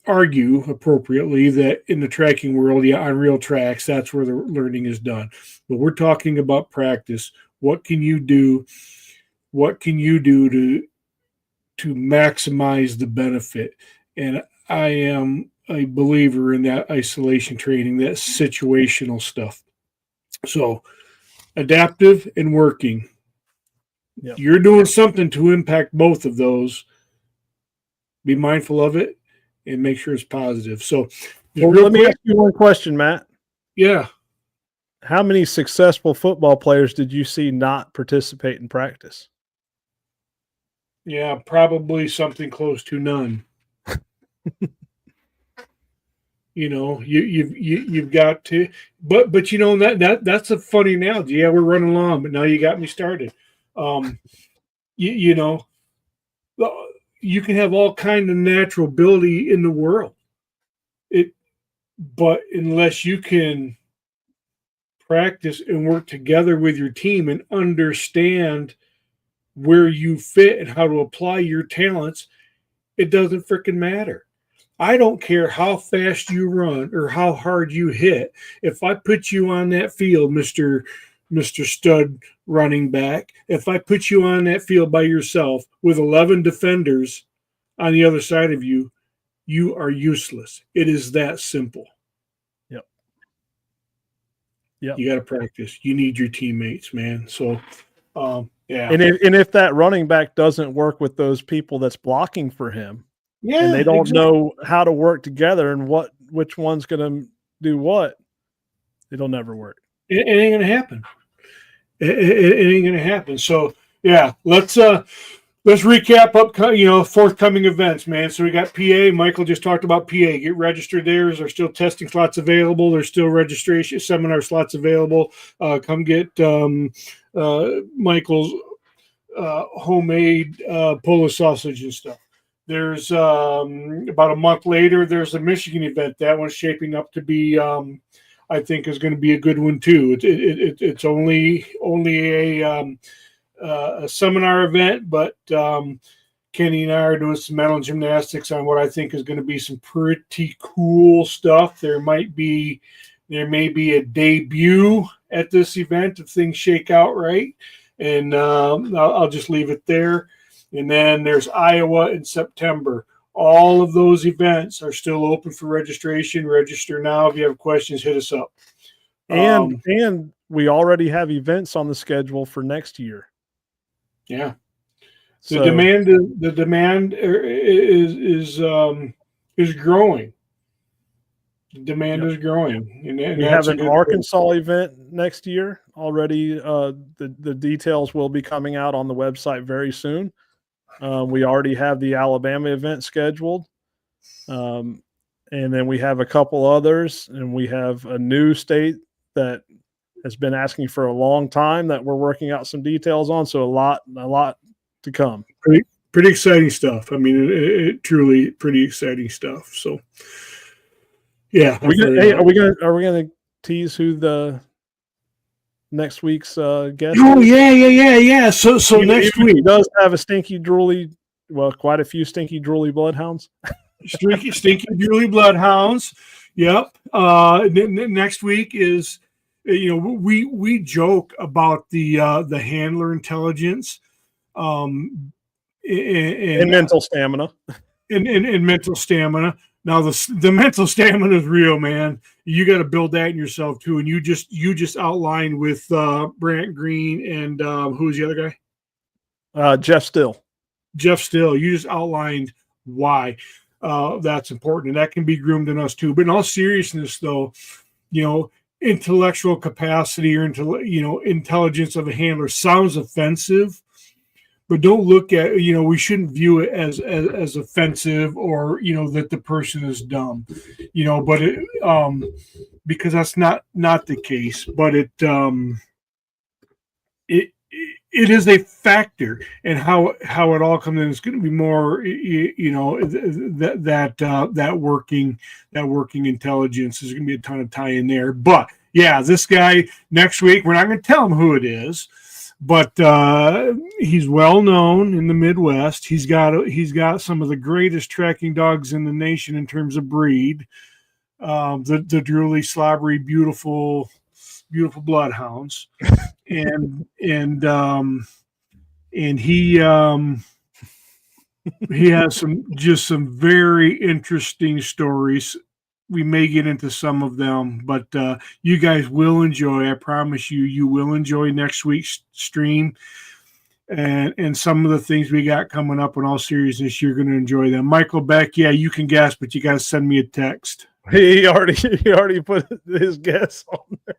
argue appropriately that in the tracking world, on real tracks, that's where the learning is done. But we're talking about practice. What can you do? What can you do to maximize the benefit? And I am a believer in that isolation training, that situational stuff. So adaptive and working. Yep. You're doing something to impact both of those. Be mindful of it and make sure it's positive. So let me ask you one question, Matt. Yeah. How many successful football players did you see not participate in practice? Yeah, probably something close to none. You've got to, but that's a funny analogy. Yeah, we're running along, but now you got me started. You can have all kind of natural ability in the world. But unless you can practice and work together with your team and understand where you fit and how to apply your talents, it doesn't freaking matter. I don't care how fast you run or how hard you hit. If I put you on that field, Mr. Stud running back, if I put you on that field by yourself with 11 defenders on the other side of you, you are useless. It is that simple. Yep. You got to practice. You need your teammates, man. So, yeah. And if that running back doesn't work with those people that's blocking for him, and they don't know how to work together and which one's going to do what, it'll never work. It ain't going to happen. It ain't going to happen. So, yeah, let's recap forthcoming events, man. So we got PA. Michael just talked about PA. Get registered there. There's still testing slots available. There's still registration seminar slots available. Come get Michael's homemade Polish sausage and stuff. There's about a month later, there's a Michigan event. That one's shaping up to be, I think, is going to be a good one too. It's only a seminar event, but Kenny and I are doing some mental gymnastics on what I think is going to be some pretty cool stuff. There may be a debut at this event if things shake out right, and I'll just leave it there. And then there's Iowa in September. All of those events are still open for registration. Register now. If you have questions, hit us up. And we already have events on the schedule for next year. Yeah. The demand is growing. The demand is growing. And we have an Arkansas event next year already. The details will be coming out on the website very soon. We already have the Alabama event scheduled. And then we have a couple others, and we have a new state that has been asking for a long time that we're working out some details on. So a lot to come. Pretty exciting stuff. I mean, it truly pretty exciting stuff. So yeah. Are we gonna tease who the next week's guest? Oh, yeah. So next week he does have quite a few stinky drooly bloodhounds. stinky drooly bloodhounds. Yep. Next week is, we joke about the handler intelligence, and mental stamina, and mental stamina. Now the mental stamina is real, man. You got to build that in yourself too. And you just outlined with Brant Green and who's the other guy? Jeff Still. You just outlined why that's important, and that can be groomed in us too. But in all seriousness, though, intellectual capacity or intelligence of a handler sounds offensive. But don't look at, we shouldn't view it as offensive or, that the person is dumb, but because that's not the case, but it is a factor, and how it all comes in. It's going to be more, that working intelligence. There's going to be a ton of tie in there. But yeah, this guy next week, we're not going to tell him who it is. But he's well known in the Midwest. He's got some of the greatest tracking dogs in the nation in terms of breed. The drooly, slobbery, beautiful bloodhounds, and he has some very interesting stories. We may get into some of them, but you guys will enjoy. I promise you will enjoy next week's stream, and some of the things we got coming up. In all seriousness, you're going to enjoy them. Michael Beck, yeah, you can guess, but you got to send me a text. He already put his guess on there.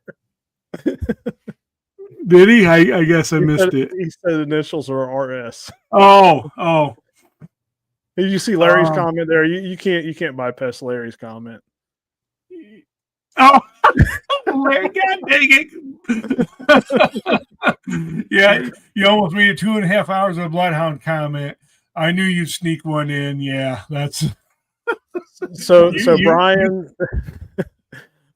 Did he? I guess I missed it. He said initials are RS. Oh. Did you see Larry's comment there? You can't bypass Larry's comment. Oh, Larry, God dang it. Yeah, you almost made it 2.5 hours of a bloodhound comment. I knew you'd sneak one in. Yeah, that's so Brian.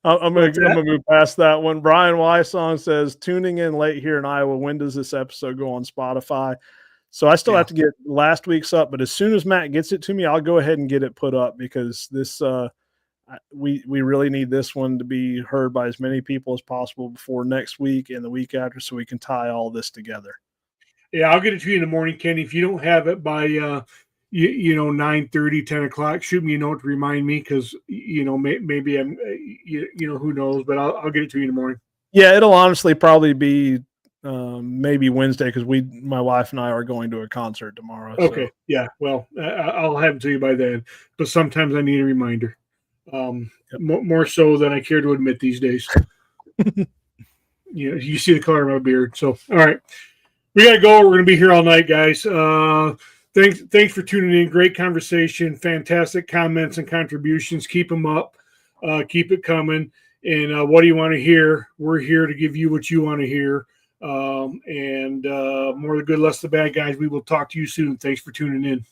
I'm gonna move past that one. Brian Wysong says, tuning in late here in Iowa. When does this episode go on Spotify? So I still have to get last week's up, but as soon as Matt gets it to me, I'll go ahead and get it put up because this we really need this one to be heard by as many people as possible before next week and the week after, so we can tie all this together. Yeah, I'll get it to you in the morning, Kenny. If you don't have it by 9:30, 10 o'clock, shoot me a note to remind me because maybe I'm who knows, but I'll get it to you in the morning. Yeah, it'll honestly probably be maybe Wednesday because my wife and I are going to a concert tomorrow. Okay, so. Yeah, well, I'll have it to you by then, but sometimes I need a reminder. More so than I care to admit these days. You see the color of my beard. So, all right, we got to go. We're going to be here all night, guys. Thanks for tuning in. Great conversation. Fantastic comments and contributions. Keep them up. Keep it coming. And what do you want to hear? We're here to give you what you want to hear. And more of the good, less the bad, guys. We will talk to you soon. Thanks for tuning in.